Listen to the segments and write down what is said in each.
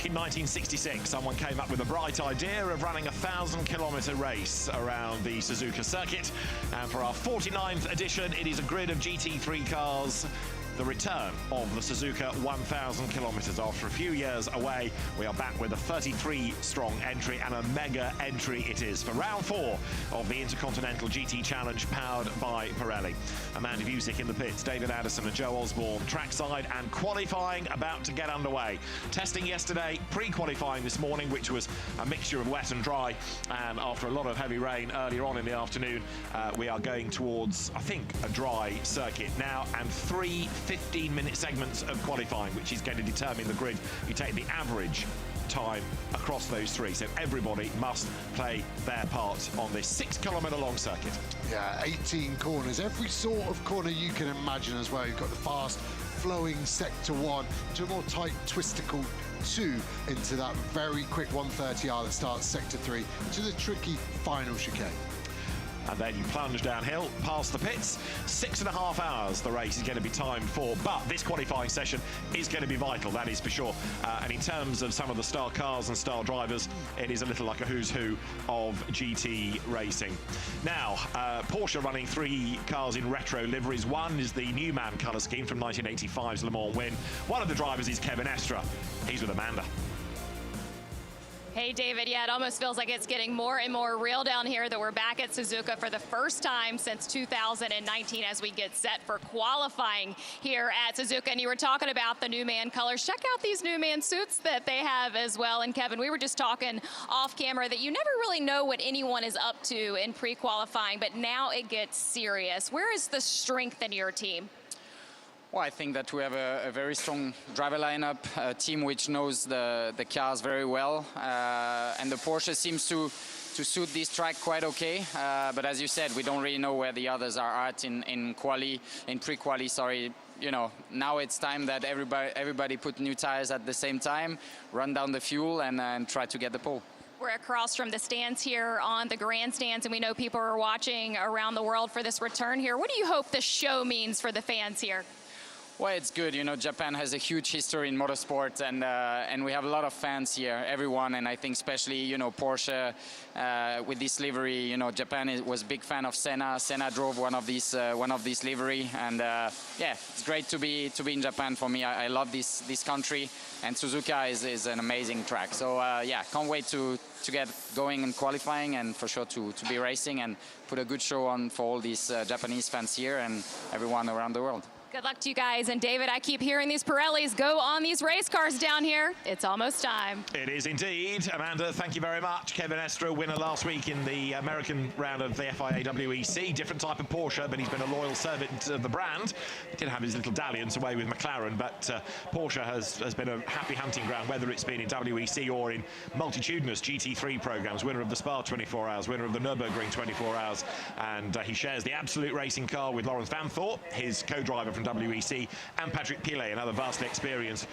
Back in 1966, someone came up with a bright idea of running a 1000-kilometer race around the Suzuka circuit. And for our 49th edition, it is a grid of GT3 cars. The return of the Suzuka 1000 kilometers. After a few years away, we are back with a 33-strong entry, and a mega entry it is for round 4 of the Intercontinental GT Challenge powered by Pirelli. Amanda Busick in the pits, David Addison and Joe Osborne trackside, and qualifying about to get underway. Testing yesterday, pre-qualifying this morning, which was a mixture of wet and dry, and after a lot of heavy rain earlier on in the afternoon, we are going towards, I think, a dry circuit now, and 3 15-minute segments of qualifying, which is going to determine the grid. You take the average time across those 3, so everybody must play their part on this 6-kilometer long circuit. Yeah, 18 corners, every sort of corner you can imagine as well. You've got the fast flowing sector 1 to a more tight twistical 2 into that very quick 130R that starts sector 3, which is a tricky final chicane. And then you plunge downhill past the pits. 6.5 hours the race is going to be timed for, but this qualifying session is going to be vital, that is for sure. And in terms of some of the star cars and star drivers, it is a little like a who's who of GT racing. Now, Porsche running 3 cars in retro liveries. One is the Newman colour scheme from 1985's Le Mans win. One of the drivers is Kelvin. He's with Amanda. Hey, David. Yeah, it almost feels like it's getting more and more real down here that we're back at Suzuka for the first time since 2019 as we get set for qualifying here at Suzuka. And you were talking about the Newman colors. Check out these Newman suits that they have as well. And Kevin, we were just talking off camera that you never really know what anyone is up to in pre-qualifying, but now it gets serious. Where is the strength in your team? Well, I think that we have a very strong driver lineup, a team which knows the cars very well, and the Porsche seems to suit this track quite okay. But as you said, we don't really know where the others are at in pre-quali. Sorry, you know, now it's time that everybody put new tires at the same time, run down the fuel, and try to get the pole. We're across from the stands here on the grandstands, and we know people are watching around the world for this return here. What do you hope the show means for the fans here? Well, it's good. You know, Japan has a huge history in motorsport, and we have a lot of fans here, everyone, and I think especially, you know, Porsche with this livery. You know, Japan was a big fan of Senna. Senna drove one of these livery, and yeah, it's great to be in Japan for me. I love this country, and Suzuka is an amazing track. So yeah, can't wait to get going and qualifying, and for sure to be racing and put a good show on for all these Japanese fans here and everyone around the world. Good luck to you guys. And David, I keep hearing these Pirellis go on these race cars down here. It's almost time. It is indeed. Amanda, thank you very much. Kelvin, winner last week in the American round of the FIA WEC. Different type of Porsche, but he's been a loyal servant of the brand. He did have his little dalliance away with McLaren, but Porsche has been a happy hunting ground, whether it's been in WEC or in multitudinous GT3 programs. Winner of the Spa 24 Hours, winner of the Nürburgring 24 Hours. And he shares the absolute racing car with Lawrence Van Thorp, his co-driver from WEC, and Patrick Pilet, another vastly experienced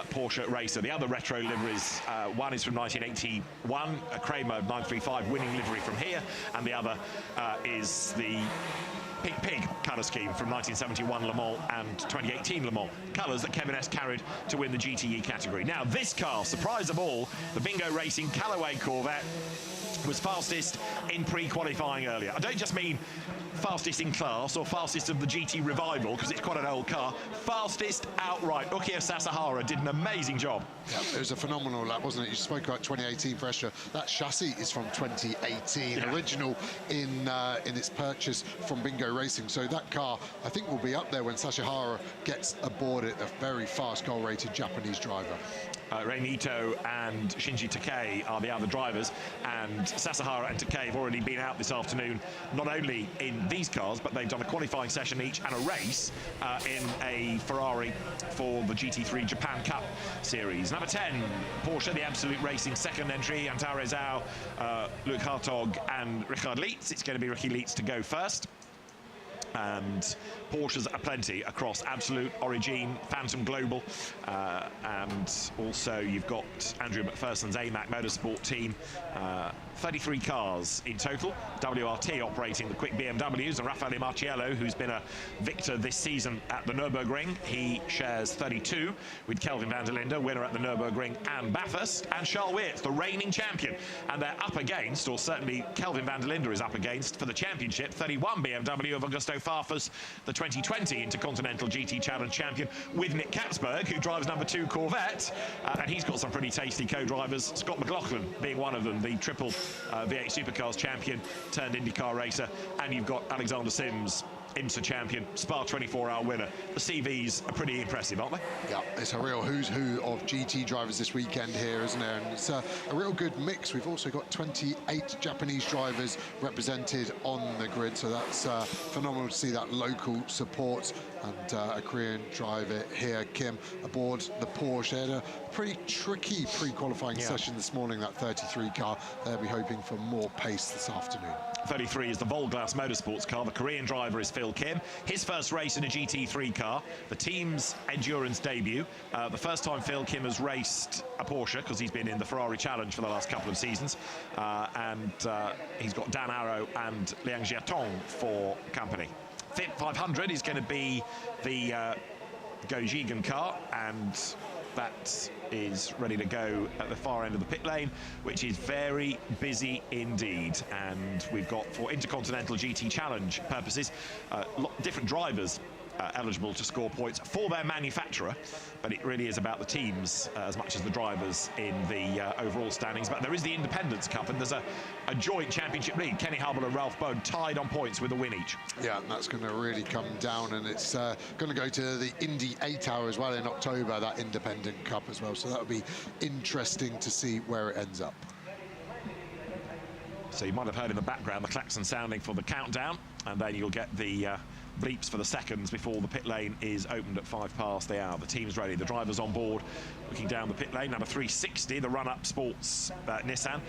Porsche racer. The other retro liveries, one is from 1981, a Kramer 935 winning livery from here, and the other is the Pig colour scheme from 1971 Le Mans and 2018 Le Mans. Colours that Kelvin carried to win the GTE category. Now, this car, surprise of all, the Bingo Racing Callaway Corvette, was fastest in pre-qualifying earlier. I don't just mean fastest in class or fastest of the GT revival, because it's quite an old car. Fastest outright. Uki Sasahara did an amazing job. Yeah, it was a phenomenal lap, wasn't it? You spoke about 2018 for Estra. That chassis is from 2018, yeah. Original in its purchase from Bingo Racing. So that car, I think, will be up there when Sasahara gets aboard it, a very fast goal-rated Japanese driver. Rei Ito and Shinji Takei are the other drivers, and Sasahara and Takei have already been out this afternoon, not only in these cars, but they've done a qualifying session each and a race in a Ferrari for the GT3 Japan Cup Series. Number 10, Porsche, the Absolute Racing second entry, Antara Zhao, Luke Hartog and Richard Lietz. It's going to be Ricky Lietz to go first. and Porsches are plenty across Absolute, Origin, Phantom Global, and also you've got Andrew McPherson's AMAC Motorsport team. 33 cars in total. WRT operating the quick BMWs, and Raffaele Marciello, who's been a victor this season at the Nürburgring, he shares 32 with Kelvin van der Linde, winner at the Nürburgring and Bathurst, and Charles Weerts, the reigning champion. And they're up against, or certainly Kelvin van der Linde is up against, for the championship, 31 BMW of Augusto Farfus, the 2020 Intercontinental GT Challenge champion, with Nick Katzberg, who drives number 2 Corvette, and he's got some pretty tasty co-drivers, Scott McLaughlin being one of them, the triple V8 Supercars champion turned IndyCar racer, and you've got Alexander Sims, IMSA champion, Spa 24-hour winner. The CVs are pretty impressive, aren't they? Yeah, it's a real who's who of GT drivers this weekend here, isn't there? And it's a real good mix. We've also got 28 Japanese drivers represented on the grid, so that's phenomenal to see that local support. And a Korean driver here, Kim, aboard the Porsche. They had a pretty tricky pre-qualifying session this morning, that 33 car. They'll be hoping for more pace this afternoon. 33 is the Volglas Motorsports car. The Korean driver is Phil Kim. His first race in a GT3 car, the team's endurance debut. The first time Phil Kim has raced a Porsche, because he's been in the Ferrari Challenge for the last couple of seasons. And he's got Dan Arrow and Liang Jiatong for company. 500 is going to be the Gojigan car, and that is ready to go at the far end of the pit lane, which is very busy indeed. And we've got, for Intercontinental GT Challenge purposes, different drivers eligible to score points for their manufacturer, but it really is about the teams as much as the drivers in the overall standings. But there is the Independence Cup, and there's a joint championship lead. Kenny Habul and Ralph Bode tied on points with a win each. Yeah, and that's going to really come down, and it's going to go to the Indy 8 Hour as well in October, that Independent Cup as well. So that'll be interesting to see where it ends up. So you might have heard in the background the klaxon sounding for the countdown, and then you'll get the bleeps for the seconds before the pit lane is opened at 5 past the hour. The team's ready, the driver's on board, looking down the pit lane. Number 360, the run-up sports Nissan.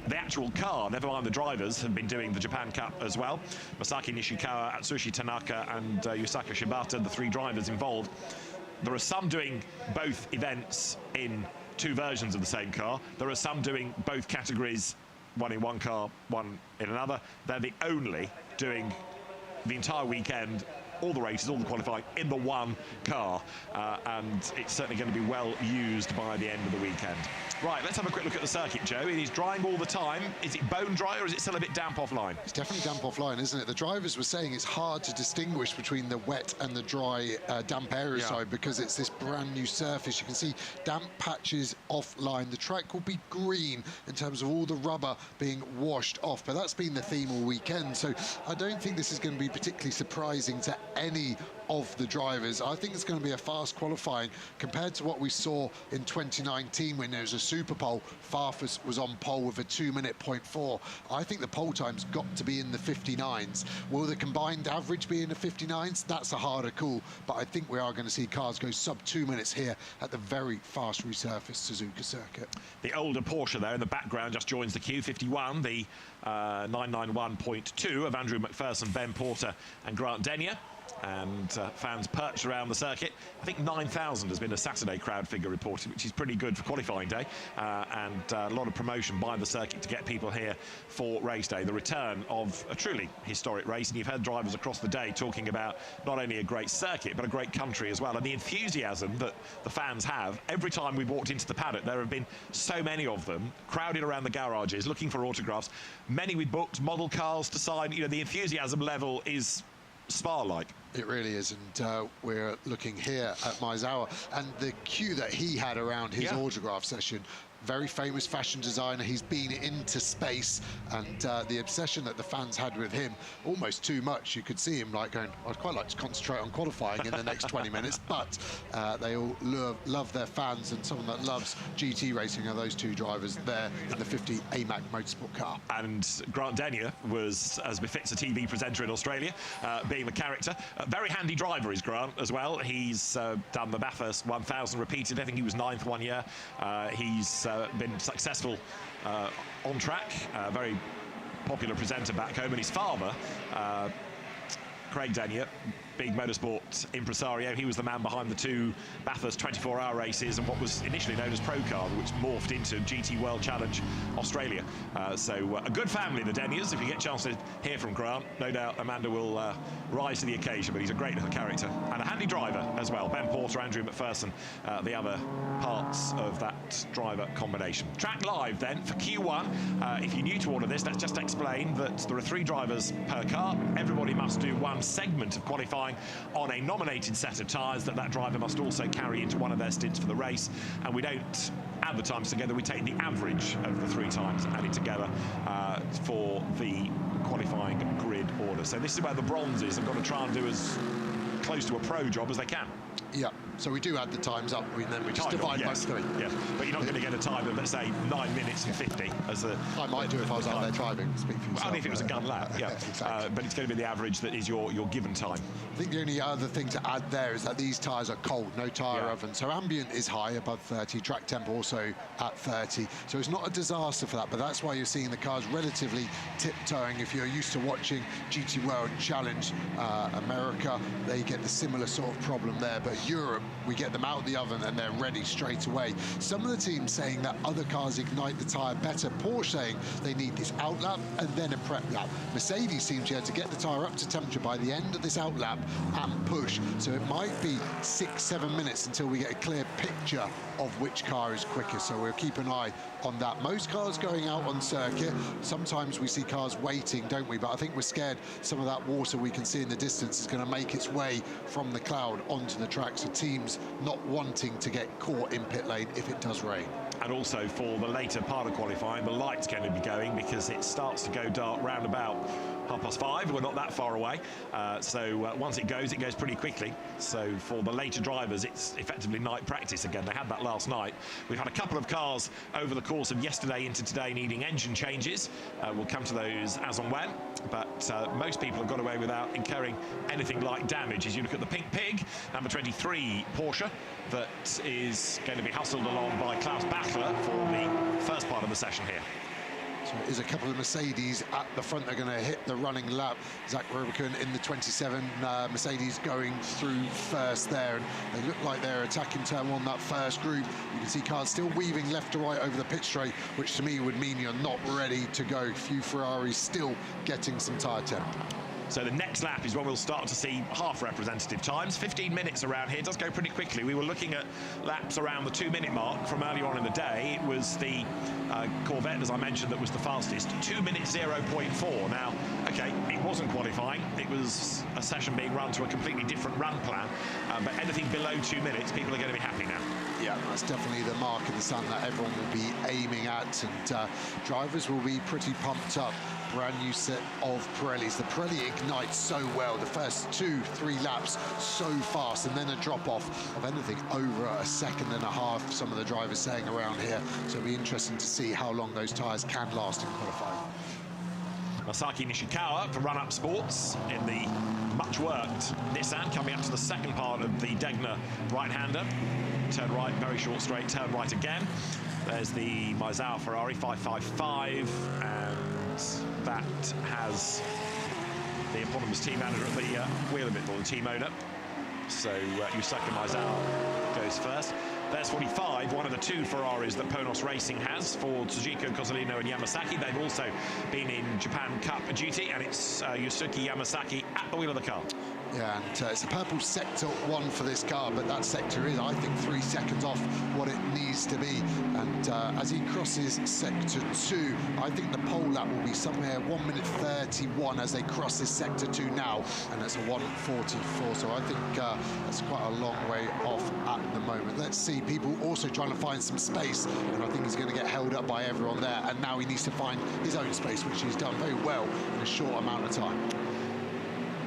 The actual car, never mind the drivers, have been doing the Japan Cup as well. Masaki Nishikawa, Atsushi Tanaka and Yusaka Shibata, the 3 drivers involved. There are some doing both events in 2 versions of the same car. There are some doing both categories, one in one car, one in another. They're the only doing the entire weekend, all the races, all the qualifying in the one car, and it's certainly going to be well used by the end of the weekend. Right, let's have a quick look at the circuit, Joe. It is drying all the time. Is it bone dry, or is it still a bit damp offline? It's definitely damp offline, isn't it? The drivers were saying it's hard to distinguish between the wet and the dry damp area side, because it's this brand new surface. You can see damp patches offline. The track will be green in terms of all the rubber being washed off, but that's been the theme all weekend, so I don't think this is going to be particularly surprising to any of the drivers. I think it's going to be a fast qualifying compared to what we saw in 2019 when there was a super pole. Farfus was on pole with a 2-minute 0.4. I think the pole time's got to be in the 59s. Will the combined average be in the 59s? That's a harder call, but I think we are going to see cars go sub 2 minutes here at the very fast resurfaced Suzuka circuit. The older Porsche there in the background just joins the queue. 51, the 991.2 of Andrew McPherson, Ben Porter and Grant Denyer. And fans perched around the circuit. I think 9,000 has been a Saturday crowd figure reported, which is pretty good for qualifying day, and a lot of promotion by the circuit to get people here for race day. The return of a truly historic race, and you've heard drivers across the day talking about not only a great circuit but a great country as well, and the enthusiasm that the fans have. Every time we've walked into the paddock, there have been so many of them crowded around the garages looking for autographs, many with books, model cars to sign. You know, the enthusiasm level is Spa-like. It really is, and we're looking here at Maizawa, and the queue that he had around his autograph session. Very famous fashion designer. He's been into space, and the obsession that the fans had with him, almost too much. You could see him like going, I'd quite like to concentrate on qualifying in the next 20 minutes, but they all love their fans, and someone that loves GT racing are those 2 drivers there in the 50 AMAC Motorsport car. And Grant Denyer was, as befits a TV presenter in Australia, being the character. A very handy driver is Grant as well. He's done the Bathurst 1000 repeated. I think he was 9th one year. He's been successful on track, very popular presenter back home, and his father Craig Denyer, big motorsport impresario. He was the man behind the 2 Bathurst 24-hour races and what was initially known as Pro Car, which morphed into GT World Challenge Australia. So a good family, the Denyers. If you get a chance to hear from Grant, no doubt Amanda will rise to the occasion, but he's a great little character and a handy driver as well. Ben Porter, Andrew McPherson, the other parts of that driver combination. Track live then for Q1. If you're new to all of this, let's just explain that there are 3 drivers per car. Everybody must do 1 segment of qualifying on a nominated set of tyres that driver must also carry into one of their stints for the race, and we don't add the times together, we take the average of the 3 times added together for the qualifying grid order. So this is where the bronzes have got to try and do as close to a pro job as they can. Yeah, so we do add the times up, and then we just divide by 3. Yes, but you're not going to get a time of, let's say, 9 minutes and 50 as a... I might do if I was out there driving, speak for yourself. Only if it was a gun lap, yeah. Exactly. But it's going to be the average that is your given time. I think the only other thing to add there is that these tyres are cold, no tyre oven. So ambient is high, above 30, track temp also at 30. So it's not a disaster for that, but that's why you're seeing the cars relatively tiptoeing. If you're used to watching GT World Challenge America, they get the similar sort of problem there. But Europe, we get them out of the oven and they're ready straight away. Some of the teams saying that other cars ignite the tyre better. Porsche saying they need this out lap and then a prep lap. Mercedes seems to be able to get the tyre up to temperature by the end of this out lap and push. So it might be 6-7 minutes until we get a clear picture of which car is quicker. So we'll keep an eye on that. Most cars going out on circuit. Sometimes we see cars waiting, don't we? But I think we're scared some of that water we can see in the distance is going to make its way from the cloud onto the track. So teams not wanting to get caught in pit lane if it does rain. And also for the later part of qualifying, the light's going to be going because it starts to go dark round about 5:30. We're not that far away. Once it goes pretty quickly. So for the later drivers, it's effectively night practice again. They had that last night. We've had a couple of cars over the course of yesterday into today needing engine changes. We'll come to those as and when. But most people have got away without incurring anything like damage. As you look at the Pink Pig, number 23 Porsche, that is going to be hustled along by Klaus Bachler for the first part of the session here. So it is a couple of Mercedes at the front. They're going to hit the running lap. Zach Rubicon in the 27 Mercedes going through first there. And they look like they're attacking turn 1, that first group. You can see cars still weaving left to right over the pit straight, which to me would mean you're not ready to go. A few Ferraris still getting some tyre temp. So the next lap is when we'll start to see half representative times. 15 minutes around here does go pretty quickly. We were looking at laps around the 2-minute mark from earlier on in the day. It was the Corvette, as I mentioned, that was the fastest. 2 minutes 0.4. Now, okay, it wasn't qualifying. It was a session being run to a completely different run plan. But anything below 2 minutes, people are going to be happy now. Yeah, that's definitely the mark in the sun that everyone will be aiming at, and drivers will be pretty pumped up. Brand new set of Pirellis. The Pirelli ignites so well. The first 2-3 laps so fast, and then a drop-off of anything over a second and a half, some of the drivers saying around here. So it'll be interesting to see how long those tyres can last in qualifying. Masaki Nishikawa for run-up sports in the much-worked Nissan, coming up to the second part of the Degner right-hander. Turn right, very short straight, turn right again. There's the Maizawa Ferrari 555, and that has the eponymous team manager at the wheel of it, or the team owner. So Yusaka Maizawa goes first. There's 45, one of the 2 Ferraris that Ponos Racing has for Tsujiko, Cozzolino and Yamasaki. They've also been in Japan Cup duty, and it's Yusuke Yamasaki at the wheel of the car. Yeah, and it's a purple sector 1 for this car, but that sector is, I think, 3 seconds off what it needs to be. And as he crosses sector 2, I think the pole lap will be somewhere 1 minute 31 as they cross this sector 2 now, and that's a 1:44. So I think that's quite a long way off at the moment. Let's see, people also trying to find some space, and I think he's going to get held up by everyone there. And now he needs to find his own space, which he's done very well in a short amount of time.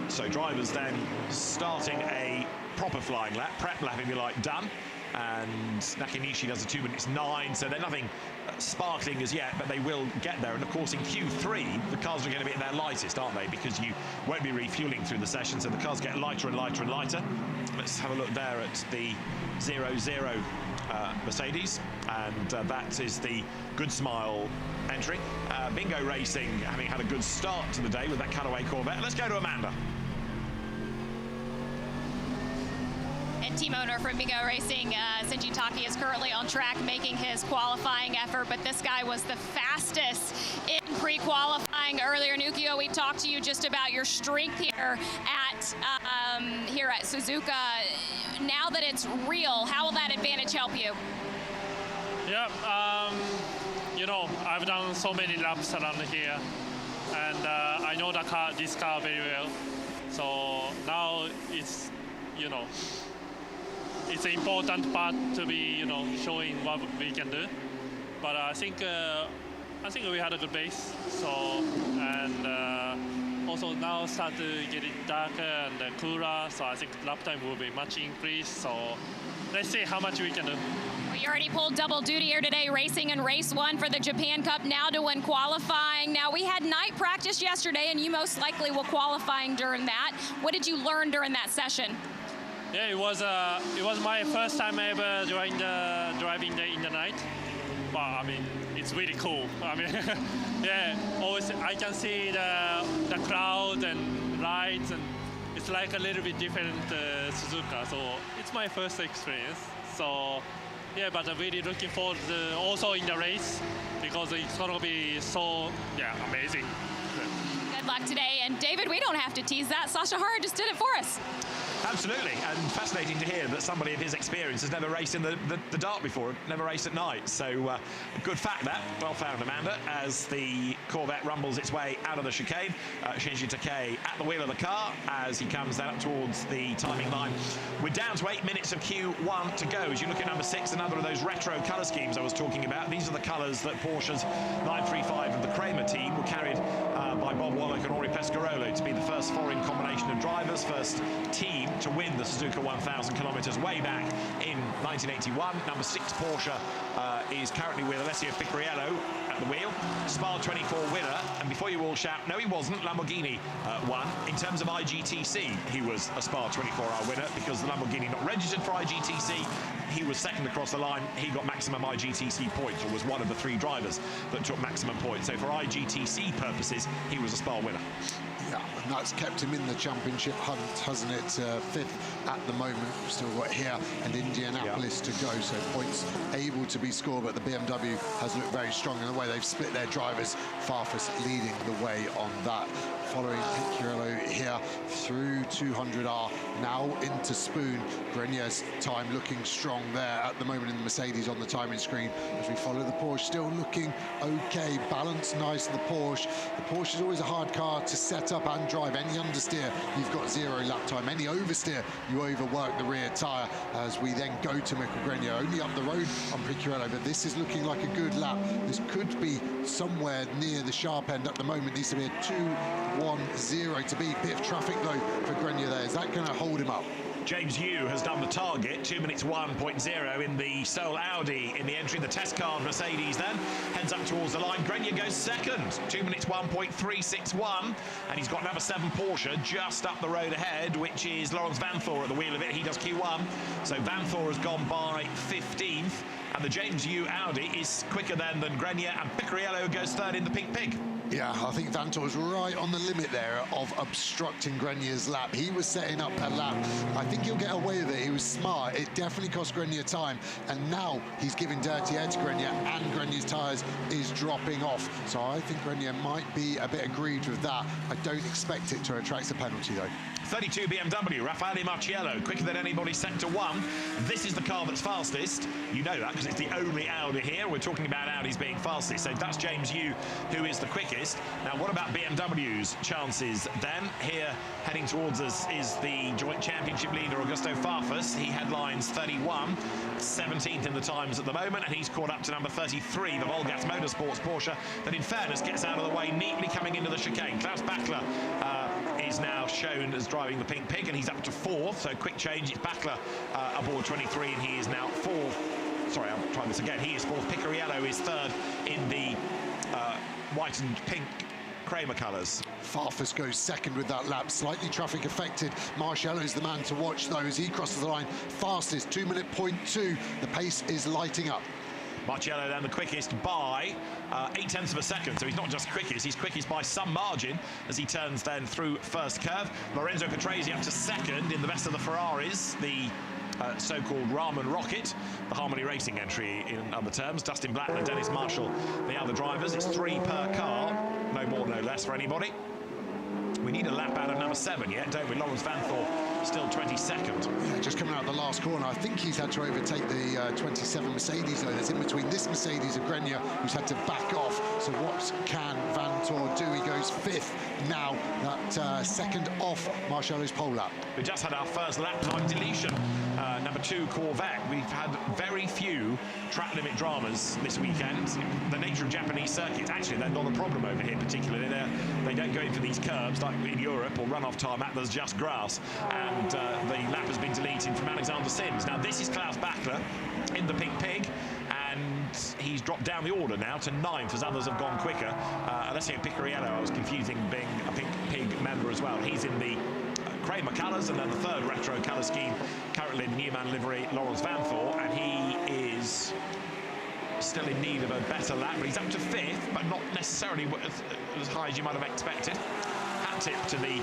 So drivers then starting a proper flying lap, prep lap if you like, done. And Nakanishi does a 2 minutes 9, so they're nothing sparkling as yet, but they will get there. And of course in Q3 the cars are going to be at their lightest, aren't they, because you won't be refueling through the session, so the cars get lighter and lighter and lighter. Let's have a look there at the 00 Mercedes, and that is the Good Smile entry. Bingo Racing having had a good start to the day with that cutaway Corvette. Let's go to Amanda. And team owner from Bingo Racing, Shinji Taki, is currently on track making his qualifying effort, but this guy was the fastest in pre-qualifying earlier. And Uki, we talked to you just about your strength here at Suzuka. Now that it's real, how will that advantage help you? Yeah, you know, I've done so many laps around here, and I know this car very well. So now it's, you know, it's an important part to be, you know, showing what we can do. But I think we had a good base. So, and also now start to get it darker and cooler. So I think lap time will be much increased. So let's see how much we can do. Well, you already pulled double duty here today, racing in race 1 for the Japan Cup, now to win qualifying. Now, we had night practice yesterday, and you most likely were qualifying during that. What did you learn during that session? Yeah, it was my first time ever driving in the night. But I mean, it's really cool. I mean, yeah, always I can see the crowd and lights, and it's like a little bit different Suzuka. So it's my first experience. So yeah, but I'm really looking forward to also in the race, because it's gonna be so amazing. Good luck today. And David, we don't have to tease that. Sasahara just did it for us. Absolutely, and fascinating to hear that somebody of his experience has never raced in the dark before, never raced at night. So a good fact that. Well found, Amanda, as the Corvette rumbles its way out of the chicane. Shinji Taki at the wheel of the car as he comes down towards the timing line. We're down to 8 minutes of Q1 to go. As you look at number 6, another of those retro colour schemes I was talking about. These are the colours that Porsche's 935 of the Kramer team were carried by Bob Wallach and Ori Pescarolo to be the first foreign combination of drivers, first team to win the Suzuka 1000km way back in 1981. Number 6 Porsche is currently with Alessio Picariello at the wheel. Spa 24 winner, and before you all shout, no he wasn't, Lamborghini won. In terms of IGTC, he was a Spa 24-hour winner because the Lamborghini not registered for IGTC. He was second across the line. He got maximum IGTC points, or was one of the 3 drivers that took maximum points. So for IGTC purposes, he was a Spa winner. Yeah, and that's kept him in the championship hunt, hasn't it? 5th at the moment. We've still got here and Indianapolis to go, so points able to be scored, but the BMW has looked very strong in the way they've split their drivers. Farfus leading the way on that. Following Picariello here through 200R, now into Spoon. Grenier's time looking strong there at the moment in the Mercedes on the timing screen as we follow the Porsche, still looking okay, balanced nice. The Porsche is always a hard car to set up and drive. Any understeer, you've got 0 lap time. Any oversteer, you overwork the rear tyre. As we then go to Michael Grenier, only up the road on Picariello, but this is looking like a good lap. This could be somewhere near the sharp end at the moment. Needs to be a 2-1-0 to beat. Bit of traffic though for Grenier there. Is that going to hold him up? James Yu has done the target, 2 minutes 1.0 in the Seoul Audi in the entry. The test car Mercedes then heads up towards the line. Grenier goes second, 2 minutes 1.361, and he's got number 7 Porsche just up the road ahead, which is Lawrence Vanthoor at the wheel of it. He does Q1, so Vanthoor has gone by 15th, and the James Yu Audi is quicker then than Grenier, and Picariello goes third in the Pink Pig. Yeah, I think Vanthoor's right on the limit there of obstructing Grenier's lap. He was setting up a lap. I think he'll get away with it. He was smart. It definitely cost Grenier time. And now he's giving dirty air to Grenier, and Grenier's tyres is dropping off. So I think Grenier might be a bit aggrieved with that. I don't expect it to attract a penalty, though. 32 BMW, Raffaele Marciello, quicker than anybody, sector 1. This is the car that's fastest. You know that because it's the only Audi here. We're talking about Audis being fastest. So that's James Yu, who is the quickest. Now, what about BMW's chances then? Here, heading towards us, is the joint championship leader, Augusto Farfus. He headlines 31, 17th in the times at the moment, and he's caught up to number 33, the Volgas Motorsports Porsche, that in fairness gets out of the way neatly coming into the chicane. Klaus Bachler is now shown as driving the Pink Pig, and he's up to 4th, so quick change. It's Bachler aboard 23, and he is now 4th. Sorry, I'll try this again. He is 4th. Picariello is 3rd in the white and pink Kramer colours. Farfus goes second with that lap, slightly traffic affected. Marciello's the man to watch though as he crosses the line fastest, 2 minute 0.2. The pace is lighting up. Marciello then the quickest by 0.8 of a second, so he's not just quickest, he's quickest by some margin as he turns then through first curve. Lorenzo Petresi up to second in the best of the Ferraris, the so-called Ramen Rocket, the Harmony Racing entry in other terms. Dustin Blackman, Dennis Marshall, the other drivers. It's 3 per car, no more, no less for anybody. We need a lap out of number 7 yet, don't we? Lawrence Van Thor still 22nd. Yeah, just coming out of the last corner. I think he's had to overtake the 27 Mercedes, though. There's in between this Mercedes and Grenier, who's had to back off. So what can Van Thor do? He goes 5th now, that second off Marcello's pole lap. We just had our first lap time deletion. Number 2 Corvette. We've had very few track limit dramas this weekend. The nature of Japanese circuits, actually, they're not a problem over here particularly. They don't go in for these curbs like in Europe or run-off tarmac. There's just grass. And the lap has been deleted from Alexander Sims. Now, this is Klaus Bachler in the Pink Pig, and he's dropped down the order now to 9th as others have gone quicker. Alessio Picariello, I was confusing being a Pink Pig member as well. He's in the Kramer colours, and then the 3rd retro colour scheme, currently in Newman livery, Lawrence Van Thor, and he is still in need of a better lap, but he's up to 5th, but not necessarily as high as you might have expected. Hat tip to the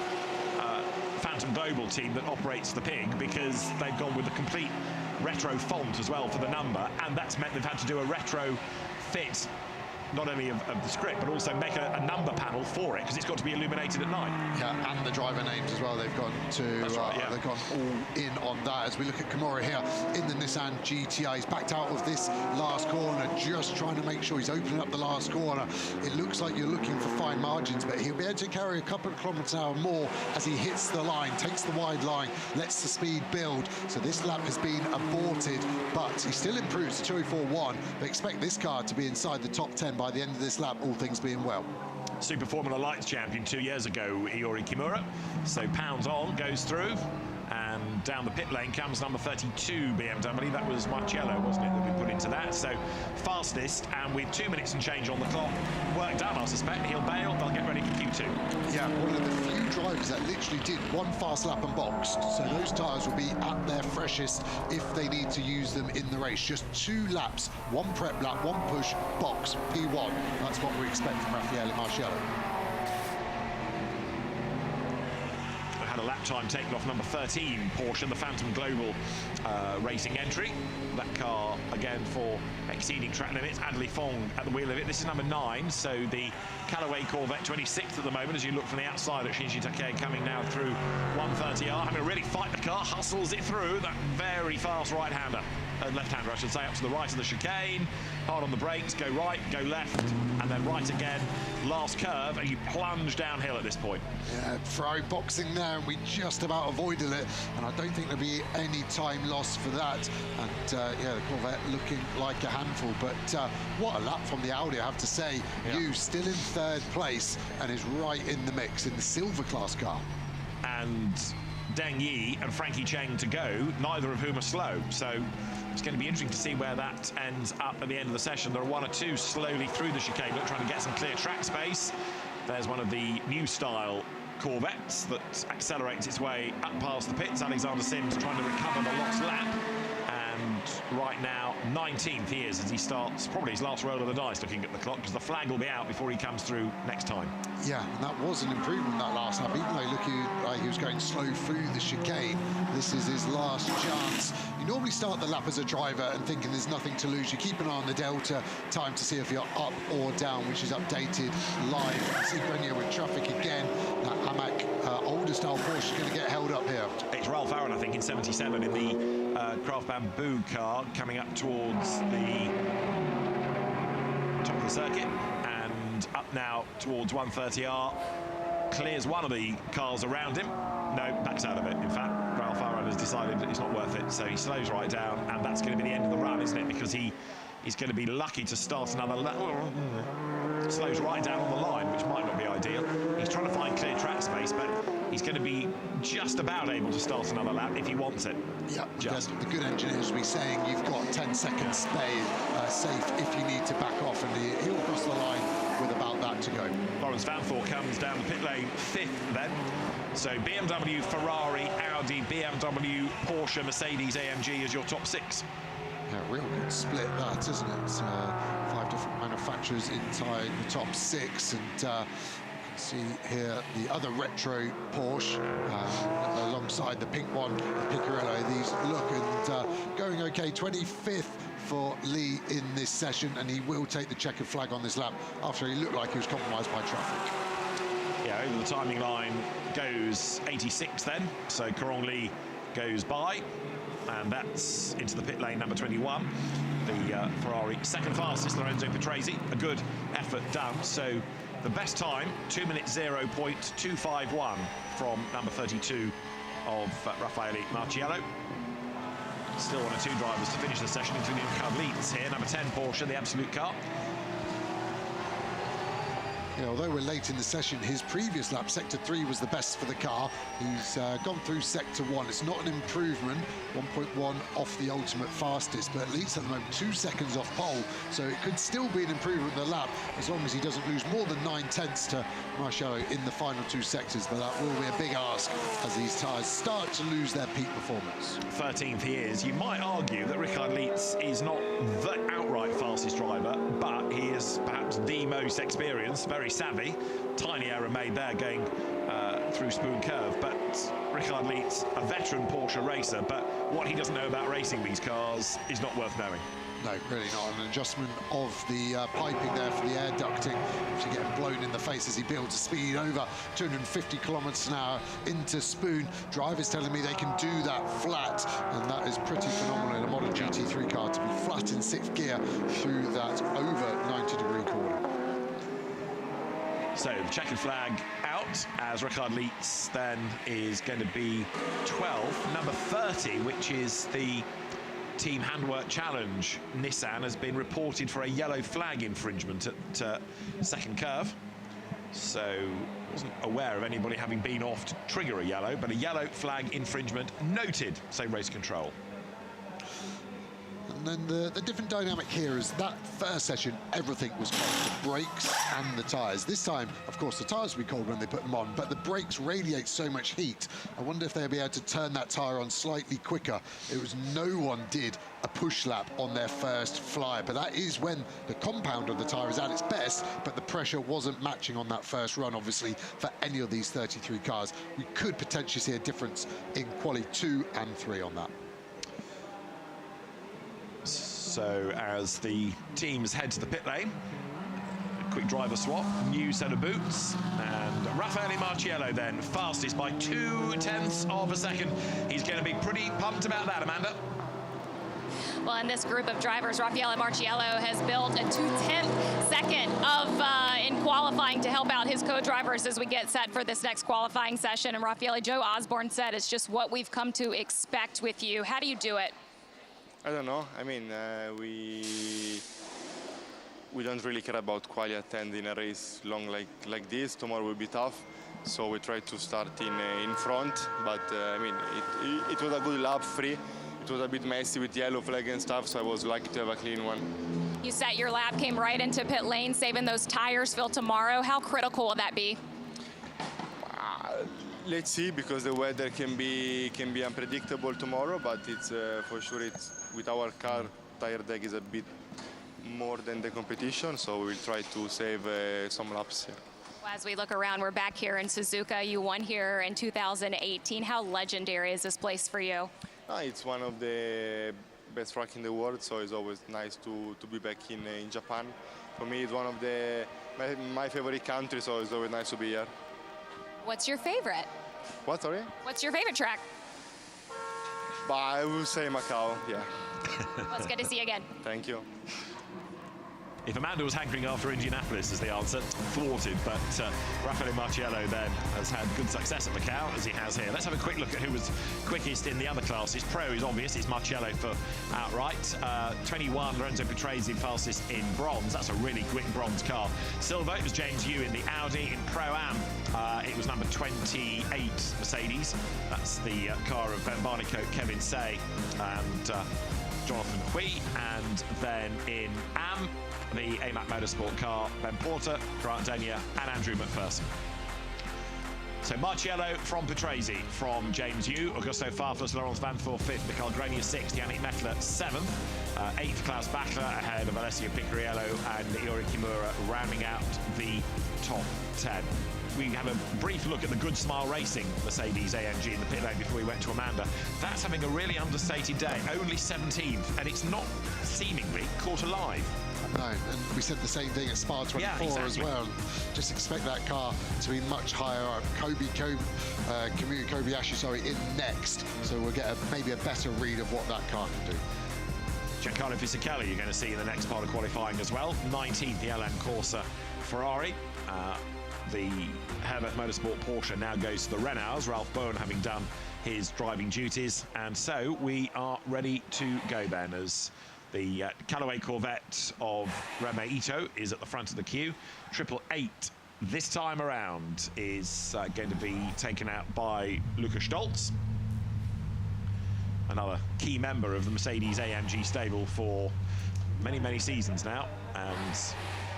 Phantom Global team that operates the Pig, because they've gone with a complete retro font as well for the number, and that's meant they've had to do a retro fit, not only of the script, but also make a number panel for it, because it's got to be illuminated at night. Yeah, and the driver names as well. They've gone to, right, yeah. They've gone all in on that. As we look at Kimura here in the Nissan GTI, he's backed out of this last corner, just trying to make sure he's opening up the last corner. It looks like you're looking for fine margins, but he'll be able to carry a couple of kilometers an hour more as he hits the line, takes the wide line, lets the speed build. So this lap has been aborted, but he still improves to 204.1. They expect this car to be inside the top 10 by the end of this lap, all things being well. Super Formula Lights champion 2 years ago, Iori Kimura. So pounds on, goes through, and down the pit lane comes number 32 BMW. That was Marcello, wasn't it, that we put into that? So fastest, and with 2 minutes and change on the clock, work done, I suspect. He'll bail, they'll get ready for Q2. Yeah, one of the few drivers that literally did 1 fast lap and boxed. So those tyres will be at their freshest if they need to use them in the race. Just 2 laps, 1 prep lap, 1 push, box, P1. That's what we expect from Raffaele Marcello. Had a lap time taken off number 13 Porsche, the Phantom Global racing entry. That car again for exceeding track limits. Adley Fong at the wheel of it. This is number 9, so the Callaway Corvette 26th at the moment as you look from the outside at Shinji Takei coming now through 130R, having to really fight the car, hustles it through that very fast right-hander. Left-hander, I should say, up to the right of the chicane, hard on the brakes, go right, go left, and then right again, last curve, and you plunge downhill at this point. Yeah, Ferrari boxing there, and we just about avoided it, and I don't think there'll be any time lost for that. And yeah, the Corvette looking like a handful, but what a lap from the Audi, I have to say. Yeah. You still in 3rd place, and is right in the mix in the silver class car. And Deng Yi and Frankie Cheng to go, neither of whom are slow, so it's going to be interesting to see where that ends up at the end of the session. There are 1 or 2 slowly through the chicane, trying to get some clear track space. There's one of the new style Corvettes that accelerates its way up past the pits. Alexander Sims trying to recover the lost lap, and right now 19th he is as he starts probably his last roll of the dice, looking at the clock, because the flag will be out before he comes through next time. Yeah, and that was an improvement that last lap, even though looking like he was going slow through the chicane. This is his last chance. You normally start the lap as a driver and thinking there's nothing to lose. You keep an eye on the delta time to see if you're up or down, which is updated live. See Grenier with traffic again. That Hamac older style Porsche is going to get held up here. It's Ralph Aaron, I think, in 77 in the Craft Bamboo car, coming up towards the top of the circuit, and up now towards 130R. Clears one of the cars around him. No, backs out of it. In fact, Ralph Aaron has decided that it's not worth it, so he slows right down, and that's going to be the end of the run, isn't it? Because he's going to be lucky to start another lap. Slows right down on the line, which might not be ideal. He's trying to find clear track space, but he's going to be just about able to start another lap if he wants it. Yeah, just. The good engineers will be saying you've got 10 seconds safe if you need to back off, and he'll cross the line with about that to go. Lawrence Van Thor comes down the pit lane 5th then. So BMW, Ferrari, Audi, BMW, Porsche, Mercedes, AMG is your top 6. Yeah, real good split that, isn't it? 5 different manufacturers inside the top 6, and you can see here the other retro Porsche alongside the pink one, the Picariello. These look and okay. 25th for Lee in this session, and he will take the checkered flag on this lap after he looked like he was compromised by traffic. Yeah, over the timing line goes 86 then, so Karong Lee goes by, and that's into the pit lane, number 21, the Ferrari second fastest, Lorenzo Petresi. A good effort done, so the best time, 2 minutes 0.251 from number 32 of Raffaele Marciello. Still one or two drivers to finish the session, including Ricardo Leeds here, number 10 Porsche, the absolute car. Yeah, although we're late in the session, his previous lap, sector 3, was the best for the car. He's gone through sector 1. It's not an improvement, 1.1 off the ultimate fastest, but at least at the moment 2 seconds off pole, so it could still be an improvement in the lap as long as he doesn't lose more than 9/10 to Marciello in the final 2 sectors. But that will be a big ask as these tyres start to lose their peak performance. 13th he is. You might argue that Ricardo Leeds is not the outright fastest driver, but he is perhaps the most experienced, very savvy. Tiny error made there going through Spoon Curve, but Ricardo Leeds, a veteran Porsche racer, but what he doesn't know about racing these cars is not worth knowing. No, really not. An adjustment of the piping there for the air ducting, actually getting blown in the face as he builds a speed over 250 kilometers an hour into Spoon. Drivers telling me they can do that flat, and that is pretty phenomenal in a modern GT3 car to be flat in 6th gear through that over 90-degree corner. So the checkered flag out as Ricardo Leeds then is going to be 12. Number 30, which is the Team Handwork Challenge, Nissan, has been reported for a yellow flag infringement at second curve. So wasn't aware of anybody having been off to trigger a yellow, but a yellow flag infringement noted, say Race Control. And then the different dynamic here is that first session, everything was cold, the brakes and the tyres. This time, of course, the tyres will be cold when they put them on, but the brakes radiate so much heat. I wonder if they'll be able to turn that tyre on slightly quicker. It was no one did a push lap on their first fly, but that is when the compound of the tyre is at its best, but the pressure wasn't matching on that first run, obviously, for any of these 33 cars. We could potentially see a difference in quali 2 and 3 on that. So as the teams head to the pit lane, a quick driver swap, new set of boots, and Raffaele Marciello then fastest by 0.2 of a second. He's going to be pretty pumped about that, Amanda. Well, in this group of drivers, Raffaele Marciello has built a 2/10 second in qualifying to help out his co-drivers as we get set for this next qualifying session. And Raffaele, Joe Osborne said it's just what we've come to expect with you. How do you do it? I don't know. I mean, we don't really care about quali attending a race long like this. Tomorrow will be tough, so we try to start in front. But I mean, it was a good lap, free. It was a bit messy with yellow flag and stuff, so I was lucky to have a clean one. You set your lap, came right into pit lane, saving those tires for tomorrow. How critical will that be? Let's see, because the weather can be unpredictable tomorrow, but it's for sure with our car, tire deck is a bit more than the competition, so we will try to save some laps here. Well, as we look around, we're back here in Suzuka. You won here in 2018. How legendary is this place for you? It's one of the best track in the world, so it's always nice to be back in Japan. For me, it's one of my favorite countries, so it's always nice to be here. What's your favorite? What, sorry? What's your favorite track? But I will say Macau, yeah. Well, it's good to see you again. Thank you. If Amanda was hankering after Indianapolis is the answer, thwarted, but Raffaele Marciello then has had good success at Macau, as he has here. Let's have a quick look at who was quickest in the other classes. Pro is obvious, it's Marciello for outright. 21, Lorenzo Petresi fastest in bronze. That's a really quick bronze car. Silver, it was James Yu in the Audi. In Pro-Am, it was number 28, Mercedes. That's the car of Ben Barnicoat, Kevin Say, and Jonathan Hui. And then in Am, the AMAC Motorsport car, Ben Porter, Grant Denyer, and Andrew McPherson. So Marciello from Petresi, from James Yu, Augusto Farfus, Laurens Vanthoor 5th, Mikael Grenier 6th, Yannick Mettler 7th, 8th Klaus Bachler ahead of Alessio Picariello and Iori Kimura rounding out the top 10. We have a brief look at the Good Smile Racing Mercedes AMG in the pit lane before we went to Amanda. That's having a really understated day, only 17th, and it's not seemingly caught alive. No, and we said the same thing at Spa 24 exactly. as well. Just expect that car to be much higher up. Kamui Kobayashi, in next, so we'll get maybe a better read of what that car can do. Giancarlo Fisichella you're going to see in the next part of qualifying as well. 19th, the LM Corsa Ferrari. The Herbert Motorsport Porsche now goes to the Renaults, Ralph Bowen having done his driving duties. And so we are ready to go then, as the Callaway Corvette of Reme Ito is at the front of the queue. 888 this time around is going to be taken out by Luca Stolz, another key member of the Mercedes AMG stable for many, many seasons now, and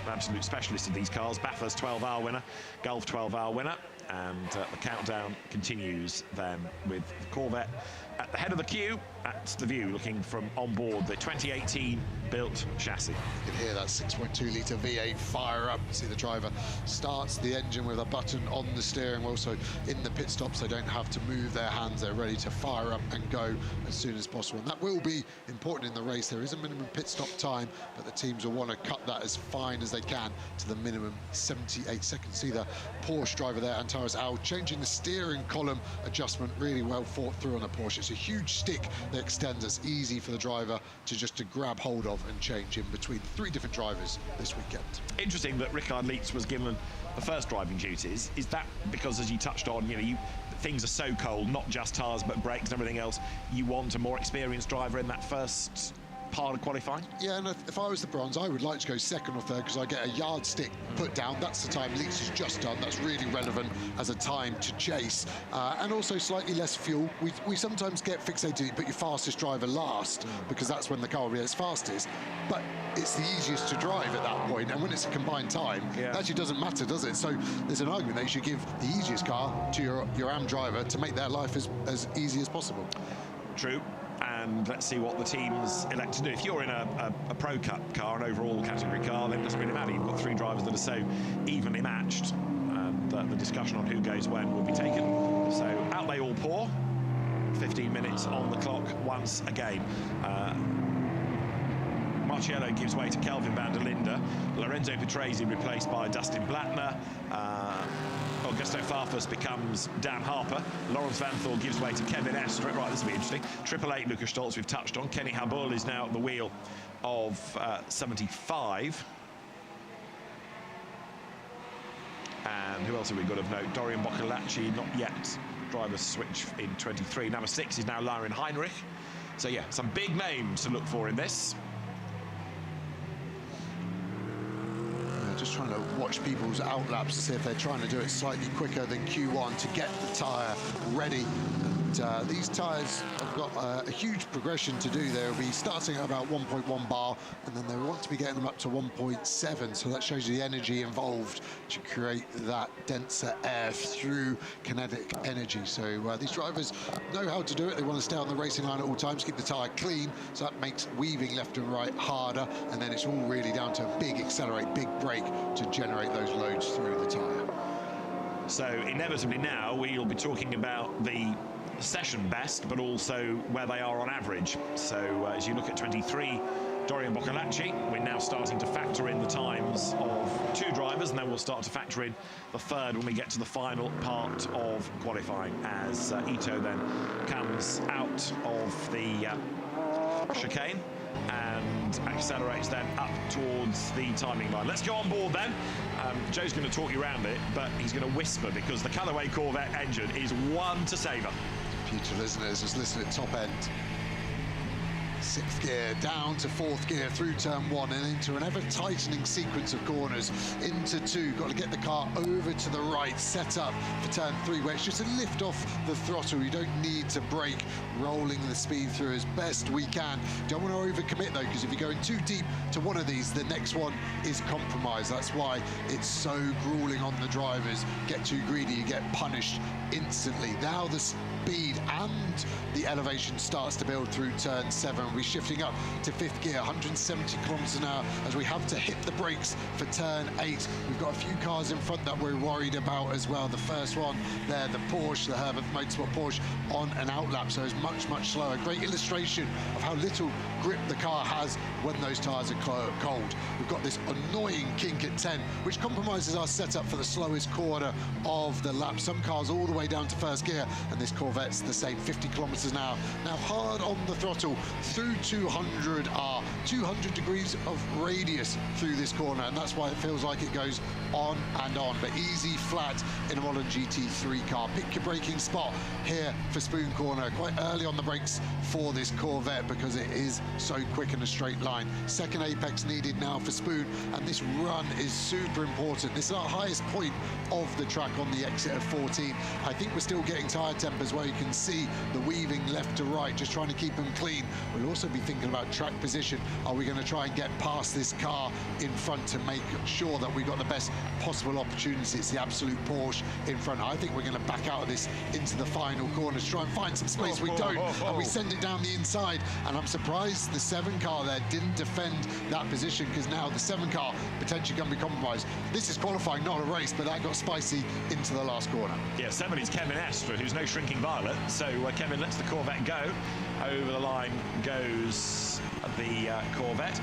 an absolute specialist of these cars. Bathurst 12-hour winner, Gulf 12-hour winner, and the countdown continues then with the Corvette at the head of the queue. That's the view looking from on board the 2018 built chassis. You can hear that 6.2 litre V8 fire up. See the driver starts the engine with a button on the steering wheel, so in the pit stops they don't have to move their hands. They're ready to fire up and go as soon as possible, and that will be important in the race. There is a minimum pit stop time, but the teams will want to cut that as fine as they can to the minimum 78 seconds. See the Porsche driver there, Antares Al, changing the steering column adjustment, really well thought through on the Porsche. It's a huge stick that extends. It's easy for the driver to grab hold of and change in between 3 different drivers this weekend. Interesting that Richard Lietz was given the first driving duties. Is that because, as you touched on, things are so cold, not just tyres but brakes and everything else, you want a more experienced driver in that first part of qualifying? Yeah, and if I was the bronze, I would like to go second or third, because I get a yardstick put down. That's the time Lietz has just done. That's really relevant as a time to chase, and also slightly less fuel. We sometimes get fixated, you put your fastest driver last, because that's when the car will be its fastest, but it's the easiest to drive at that point, and when it's a combined time, it actually doesn't matter, does it? So there's an argument that you should give the easiest car to your AM driver to make their life as easy as possible. True. And let's see what the teams elect to do. If you're in a Pro Cup car, an overall category car, then it doesn't really matter. You've got 3 drivers that are so evenly matched, and the discussion on who goes when will be taken. So out they all pour. 15 minutes on the clock once again. Marciello gives way to Kelvin van der Linde. Lorenzo Petresi replaced by Dustin Blattner. Augusto Farfus becomes Dan Harper. Laurens Vanthoor gives way to Kevin Estre. Right, this will be interesting. 888 Luca Stolz we've touched on. Kenny Habul is now at the wheel of 75. And who else have we got of note? Dorian Boccolacci, not yet. Driver switch in 23. Number 6 is now Laurin Heinrich. So yeah, some big names to look for in this. Just trying to watch people's outlaps to see if they're trying to do it slightly quicker than Q1 to get the tyre ready. And these tyres have got a huge progression to do. They'll be starting at about 1.1 bar, and then they want to be getting them up to 1.7. So that shows you the energy involved to create that denser air through kinetic energy. So these drivers know how to do it. They want to stay on the racing line at all times, keep the tyre clean. So that makes weaving left and right harder. And then it's all really down to a big accelerate, big brake to generate those loads through the tyre. So inevitably now we'll be talking about the session best, but also where they are on average. So as you look at 23, Dorian Boccolacci, we're now starting to factor in the times of 2 drivers, and then we'll start to factor in the third when we get to the final part of qualifying, as Ito then comes out of the chicane and accelerates then up towards the timing line. Let's go on board then. Joe's going to talk you around it, but he's going to whisper because the Callaway Corvette engine is one to savour. Beautiful, isn't it? Just listen at top end. Sixth gear down to fourth gear through turn one and into an ever-tightening sequence of corners into two. Got to get the car over to the right, set up for turn three, where it's just a lift off the throttle. You don't need to brake, rolling the speed through as best we can. Don't want to overcommit though, because if you're going too deep to one of these, the next one is compromised. That's why it's so grueling on the drivers. Get too greedy, you get punished instantly. Now the speed and the elevation starts to build through turn seven. We're shifting up to fifth gear, 170 kilometers an hour as we have to hit the brakes for turn eight. We've got a few cars in front that we're worried about as well. The first one there, the Porsche, the Herbert Motorsport Porsche, on an outlap, so it's much, much slower. Great illustration of how little grip the car has when those tyres are cold. We've got this annoying kink at 10, which compromises our setup for the slowest corner of the lap. Some cars all the way down to first gear, and this Corvette's the same, 50 kilometers an hour. Now hard on the throttle through 200 R, 200 degrees of radius through this corner, and that's why it feels like it goes on and on, but easy, flat in a modern GT3 car. Pick your braking spot here for Spoon Corner, quite early on the brakes for this Corvette because it is so quick in a straight line. Second apex needed now for Spoon, and this run is super important. This is our highest point of the track on the exit of 14. I think we're still getting tyre tempers where you can see the weaving left to right, just trying to keep them clean. We'll also be thinking about track position. Are we going to try and get past this car in front to make sure that we've got the best possible opportunity? It's the absolute Porsche in front. I think we're going to back out of this into the final corners, try and find some space. We don't, and we send it down the inside, and I'm surprised the 7 car there didn't defend that position, because now the 7 car potentially going to be compromised. This is qualifying, not a race, but that got spicy into the last corner. Yeah, 7 is Kelvin who's no shrinking violet, so Kelvin lets the Corvette go. Over the line goes the Corvette.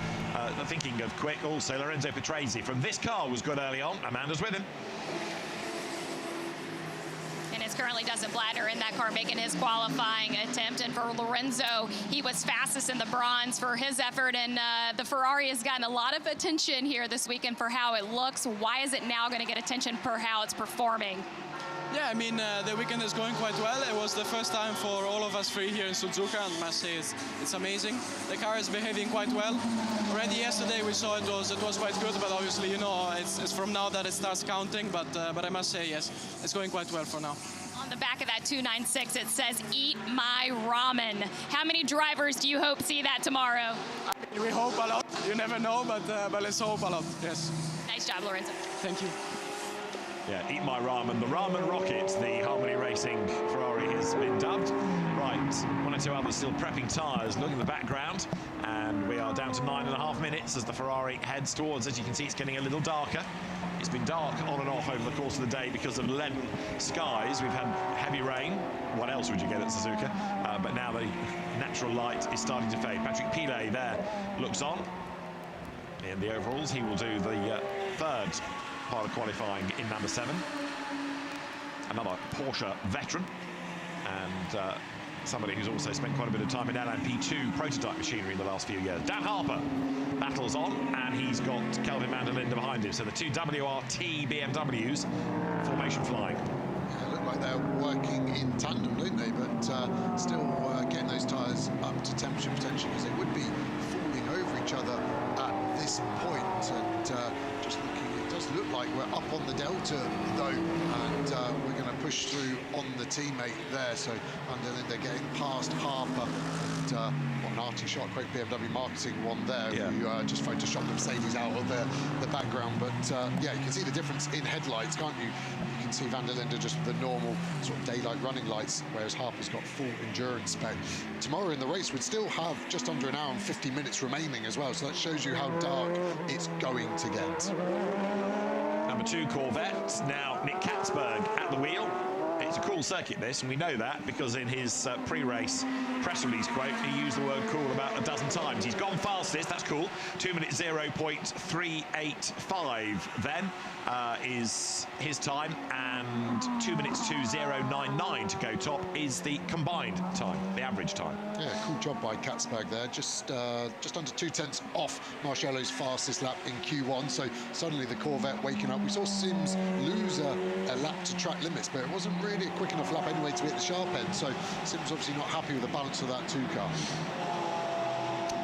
Thinking of quick, also Lorenzo Petresi from this car was good early on. Amanda's with him. And it's currently Dustin Blattner in that car making his qualifying attempt. And for Lorenzo, he was fastest in the bronze for his effort. And the Ferrari has gotten a lot of attention here this weekend for how it looks. Why is it now going to get attention for how it's performing? Yeah, I mean, the weekend is going quite well. It was the first time for all of us three here in Suzuka, and I must say it's amazing. The car is behaving quite well. Already yesterday we saw it was quite good, but obviously, you know, it's from now that it starts counting. But I must say, yes, it's going quite well for now. On the back of that 296, it says, "Eat my ramen." How many drivers do you hope see that tomorrow? I mean, we hope a lot. You never know, but let's hope a lot, yes. Nice job, Lorenzo. Thank you. Yeah, eat my ramen. The ramen rocket, the Harmony Racing Ferrari has been dubbed. Right, one or two others still prepping tyres. Look in the background, and we are down to 9.5 minutes as the Ferrari heads towards, as you can see, it's getting a little darker. It's been dark on and off over the course of the day because of leaden skies. We've had heavy rain. What else would you get at Suzuka? But now the natural light is starting to fade. Patrick Pilet there looks on. In the overalls, he will do the third part of qualifying in number 7. Another Porsche veteran, and somebody who's also spent quite a bit of time in LMP2 prototype machinery in the last few years. Dan Harper battles on, and he's got Kelvin and Linde behind him. So the two WRT BMWs, formation flying. Yeah, look like they're working in tandem, don't they? But still getting those tyres up to temperature potentially, because they would be falling over each other at this point. And just looking, it does look like we're up on the delta though, and we're going to push through on the teammate there. So Linde getting past Harper, and what an arty shot, great BMW marketing one there. Yeah. You just photoshopped the Mercedes out of the background, but yeah, you can see the difference in headlights, can't you? You can see Van der Linde just with the normal sort of daylight running lights, whereas Harper's got full endurance spec. Tomorrow in the race we'd still have just under an hour and 50 minutes remaining as well, so that shows you how dark it's going to get. Number 2 Corvette, now Nick Katzberg at the wheel. It's a cool circuit, this, and we know that because in his pre-race press release quote, he used the word cool about a dozen times. He's gone fastest, that's cool. 2 minutes 0.385 then is his time, and 2 minutes 2:099 to go top is the combined time, the average time. Yeah, cool job by Katzberg there. Just under 2/10 off Marcello's fastest lap in Q1. So suddenly the Corvette waking up. We saw Sims lose a lap to track limits, but it wasn't really a quick enough lap anyway to be at the sharp end. So Sims obviously not happy with the balance of that 2 car.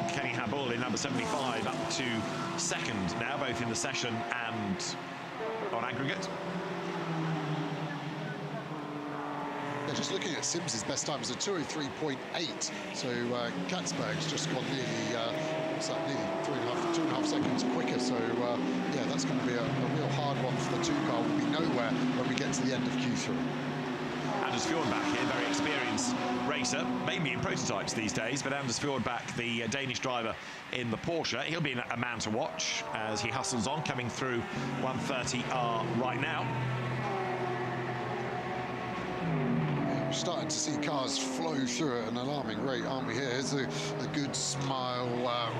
Kenny Habul in number 75 up to second now, both in the session and on aggregate. Yeah, just looking at Sims's best time is a 2:03.8. So Katzberg's just gone nearly, what's that, nearly two and a half seconds quicker. So yeah, that's going to be a real hard one for the 2-car. We'll be nowhere when we get to the end of Q3. Anders Fjordbak here, very experienced racer, mainly in prototypes these days, but Anders Fjordbak, the Danish driver in the Porsche, he'll be a man to watch as he hustles on, coming through 130R right now. We're starting to see cars flow through at an alarming rate, aren't we? Here's a good Smile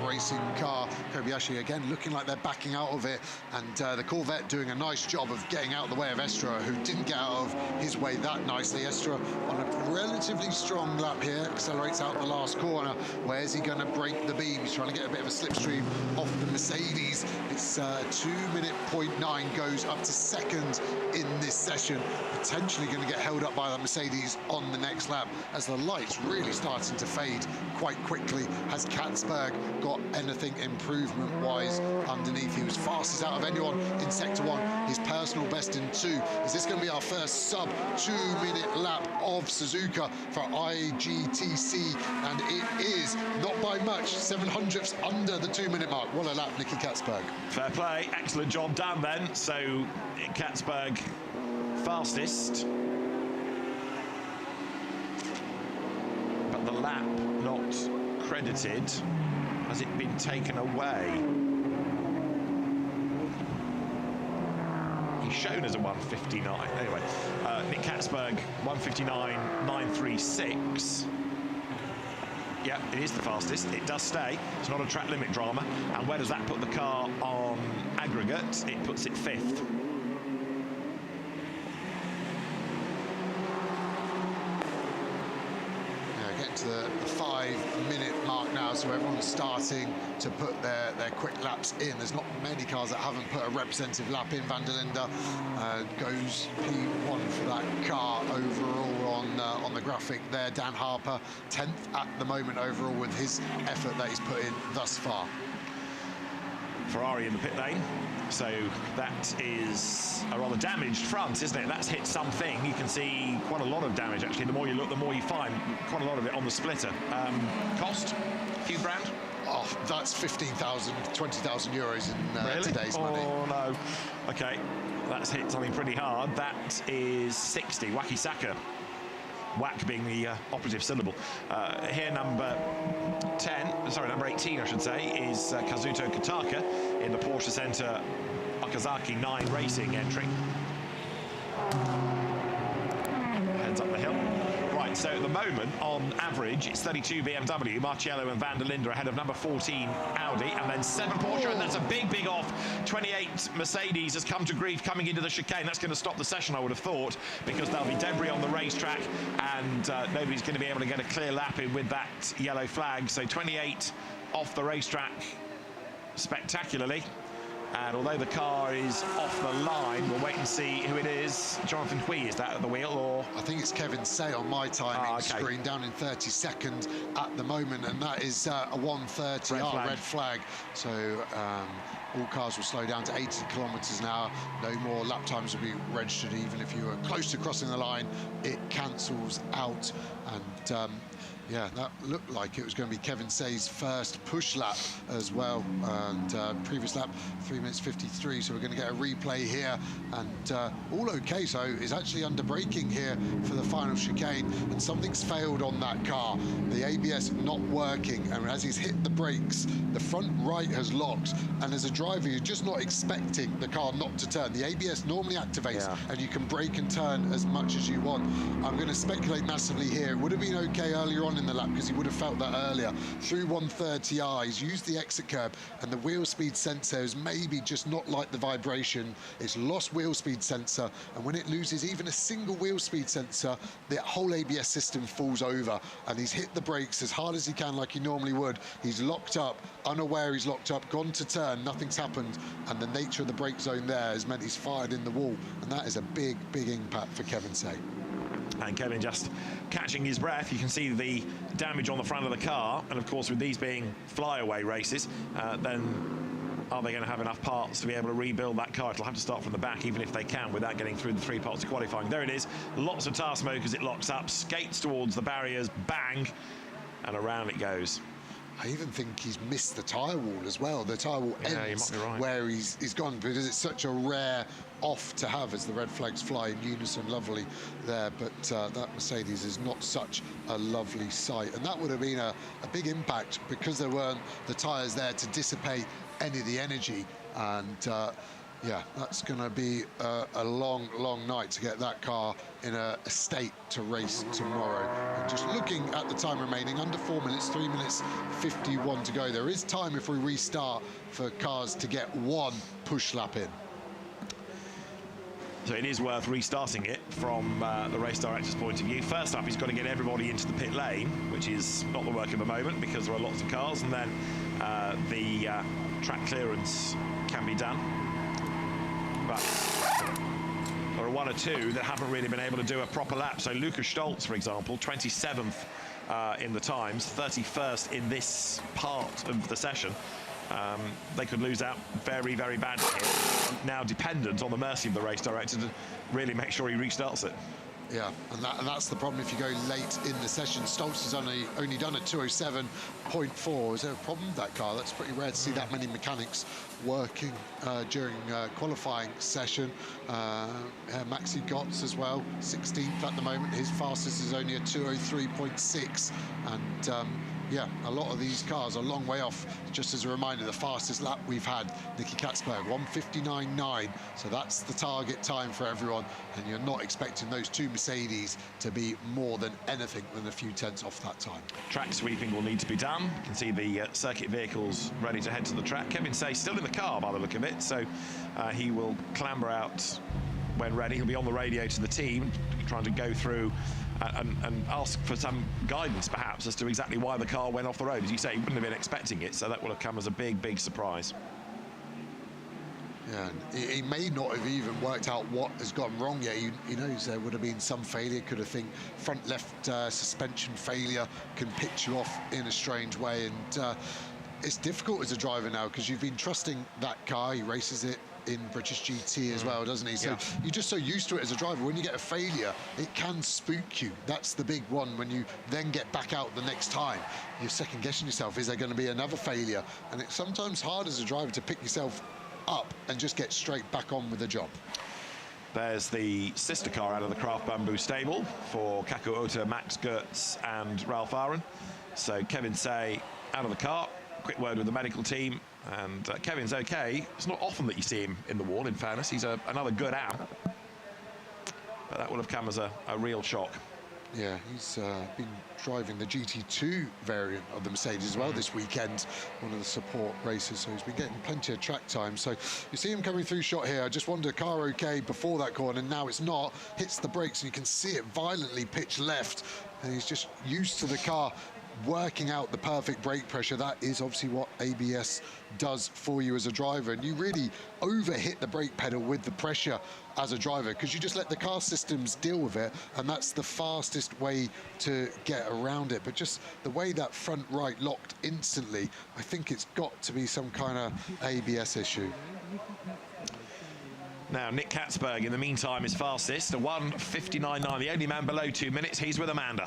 racing car. Kobayashi again looking like they're backing out of it, and the Corvette doing a nice job of getting out of the way of Estra, who didn't get out of his way that nicely. Estra on a relatively strong lap here, accelerates out the last corner. Where's he going to break the beam? He's trying to get a bit of a slipstream off the Mercedes. It's 2:09 goes up to second in this session, potentially going to get held up by the Mercedes on the next lap as the light's really starting to fade quite quickly. Has Katzberg got anything improvement-wise underneath? He was fastest out of anyone in Sector 1, his personal best in 2. Is this going to be our first sub-2-minute lap of Suzuka for IGTC? And it is, not by much, 700ths under the 2-minute mark. What a lap, Nicky Katzberg. Fair play, excellent job done then. So Katzberg fastest. But the lap not credited. Has it been taken away? He's shown as a 1:59. Anyway, Nick Katzberg, 1:59.936. Yeah, it is the fastest. It does stay. It's not a track limit drama. And where does that put the car on aggregate? It puts it 5th. To the 5-minute mark now, so everyone's starting to put their quick laps in. There's not many cars that haven't put a representative lap in. Van der Linde goes P1 for that car overall on the graphic there. Dan Harper 10th at the moment overall with his effort that he's put in thus far. Ferrari in the pit lane. So that is a rather damaged front, isn't it? That's hit something. You can see quite a lot of damage, actually. The more you look, the more you find quite a lot of it on the splitter. Cost? A few grand? Oh, that's 15,000, 20,000 euros in really? Today's money. Oh, no. OK, that's hit something pretty hard. That is 60. Wakisaka. Whack being the operative syllable. Here number 18 I should say, is Kazuto Kataka in the Porsche Center Okazaki 9 Racing entry. Heads up the hill. Right, so at the moment, on average, it's 32 BMW, Marciello and Van der Linde ahead of number 14 Audi, and then 7 Porsche, and that's a big off. 28 Mercedes has come to grief coming into the chicane. That's going to stop the session, I would have thought, because there'll be debris on the racetrack, and nobody's going to be able to get a clear lap in with that yellow flag. So 28 off the racetrack spectacularly. And although the car is off the line, we'll wait and see who it is. Jonathan Hui, is that at the wheel, or? I think it's Kevin Say on my timing screen, down in 32nd at the moment, and that is a 1:30 red flag. So all cars will slow down to 80 kilometers an hour. No more lap times will be registered, even if you were close to crossing the line. It cancels out, and yeah, that looked like it was going to be Kevin Say's first push lap as well, and previous lap 3 minutes 53, so we're going to get a replay here, and all okay. So it's actually under braking here for the final chicane, and something's failed on that car. The ABS not working, and as he's hit the brakes, the front right has locked, and as a driver you're just not expecting the car not to turn. The ABS normally activates, and you can brake and turn as much as you want. I'm going to speculate massively here. It would have been okay earlier on in the lap because he would have felt that earlier. Through 130R, he's used the exit curb, and the wheel speed sensor is maybe just not like the vibration. It's lost wheel speed sensor, and when it loses even a single wheel speed sensor, the whole ABS system falls over, and he's hit the brakes as hard as he can like he normally would. He's locked up, unaware he's locked up, gone to turn, nothing's happened, and the nature of the brake zone there has meant he's fired in the wall, and that is a big impact for Kevin Say. And Kelvin just catching his breath. You can see the damage on the front of the car. And of course, with these being flyaway races, then are they going to have enough parts to be able to rebuild that car? It'll have to start from the back, even if they can, without getting through the 3 parts of qualifying. There it is. Lots of tire smoke as it locks up, skates towards the barriers, bang, and around it goes. I even think he's missed the tyre wall as well. The tyre wall ends where he's gone, because it's such a rare off to have as the red flags fly in unison lovely there. But that Mercedes is not such a lovely sight. And that would have been a big impact, because there weren't the tyres there to dissipate any of the energy. And yeah, that's going to be a long, long night to get that car in a state to race tomorrow. And just looking at the time remaining, under 4 minutes, 3 minutes 51 to go. There is time, if we restart, for cars to get one push lap in. So it is worth restarting it from the race director's point of view. First up, he's got to get everybody into the pit lane, which is not the work of the moment because there are lots of cars, and then the track clearance can be done. But there are 1 or 2 that haven't really been able to do a proper lap. So Luca Stolz, for example, 27th in the times, 31st in this part of the session. They could lose out very, very badly here. Now dependent on the mercy of the race director to really make sure he restarts it. Yeah, and that's the problem if you go late in the session. Stolz has only done a 207.4. Is there a problem with that car? That's pretty rare to see that many mechanics working during qualifying session. Maxi Gotts as well, 16th at the moment. His fastest is only a 203.6, and yeah, a lot of these cars are a long way off. Just as a reminder, the fastest lap we've had, Nicky Katzberg, 1:59.9. So that's the target time for everyone. And you're not expecting those 2 Mercedes to be more than anything than a few tenths off that time. Track sweeping will need to be done. You can see the circuit vehicles ready to head to the track. Kelvin Say still in the car by the look of it. So he will clamber out when ready. He'll be on the radio to the team, trying to go through and ask for some guidance, perhaps, as to exactly why the car went off the road. As you say, he wouldn't have been expecting it, so that will have come as a big, big surprise. Yeah, he may not have even worked out what has gone wrong yet. He knows there would have been some failure. Could have think front left suspension failure can pitch you off in a strange way. And it's difficult as a driver now, because you've been trusting that car. He races it in British GT as well, doesn't he? So you're just so used to it as a driver. When you get a failure, it can spook you. That's the big one. When you then get back out the next time, you're second guessing yourself. Is there going to be another failure? And it's sometimes hard as a driver to pick yourself up and just get straight back on with the job. There's the sister car out of the Craft Bamboo stable for Kaku Ota, Max Goetz and Ralph Aaron. So Kelvin Say out of the car. Quick word with the medical team, and Kevin's okay. It's not often that you see him in the wall, in fairness. He's another good out, but that will have come as a real shock. Yeah, he's been driving the GT2 variant of the Mercedes as well this weekend, one of the support races, so he's been getting plenty of track time. So you see him coming through shot here. I just wonder, car okay before that corner, and now it's not. Hits the brakes, and you can see it violently pitch left, and he's just used to the car working out the perfect brake pressure. That is obviously what ABS does for you as a driver, and you really overhit the brake pedal with the pressure as a driver, because you just let the car systems deal with it, and that's the fastest way to get around it. But just the way that front right locked instantly, I think it's got to be some kind of ABS issue. Now, Nick Katzberg, in the meantime, is fastest, a 1:59.9, the only man below 2 minutes. He's with Amanda.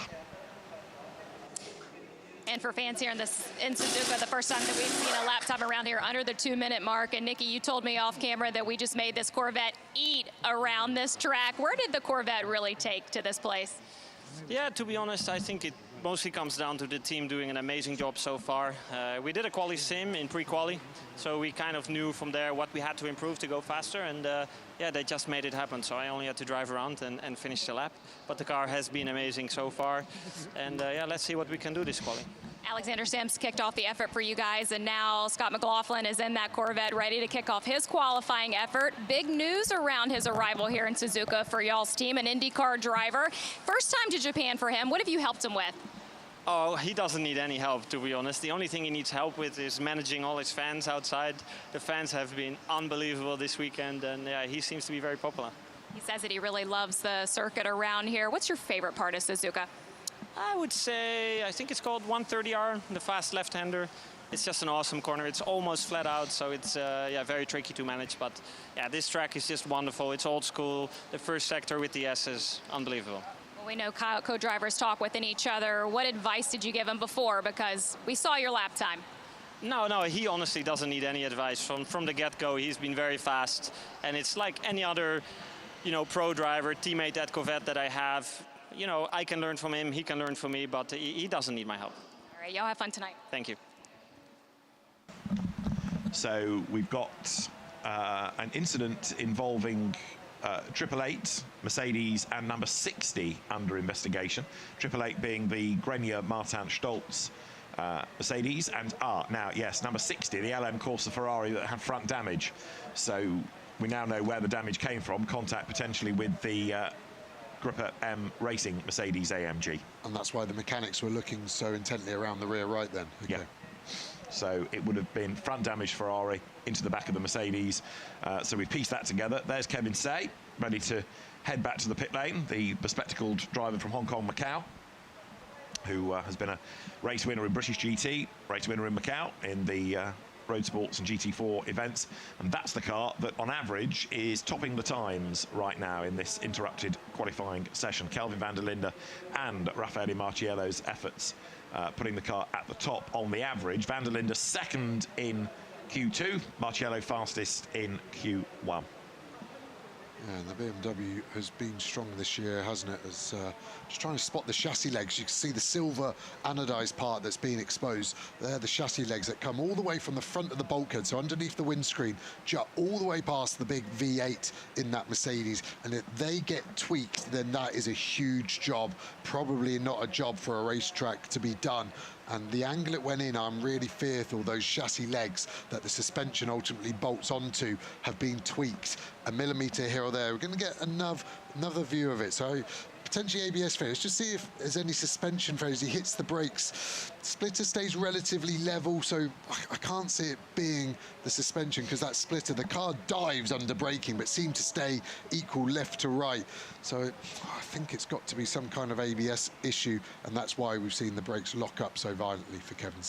And for fans here in Suzuka, the first time that we've seen a lap time around here under the 2-minute mark. And Nikki, you told me off camera that we just made this Corvette eat around this track. Where did the Corvette really take to this place? Yeah, to be honest, I think it mostly comes down to the team doing an amazing job so far. We did a quali sim in pre-quali, so we kind of knew from there what we had to improve to go faster, and yeah, they just made it happen. So I only had to drive around and finish the lap, but the car has been amazing so far, and yeah, let's see what we can do this quali. Alexander Sims kicked off the effort for you guys, and now Scott McLaughlin is in that Corvette ready to kick off his qualifying effort. Big news around his arrival here in Suzuka for y'all's team, an IndyCar driver. First time to Japan for him. What have you helped him with? Oh, he doesn't need any help, to be honest. The only thing he needs help with is managing all his fans outside. The fans have been unbelievable this weekend, and yeah, he seems to be very popular. He says that he really loves the circuit around here. What's your favorite part of Suzuka? I would say, I think it's called 130R, the fast left-hander. It's just an awesome corner. It's almost flat out, so it's yeah, very tricky to manage. But yeah, this track is just wonderful. It's old school. The first sector with the S's, unbelievable. Well, we know co-drivers talk within each other. What advice did you give him before? Because we saw your lap time. No, he honestly doesn't need any advice. From the get-go, he's been very fast. And it's like any other, you know, pro driver, teammate at Corvette that I have. You know, I can learn from him, he can learn from me, but he doesn't need my help. All right, y'all have fun tonight. Thank you. So we've got an incident involving 888, Mercedes, and number 60 under investigation. 888 being the Grenier Martin Stolz Mercedes, and now, yes, number 60, the LM Corsa Ferrari that had front damage. So we now know where the damage came from, contact potentially with the Gruppe M Racing Mercedes AMG. And that's why the mechanics were looking so intently around the rear right then. Okay. Yeah. So it would have been front damage Ferrari into the back of the Mercedes. So we pieced that together. There's Kelvin ready to head back to the pit lane, the bespectacled driver from Hong Kong, Macau, who has been a race winner in British GT, race winner in Macau in the Road Sports and GT4 events. And that's the car that, on average, is topping the times right now in this interrupted qualifying session. Kelvin van der Linde and Raffaele Marciello's efforts putting the car at the top on the average. Van der Linde second in Q2, Marciello fastest in Q1. Yeah, the BMW has been strong this year, hasn't it? As just trying to spot the chassis legs. You can see the silver anodized part that's being exposed. They're the chassis legs that come all the way from the front of the bulkhead, so underneath the windscreen, all the way past the big V8 in that Mercedes. And if they get tweaked, then that is a huge job. Probably not a job for a racetrack to be done. And the angle it went in, I'm really fearful those chassis legs that the suspension ultimately bolts onto have been tweaked a millimetre here or there. We're going to get another view of it. So potentially ABS failures. Just see if there's any suspension failures. He hits the brakes. Splitter stays relatively level, so I can't see it being the suspension because that splitter, the car dives under braking, but seemed to stay equal left to right. So I think it's got to be some kind of ABS issue, and that's why we've seen the brakes lock up so violently for Kelvin.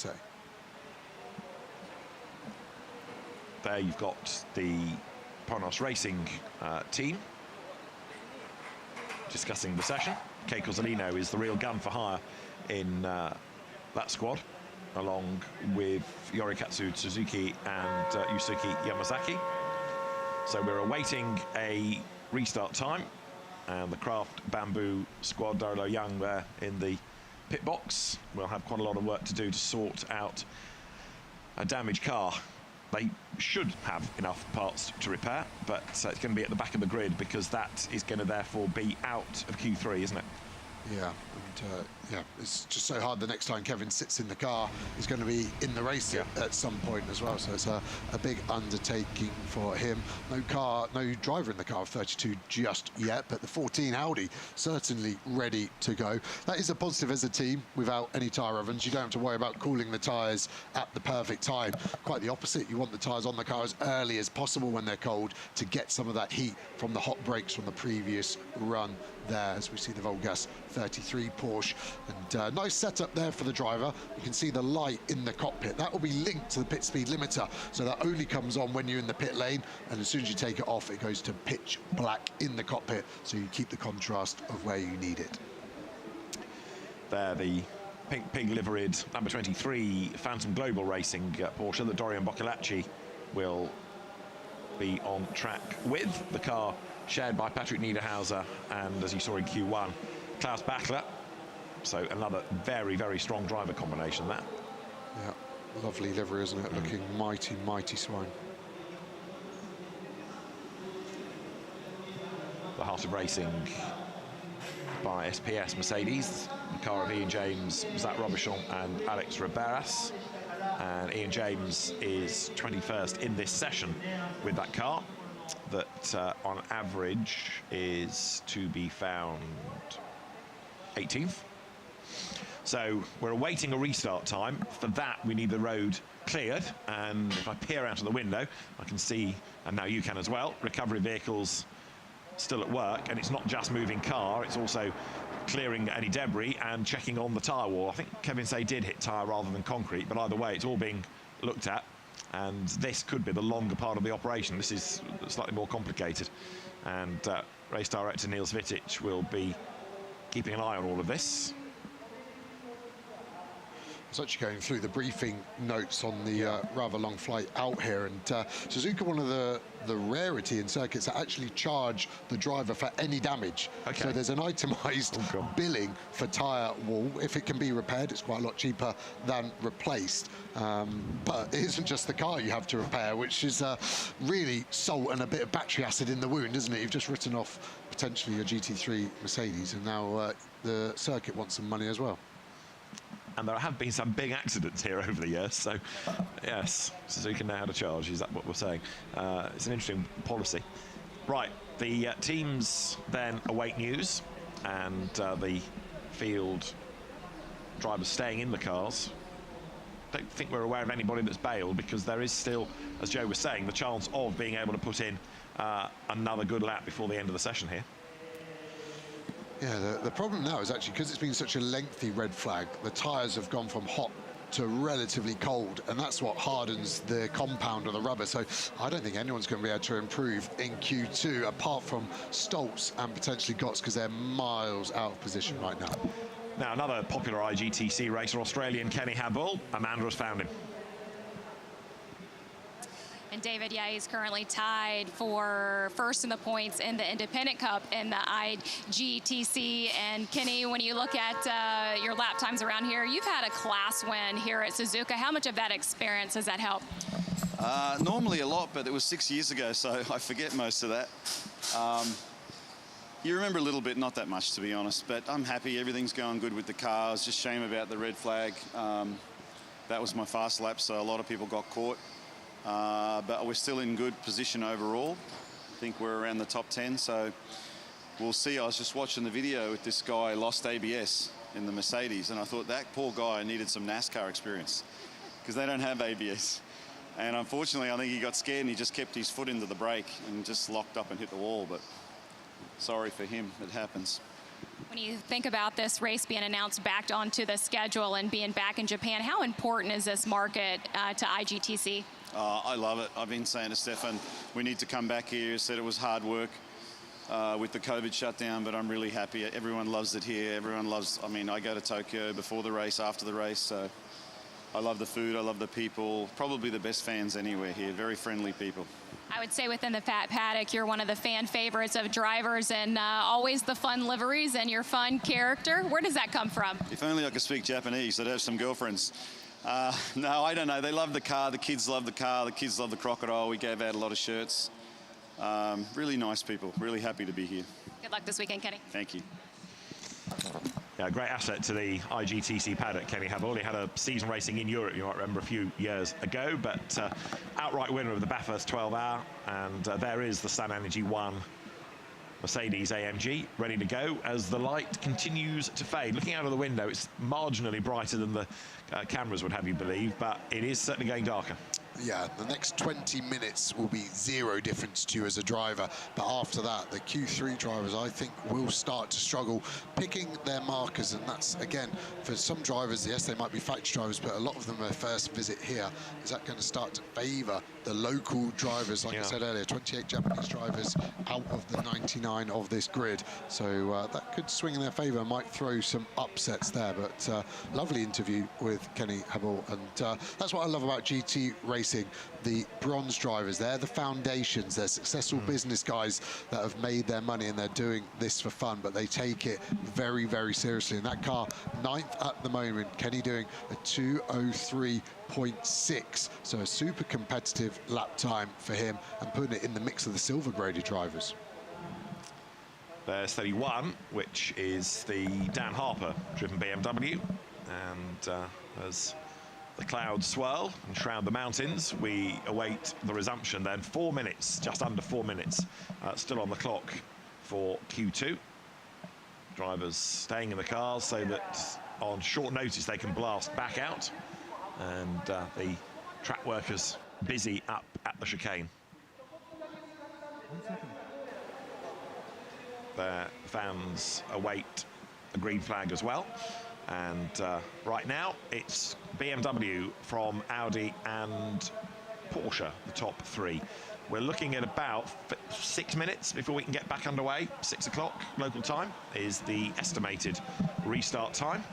There you've got the Panos Racing team discussing the session. Kei Cozzolino is the real gun for hire in that squad, along with Yorikatsu Suzuki and Yusuke Yamazaki. So we're awaiting a restart time, and the Kraft Bamboo squad, Darlo Young there in the pit box, will have quite a lot of work to do to sort out a damaged car. They should have enough parts to repair, but it's going to be at the back of the grid because that is going to therefore be out of Q3, isn't it? Yeah, and yeah, it's just so hard. The next time Kelvin sits in the car, he's going to be in the race at some point as well. So it's a big undertaking for him. No driver in the car of 32 just yet, but the 14 Audi certainly ready to go. That is a positive as a team without any tyre ovens. You don't have to worry about cooling the tyres at the perfect time. Quite the opposite. You want the tyres on the car as early as possible when they're cold to get some of that heat from the hot brakes from the previous run there, as we see the Volgas 33 Porsche. And nice setup there for the driver. You can see the light in the cockpit. That will be linked to the pit speed limiter, so that only comes on when you're in the pit lane, and as soon as you take it off, it goes to pitch black in the cockpit, so you keep the contrast of where you need it. There, the pink pig liveried number 23 Phantom Global Racing Porsche that Dorian Boccolacci will be on track with. The car shared by Patrick Niederhauser and, as you saw in Q1, Klaus Bachler. So another very, very strong driver combination there. Yeah, lovely livery, isn't it? Looking mighty, mighty swine. The heart of racing by SPS Mercedes, the car of Ian James, Zach Robichon and Alex Riberas. And Ian James is 21st in this session with that car that on average is to be found 18th. So we're awaiting a restart time. For that, we need the road cleared. And if I peer out of the window, I can see, and now you can as well, recovery vehicles still at work, and it's not just moving car, it's also clearing any debris and checking on the tyre wall. I think Kevin say did hit tyre rather than concrete, but either way, it's all being looked at, and this could be the longer part of the operation. This is slightly more complicated, and race director Niels Vitic will be keeping an eye on all of this. I was actually going through the briefing notes on the rather long flight out here, and Suzuka, one of the rarity in circuits that actually charge the driver for any damage. Okay. So there's an itemised billing for tyre wall. If it can be repaired, it's quite a lot cheaper than replaced. But it isn't just the car you have to repair, which is really salt and a bit of battery acid in the wound, isn't it? You've just written off potentially your GT3 Mercedes, and now the circuit wants some money as well. And there have been some big accidents here over the years, so yes, Suzuka know how to charge. Is that what we're saying? It's an interesting policy. Right, the teams then await news, and the field drivers staying in the cars. Don't think we're aware of anybody that's bailed, because there is still, as Joe was saying, the chance of being able to put in another good lap before the end of the session here. Yeah, the problem now is actually, because it's been such a lengthy red flag, the tyres have gone from hot to relatively cold, and that's what hardens the compound of the rubber. So I don't think anyone's going to be able to improve in Q2, apart from Stolz and potentially Gotts, because they're miles out of position right now. Now, another popular IGTC racer, Australian Kenny Habul. Amanda has found him. And David, yeah, he's currently tied for first in the points in the Independent Cup in the IGTC. And Kenny, when you look at your lap times around here, you've had a class win here at Suzuka. How much of that experience has that helped? Normally a lot, but it was 6 years ago, so I forget most of that. You remember a little bit, not that much, to be honest, but I'm happy. Everything's going good with the car. It's just a shame about the red flag. That was my fast lap, so a lot of people got caught. But we're still in good position overall. I think we're around the top 10, so we'll see. I was just watching the video with this guy lost ABS in the Mercedes, and I thought that poor guy needed some NASCAR experience, because they don't have ABS. And unfortunately, I think he got scared and he just kept his foot into the brake and just locked up and hit the wall. But sorry for him, it happens. When you think about this race being announced back onto the schedule and being back in Japan, how important is this market to IGTC? I love it. I've been saying to Stefan, we need to come back here. He said it was hard work with the COVID shutdown, but I'm really happy. Everyone loves it here. Everyone loves, I mean, I go to Tokyo before the race, after the race, so I love the food, I love the people. Probably the best fans anywhere here, very friendly people. I would say within the Fat Paddock, you're one of the fan favorites of drivers, and always the fun liveries and your fun character. Where does that come from? If only I could speak Japanese, I'd have some girlfriends. No, I don't know. They love the car. The kids love the car. The kids love the crocodile. We gave out a lot of shirts. Really nice people. Really happy to be here. Good luck this weekend, Kenny. Thank you. Yeah, great asset to the IGTC paddock, Kenny Habul. He had a season racing in Europe, you might remember, a few years ago, but outright winner of the Bathurst 12-hour, and there is the Sun Energy 1 Mercedes AMG ready to go as the light continues to fade. Looking out of the window, it's marginally brighter than the cameras would have you believe, but it is certainly going darker. Yeah, the next 20 minutes will be zero difference to you as a driver, but after that, the Q3 drivers, I think, will start to struggle picking their markers, and that's, again, for some drivers, yes, they might be factory drivers, but a lot of them, their first visit here, is that going to start to favour the local drivers? Like I said earlier, 28 Japanese drivers out of the 99 of this grid, so that could swing in their favour, might throw some upsets there, but lovely interview with Kenny Habul, and that's what I love about GT racing. The bronze drivers, they're the foundations, they're successful business guys that have made their money and they're doing this for fun, but they take it very, very seriously. And that car, 9th at the moment, Kenny doing a 2:03.6, so a super competitive lap time for him and putting it in the mix of the silver graded drivers. There's 31, which is the Dan Harper driven BMW, and as the clouds swirl and shroud the mountains, we await the resumption then. 4 minutes, just under 4 minutes, still on the clock for Q2. Drivers staying in the cars so that on short notice they can blast back out, and the track workers busy up at the chicane. their fans await a green flag as well. And right now, it's BMW from Audi and Porsche, the top three. We're looking at about 6 minutes before we can get back underway. 6 o'clock local time is the estimated restart time.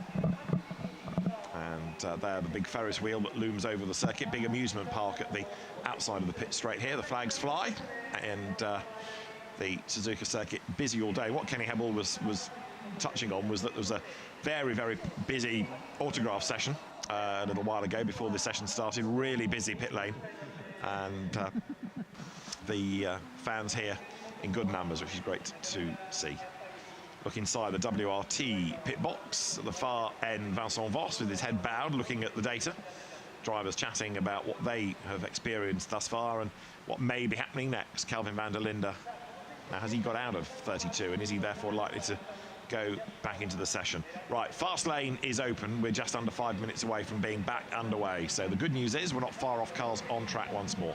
And there, the big Ferris wheel that looms over the circuit, big amusement park at the outside of the pit straight here. The flags fly, and the Suzuka circuit busy all day. What Kenny Habul was touching on was that there was a very, very busy autograph session a little while ago before the session started. Really busy pit lane, and the fans here in good numbers, which is great to see. Look inside the WRT pit box. At the far end, Vincent Voss with his head bowed, looking at the data. Drivers chatting about what they have experienced thus far and what may be happening next. Kelvin van der Linde, now has he got out of 32, and is he therefore likely to go back into the session? Right, fast lane is open. We're just under 5 minutes away from being back underway. So the good news is we're not far off, cars on track once more.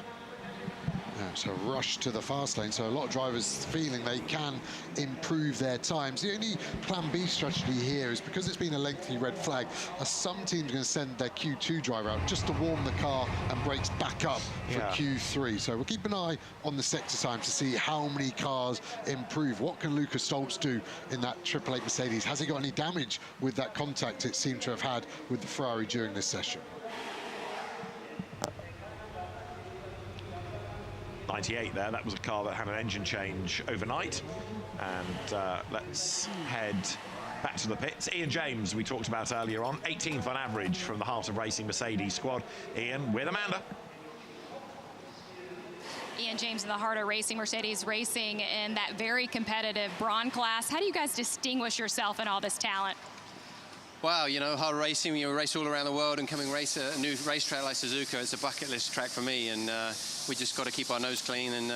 Yeah, so rush to the fast lane. So a lot of drivers feeling they can improve their times. The only plan B strategy here is, because it's been a lengthy red flag, are some teams going to send their Q2 driver out just to warm the car and brakes back up for Q3. So we'll keep an eye on the sector time to see how many cars improve. What can Luca Stolz do in that 888 Mercedes? Has he got any damage with that contact it seemed to have had with the Ferrari during this session? 98 there, that was a car that had an engine change overnight. And let's head back to the pits. Ian James, we talked about earlier on, 18th on average from the Heart of Racing Mercedes squad. Ian with Amanda. Ian James in the Heart of Racing Mercedes, racing in that very competitive Braun class. How do you guys distinguish yourself in all this talent? Wow, you know, hard racing, you race all around the world, and coming race a new racetrack like Suzuka, it's a bucket list track for me, and we just got to keep our nose clean and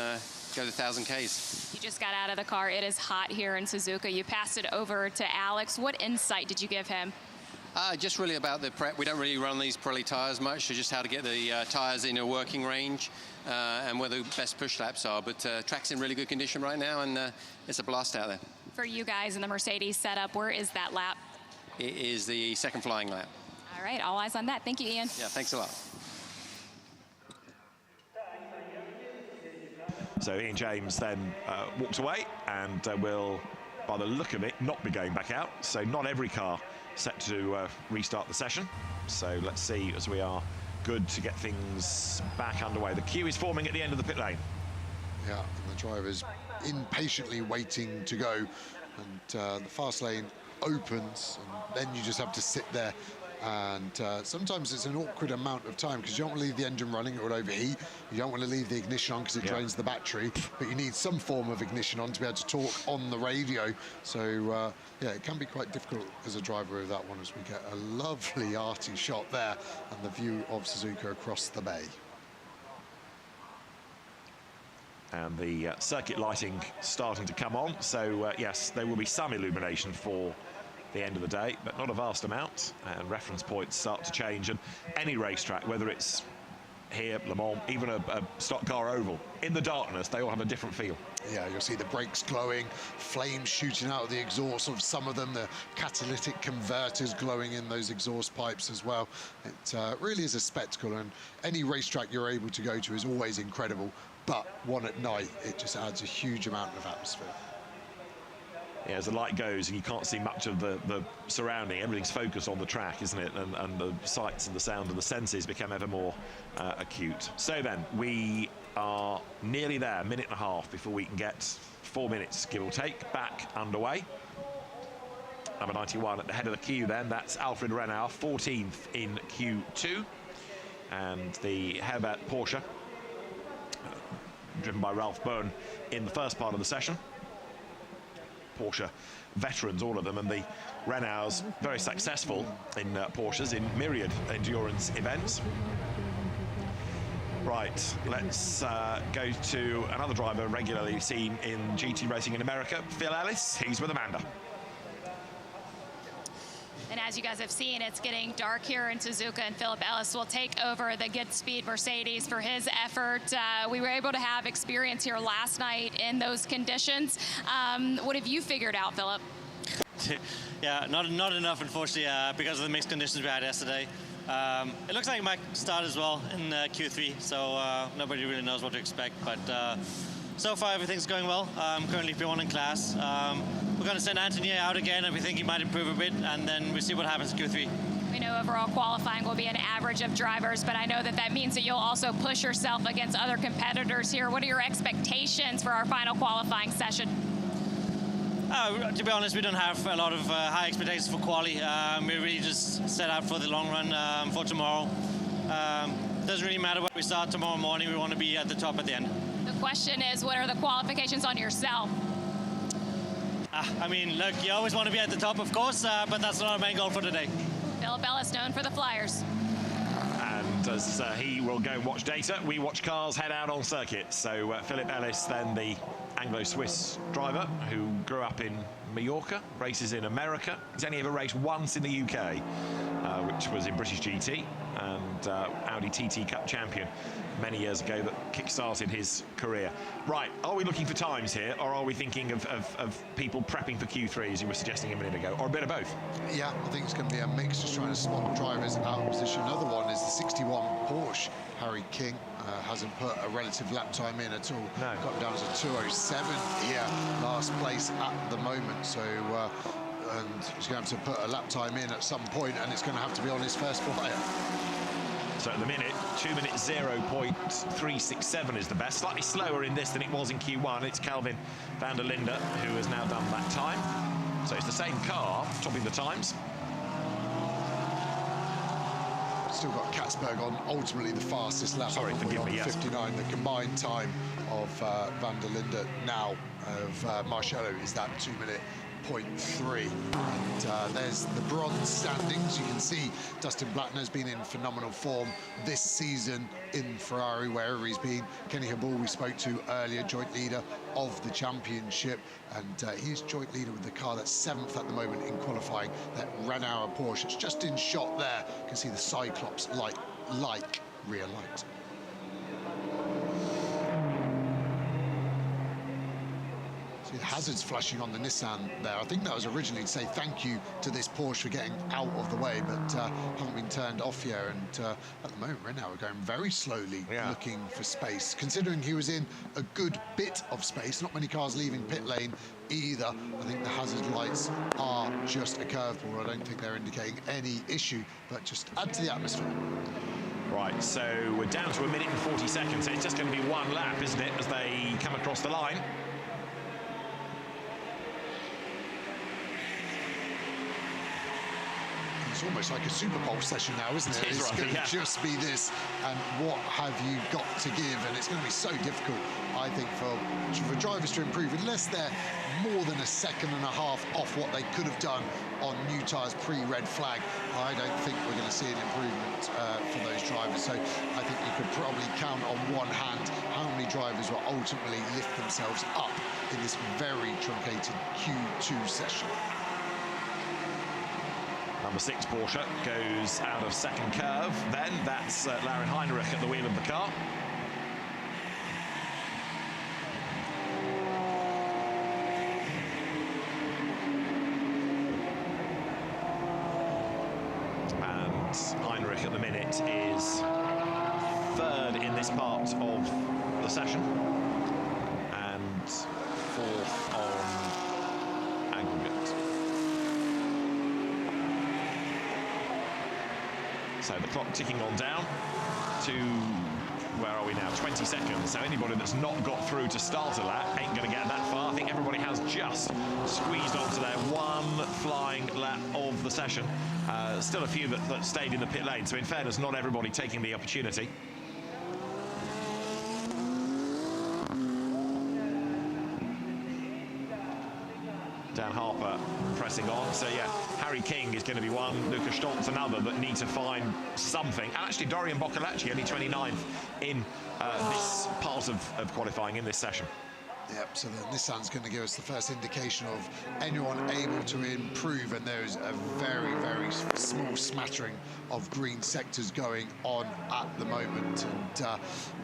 go the 1000 Ks. You just got out of the car. It is hot here in Suzuka. You passed it over to Alex. What insight did you give him? Just really about the prep. We don't really run these Pirelli tyres much, so just how to get the tyres in a working range and where the best push laps are. But track's in really good condition right now, and it's a blast out there. For you guys in the Mercedes setup, where is that lap? It is the second flying lap. All right, all eyes on that. Thank you, Ian. Yeah, thanks a lot. So Ian James then walks away and will, by the look of it, not be going back out. So not every car set to restart the session. So let's see, as we are good to get things back underway. The queue is forming at the end of the pit lane. Yeah, and the driver's impatiently waiting to go. And the fast lane opens, and then you just have to sit there, and sometimes it's an awkward amount of time because you don't want to leave the engine running, it will overheat. You don't want to leave the ignition on because it drains the battery, but you need some form of ignition on to be able to talk on the radio. So yeah, it can be quite difficult as a driver of that one, as we get a lovely arty shot there and the view of Suzuka across the bay. And the circuit lighting starting to come on. So yes, there will be some illumination for the end of the day, but not a vast amount. And reference points start to change. And any racetrack, whether it's here, Le Mans, even a stock car oval, in the darkness, they all have a different feel. Yeah, you'll see the brakes glowing, flames shooting out of the exhaust of some of them, the catalytic converters glowing in those exhaust pipes as well. It really is a spectacle, and any racetrack you're able to go to is always incredible. But one at night, it just adds a huge amount of atmosphere. Yeah, as the light goes and you can't see much of the surrounding, everything's focused on the track, isn't it? And the sights and the sound and the senses become ever more acute. So then, we are nearly there, a minute and a half before we can get 4 minutes, give or take, back underway. Number 91 at the head of the queue then, that's Alfred Renau, 14th in Q2. And the Herbert Porsche, driven by Ralph Byrne in the first part of the session. Porsche veterans, all of them, and the Renaults very successful in Porsches in myriad endurance events. Right, let's go to another driver regularly seen in GT racing in America, Phil Ellis. He's with Amanda. And as you guys have seen, it's getting dark here in Suzuka, and Philip Ellis will take over the Good Speed Mercedes for his effort. We were able to have experience here last night in those conditions. What have you figured out, Philip? Yeah, not enough, unfortunately, because of the mixed conditions we had yesterday. It looks like it might start as well in Q3, so nobody really knows what to expect. But so far, everything's going well. I'm currently P1 in class. We're going to send Anthony out again, and we think he might improve a bit, and then we'll see what happens in Q3. We know overall qualifying will be an average of drivers, but I know that that means that you'll also push yourself against other competitors here. What are your expectations for our final qualifying session? To be honest, we don't have a lot of high expectations for quali. We really just set out for the long run for tomorrow. Doesn't really matter where we start tomorrow morning. We want to be at the top at the end. The question is, what are the qualifications on yourself? I mean, look, you always want to be at the top, of course, but that's not our main goal for today. Philip Ellis, known for the Flyers. And as he will go watch data, we watch cars head out on circuit. So Philip Ellis, then the Anglo-Swiss driver who grew up in Mallorca, races in America. He's only ever raced once in the UK, which was in British GT, and Audi TT Cup champion many years ago that kick-started his career. Right, are we looking for times here, or are we thinking of people prepping for Q3, as you were suggesting a minute ago, or a bit of both? Yeah, I think it's going to be a mix, just trying to spot drivers out of position. Another one is the 61 Porsche. Harry King hasn't put a relative lap time in at all. No. Got down to 2:07 here, last place at the moment. So, and he's going to have to put a lap time in at some point, and it's going to have to be on his first flyer. So at the minute, 2 minutes 0.367 is the best. Slightly slower in this than it was in Q1. It's Kelvin van der Linde who has now done that time. So it's the same car topping the times. Still got Katzberg on, ultimately the fastest lap. Sorry, forgive me, yes. 59. The combined time of van der Linde now of Marcello is that 2 minute 0.3. And there's the bronze standings. You can see Dustin Blattner's been in phenomenal form this season in Ferrari, wherever he's been. Kenny Habul, we spoke to earlier, joint leader of the championship, and he's joint leader with the car that's 7th at the moment in qualifying, that Renault Porsche. It's just in shot there. You can see the Cyclops light, like rear light. See the hazards flashing on the Nissan there. I think that was originally to say thank you to this Porsche for getting out of the way, but haven't been turned off here. And at the moment, Renault are going very slowly, looking for space. Considering he was in a good bit of space, not many cars leaving pit lane either. I think the hazard lights are just a curveball. I don't think they're indicating any issue, but just add to the atmosphere. Right, so we're down to 1 minute and 40 seconds. So it's just going to be one lap, isn't it, as they come across the line? It's almost like a Super Bowl session now, isn't it? It's going to just be this, and what have you got to give? And it's going to be so difficult, I think, for drivers to improve, unless they're more than a second and a half off what they could have done on new tyres pre-red flag. I don't think we're going to see an improvement for those drivers. So I think you could probably count on one hand how many drivers will ultimately lift themselves up in this very truncated Q2 session. Number 6 Porsche goes out of second curve. Then that's Laurin Heinrich at the wheel of the car. And Heinrich at the minute is 3rd in this part of the session and 4th on aggregate. So the clock ticking on down to, where are we now, 20 seconds. So anybody that's not got through to start a lap ain't going to get that far. I think everybody has just squeezed onto their one flying lap of the session. Still a few that stayed in the pit lane. So in fairness, not everybody taking the opportunity. Dan Harper pressing on. So yeah, Harry King is going to be one, Luca Stolz another, that need to find something. And actually Dorian Boccolacci only 29th in this part of qualifying in this session. Yep, so the Nissan's going to give us the first indication of anyone able to improve, and there's a very, very small smattering of green sectors going on at the moment. And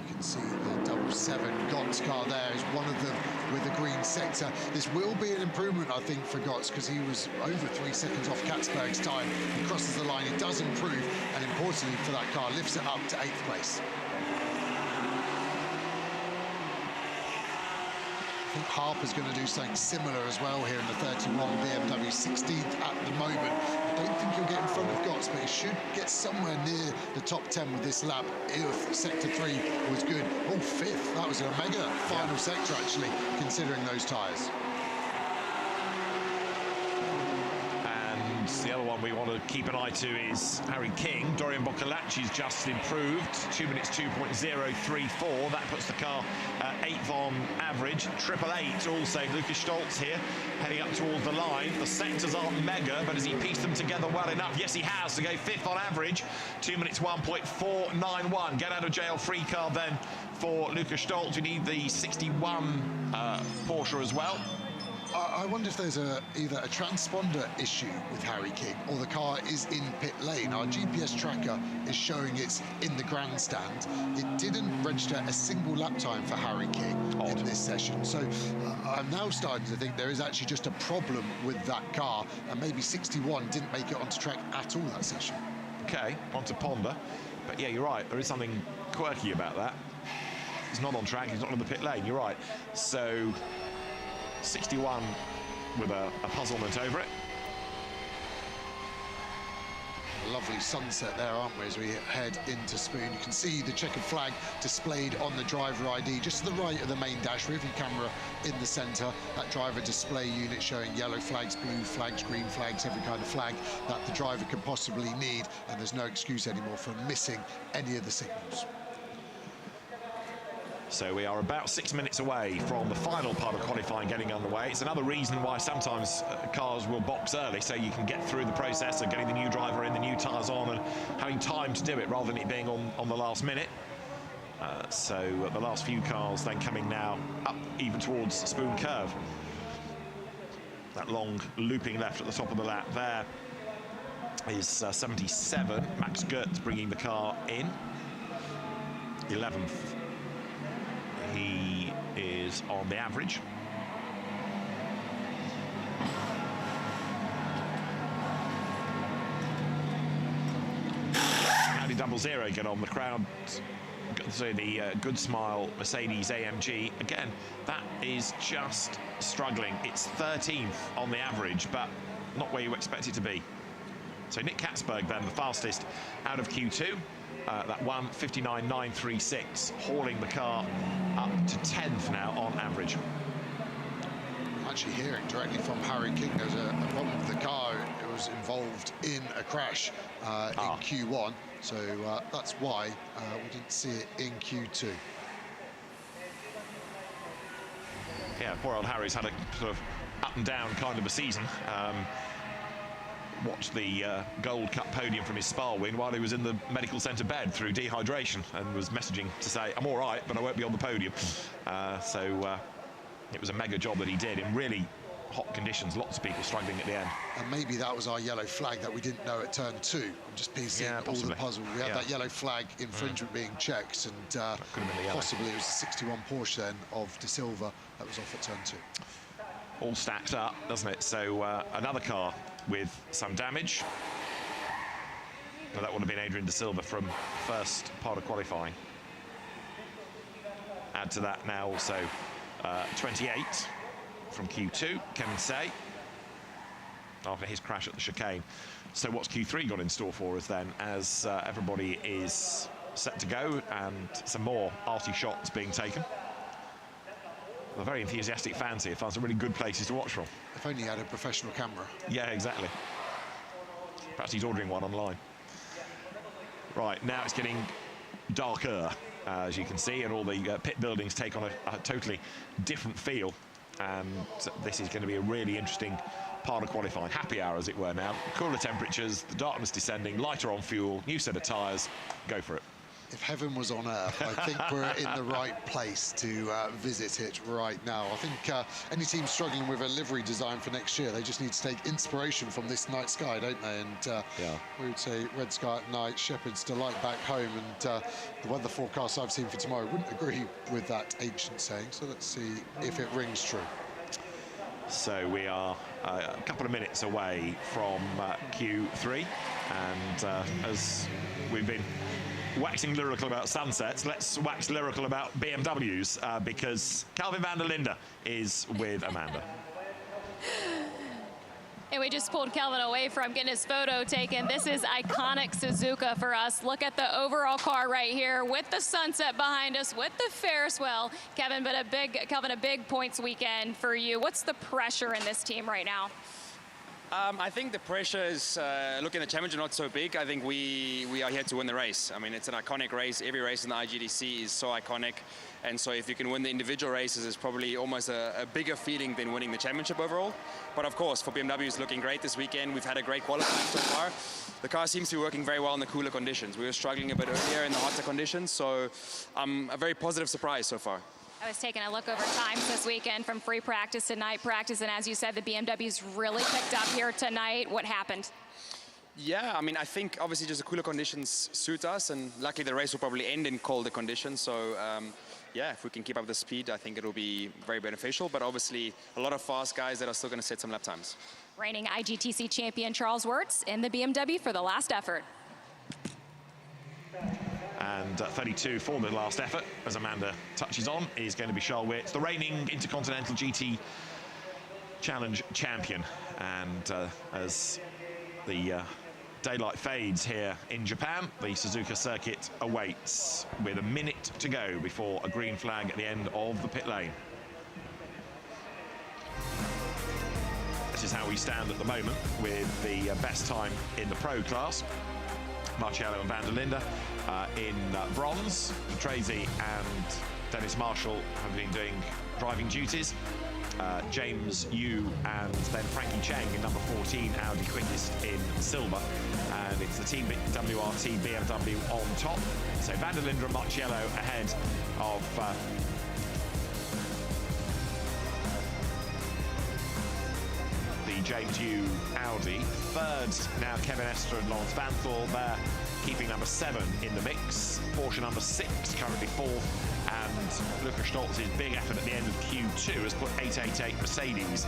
you can see the 7 Gott's car there is one of them with a green sector. This will be an improvement, I think, for Gott's, because he was over 3 seconds off Katzberg's time. He crosses the line, it does improve, and importantly for that car, lifts it up to 8th place. I think Harper's going to do something similar as well here in the 31 BMW, 16th at the moment. I don't think he'll get in front of Gott's, but he should get somewhere near the top 10 with this lap if Sector 3 was good. Oh, 5th. That was a mega final sector, actually, considering those tyres. The other one we want to keep an eye to is Harry King. Dorian Boccolacci's just improved, 2 minutes 2.034. That puts the car 8th on average. 888 also. Luca Stolz here, heading up towards the line. The sectors aren't mega, but has he pieced them together well enough? Yes, he has, to go 5th on average. 2 minutes 1.491. Get out of jail free card then for Luca Stolz. We need the 61 Porsche as well. I wonder if there's either a transponder issue with Harry King or the car is in pit lane. Our GPS tracker is showing it's in the grandstand. It didn't register a single lap time for Harry King in this session. So I'm now starting to think there is actually just a problem with that car, and maybe 61 didn't make it onto track at all that session. Okay, on to ponder. But yeah, you're right. There is something quirky about that. He's not on track. He's not in the pit lane. You're right. So 61 with a puzzlement over it. A lovely sunset there, aren't we, as we head into Spoon. You can see the checkered flag displayed on the driver ID just to the right of the main dash, rearview camera in the centre. That driver display unit showing yellow flags, blue flags, green flags, every kind of flag that the driver could possibly need, and there's no excuse anymore for missing any of the signals. So we are about 6 minutes away from the final part of qualifying getting underway. It's another reason why sometimes cars will box early, so you can get through the process of getting the new driver in, the new tyres on, and having time to do it rather than it being on the last minute. So the last few cars then coming now up even towards Spoon Curve. That long looping left at the top of the lap there is 77. Max Goetz bringing the car in. 11th. He is on the average. How did 00 get on? The crowd, so the Good Smile Mercedes AMG, again, that is just struggling. It's 13th on the average, but not where you expect it to be. So Nick Katzberg then, the fastest out of Q2. That 1:59.936, hauling the car up to 10th now on average. I'm actually hearing directly from Harry King there's a problem with the car. It was involved in a crash in Q1, so that's why we didn't see it in Q2. Yeah, poor old Harry's had a sort of up and down kind of a season. Watched the Gold Cup podium from his Spa win while he was in the medical centre bed through dehydration, and was messaging to say, I'm all right, but I won't be on the podium. So it was a mega job that he did in really hot conditions, lots of people struggling at the end. And maybe that was our yellow flag that we didn't know at turn 2. I'm just piecing all the puzzle. We had that yellow flag infringement being checked, and possibly it was the 61 Porsche then of De Silva that was off at turn 2. All stacked up, doesn't it? So another car with some damage. Well, that would have been Adrian De Silva from first part of qualifying. Add to that now also 28 from Q2, Kevin Say, after his crash at the chicane. So what's Q3 got in store for us then, as everybody is set to go and some more arty shots being taken? A very enthusiastic fans here, find some really good places to watch from. If only he had a professional camera. Yeah, exactly. Perhaps he's ordering one online. Right, now it's getting darker, as you can see, and all the pit buildings take on a totally different feel. And this is going to be a really interesting part of qualifying. Happy hour, as it were now. Cooler temperatures, the darkness descending, lighter on fuel, new set of tyres. Go for it. if heaven was on earth, I think we're in the right place to visit it right now. I think any team struggling with a livery design for next year, they just need to take inspiration from this night sky, don't they? And we would say red sky at night, shepherd's delight back home. And the weather forecast I've seen for tomorrow wouldn't agree with that ancient saying. So let's see if it rings true. So we are a couple of minutes away from Q3, and as we've been waxing lyrical about sunsets, let's wax lyrical about BMWs, because Kelvin van der Linde is with Amanda. And we just pulled Kelvin away from getting his photo taken. This is iconic Suzuka for us. Look at the overall car right here with the sunset behind us, with the Ferris wheel. Kelvin, a big points weekend for you. What's the pressure in this team right now? I think the pressure is, looking at the championship, not so big. I think we are here to win the race. I mean, it's an iconic race. Every race in the IGDC is so iconic. And so if you can win the individual races, it's probably almost a bigger feeling than winning the championship overall. But of course, for BMW, it's looking great this weekend. We've had a great qualifying so far. The car seems to be working very well in the cooler conditions. We were struggling a bit earlier in the hotter conditions. So a very positive surprise so far. I was taking a look over times this weekend from free practice to night practice, and as you said, the BMW's really picked up here tonight. What happened? Yeah, I mean, I think obviously just the cooler conditions suit us, and luckily the race will probably end in colder conditions. So, yeah, if we can keep up the speed, I think it'll be very beneficial. But obviously, a lot of fast guys that are still going to set some lap times. Reigning IGTC champion Charles Wirtz in the BMW for the last effort. And 32 for the last effort, as Amanda touches on, is going to be Charles Wirtz, the reigning Intercontinental GT Challenge champion. And as the daylight fades here in Japan, the Suzuka circuit awaits with a minute to go before a green flag at the end of the pit lane. This is how we stand at the moment with the best time in the pro class. Marciello and van der Linde in bronze. Tracy and Dennis Marshall have been doing driving duties. James Yu and then Frankie Cheng in number 14, Audi quickest in silver. And it's the Team WRT BMW on top. So van der Linde and Marciello ahead of the James Yu Audi. Third now Kevin Estre and Lawrence Banthal. They're keeping number 7 in the mix. Porsche number 6 currently 4th. And Luca Stolz's big effort at the end of Q2 has put 888 Mercedes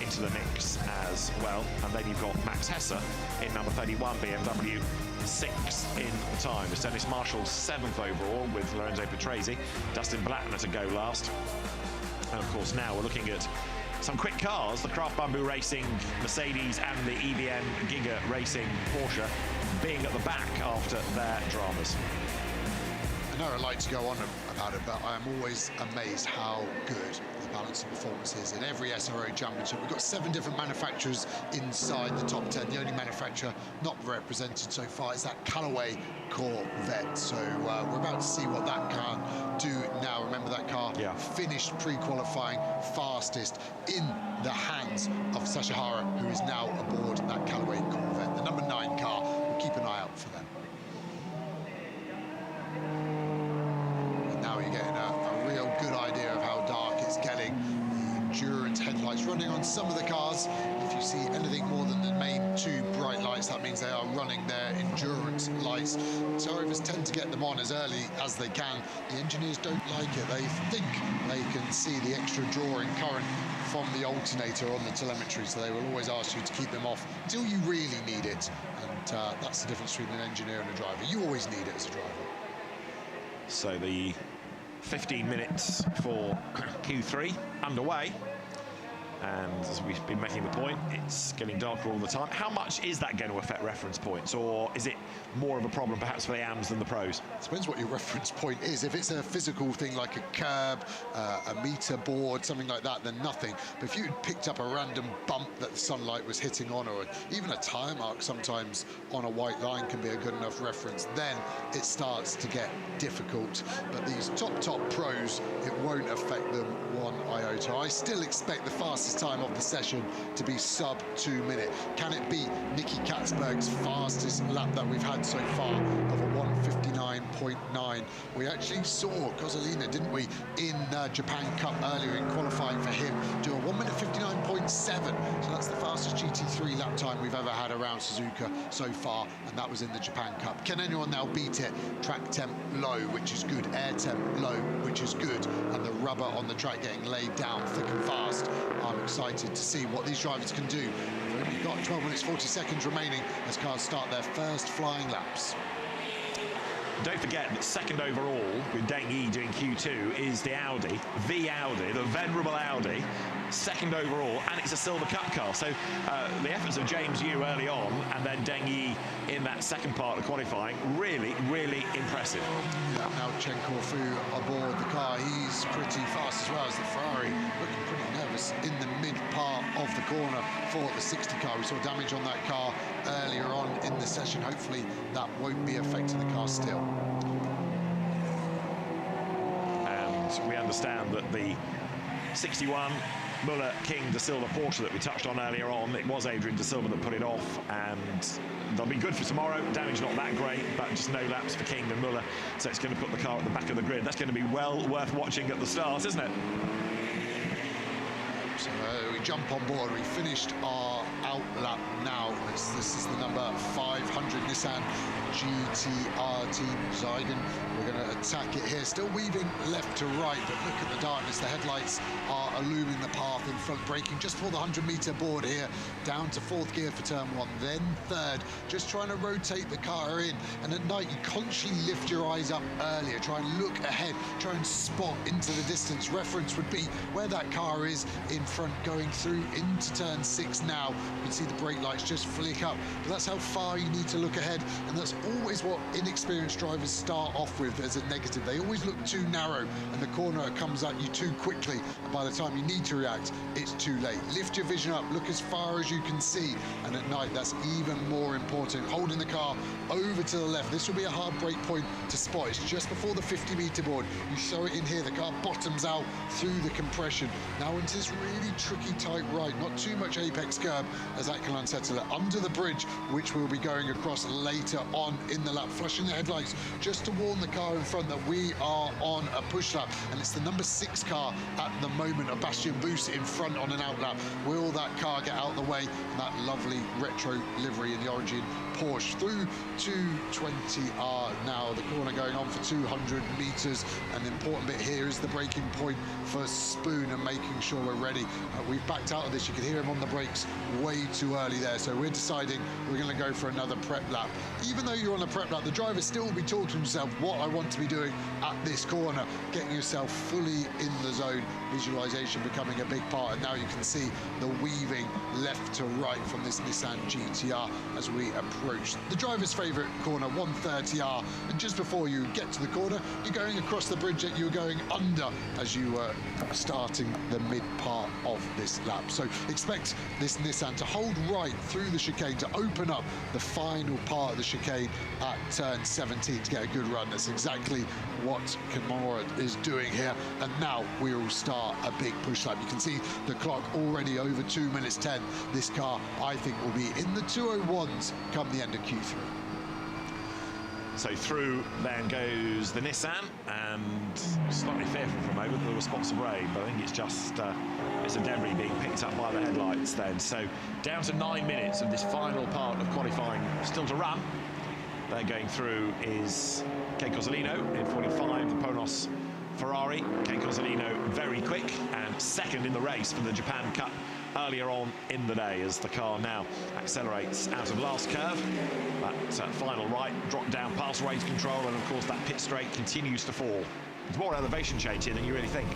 into the mix as well. And then you've got Max Hesse in number 31 BMW, 6th in the time. It's Dennis Marshall's 7th overall with Lorenzo Patrese. Dustin Blattner to go last. And of course now we're looking at some quick cars, the Kraft Bamboo Racing Mercedes and the EBM Giga Racing Porsche being at the back after their dramas. I know I like to go on about it, but I am always amazed how good the balance of performance is in every SRO championship. We've got 7 different manufacturers inside the top 10. The only manufacturer not represented so far is that Callaway Corvette. So we're about to see what that can do now. Remember, that car finished pre-qualifying fastest in the hands of Sasahara, who is now aboard that Callaway Corvette. The number 9 car, we'll keep an eye out for them. Now you're getting a real good idea of how dark it's getting. The endurance headlights running on some of the cars. If you see anything more than the main 2 bright lights, that means they are running their endurance lights. So drivers tend to get them on as early as they can. The engineers don't like it. They think they can see the extra drawing current from the alternator on the telemetry, so they will always ask you to keep them off until you really need it. And that's the difference between an engineer and a driver. You always need it as a driver. So the 15 minutes for Q3 underway, and as we've been making the point, it's getting darker all the time. How much is that going to affect reference points, or is it more of a problem perhaps for the AMs than the pros? It depends what your reference point is. If it's a physical thing like a curb, a meter board, something like that, then nothing. But if you picked up a random bump that the sunlight was hitting on, or even a tyre mark sometimes on a white line can be a good enough reference, then it starts to get difficult. But these top pros, it won't affect them one iota. I still expect the fastest fastest time of the session to be sub 2 minute. Can it be Nicky Katzberg's fastest lap that we've had so far of a 1:59.9? We actually saw Kozolina, didn't we, in Japan Cup earlier in qualifying for him, do a 1:59.7. So that's the fastest GT3 lap time we've ever had around Suzuka so far, and that was in the Japan Cup. Can anyone now beat it? Track temp low, which is good. Air temp low, which is good. And the rubber on the track getting laid down thick and fast. I'm excited to see what these drivers can do. We've only got 12 minutes 40 seconds remaining as cars start their first flying laps. Don't forget that second overall, with Deng Yi doing Q2, is the Audi, the venerable Audi, second overall, and it's a Silver Cup car. So the efforts of James Yu early on, and then Deng Yi in that second part of qualifying, really, really impressive. Yeah, now Chen Corfu aboard the car. He's pretty fast as well as the Ferrari, looking pretty nervous in the mid part of the corner for the 60 car. We saw damage on that car earlier on in the session. Hopefully that won't be affecting the car still. And we understand that the 61 Muller King De Silva Porsche that we touched on earlier on, it was Adrian De Silva that put it off, and they'll be good for tomorrow. Damage not that great, but just no laps for King and Muller, so it's going to put the car at the back of the grid. That's going to be well worth watching at the start, isn't it? So we jump on board. We finished our out lap now. This is the number 500 Nissan GTR Team Zeigen. We're going to attack it here, still weaving left to right, but look at the darkness. The headlights are illumining the path in front, braking just before the 100-meter board here, down to 4th gear for turn 1, then 3rd, just trying to rotate the car in. And at night, you consciously lift your eyes up earlier, try and look ahead, try and spot into the distance. Reference would be where that car is in front, going through into turn 6 now. You can see the brake lights just flick up, but that's how far you need to look ahead, and that's always what inexperienced drivers start off with as a negative. They always look too narrow, and the corner comes at you too quickly, and by the time you need to react, it's too late. Lift your vision up, look as far as you can see, and at night that's even more important. Holding the car over to the left. This will be a hard brake point to spot. It's just before the 50-meter board. You show it in here, the car bottoms out through the compression. Now into this really tricky tight right, not too much apex curb as Akilon Settler under the bridge, which we'll be going across later on in the lap, flashing the headlights just to warn the car in front that we are on a push lap, and it's the number 6 car at the moment of Bastian Buus in front on an out lap. Will that car get out of the way? And that lovely retro livery in the origin Porsche through 220R now, the corner going on for 200 meters. And the important bit here is the braking point for Spoon and making sure we're ready. We've backed out of this. You can hear him on the brakes way too early there, so we're deciding we're going to go for another prep lap. Even though you're on a prep lap, the driver still will be talking to himself, what I want to be doing at this corner, getting yourself fully in the zone, visualization becoming a big part. And now you can see the weaving left to right from this Nissan GTR as we approach the driver's favorite corner, 130R. And just before you get to the corner, you're going across the bridge that you're going under as you were starting the mid part of this lap. So expect this Nissan to hold right through the chicane, to open up the final part of the chicane at turn 17 to get a good run. That's exactly what Kimura is doing here. And now we will start a big push lap. You can see the clock already over 2 minutes 10. This car, I think, will be in the 201s come the end of Q3. So through then goes the Nissan, and slightly fearful for a moment, there were spots of rain, but I think it's just it's a debris being picked up by the headlights then. So down to 9 minutes of this final part of qualifying still to run. They're going through is Ken Cozzolino in 45, the Ponos Ferrari. Ken Cozzolino very quick and second in the race for the Japan Cup earlier on in the day as the car now accelerates out of last curve. That final right, drop down past race control, and of course that pit straight continues to fall. There's more elevation change here than you really think.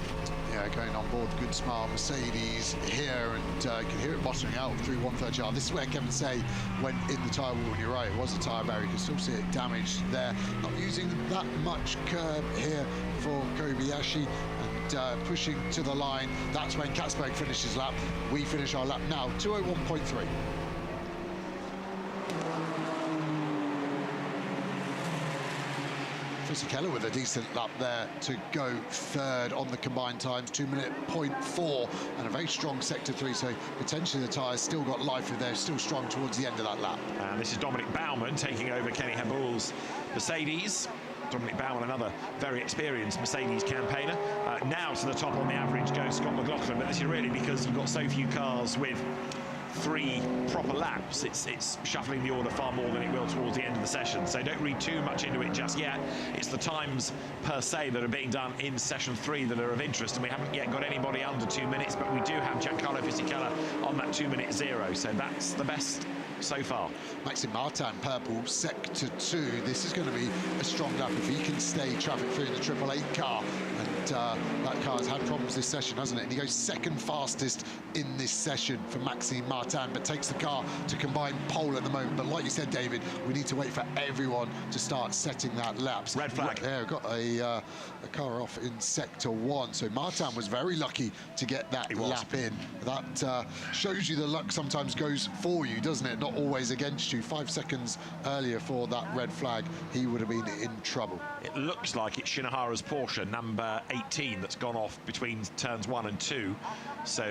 Yeah, going on board the good smile Mercedes here, and you can hear it bottoming out through 130R. This is where Kevin Say went in the tyre wall, and you're right, it was a tyre barrier. You can still see it damaged there. Not using that much curb here for Kobayashi, and pushing to the line. That's when Katzberg finishes lap. We finish our lap now, 201.3. Fisichella with a decent lap there to go third on the combined times, 2:04, and a very strong sector 3, so potentially the tyres still got life if they're still strong towards the end of that lap. And this is Dominic Baumann taking over Kenny Habul's Mercedes. Dominic Baumann, another very experienced Mercedes campaigner. Now to the top on the average goes Scott McLaughlin, but this is really because you've got so few cars with 3 proper laps. It's shuffling the order far more than it will towards the end of the session, so don't read too much into it just yet. It's the times per se that are being done in session 3 that are of interest, and we haven't yet got anybody under 2 minutes, but we do have Giancarlo Fisichella on that 2:0, so that's the best so far. Maxime Martin, purple, sector 2. This is going to be a strong lap if he can stay traffic-free in the 888 car. And that car has had problems this session, hasn't it? And he goes second fastest in this session for Maxime Martin, but takes the car to combined pole at the moment. But like you said, David, we need to wait for everyone to start setting that laps. Red flag. Yeah, got a car off in sector 1. So Martin was very lucky to get that lap in. That shows you the luck sometimes goes for you, doesn't it? Not always against you. 5 seconds earlier for that red flag, he would have been in trouble. It looks like it's Shinohara's Porsche, number 18, that's gone off between turns 1 and 2. So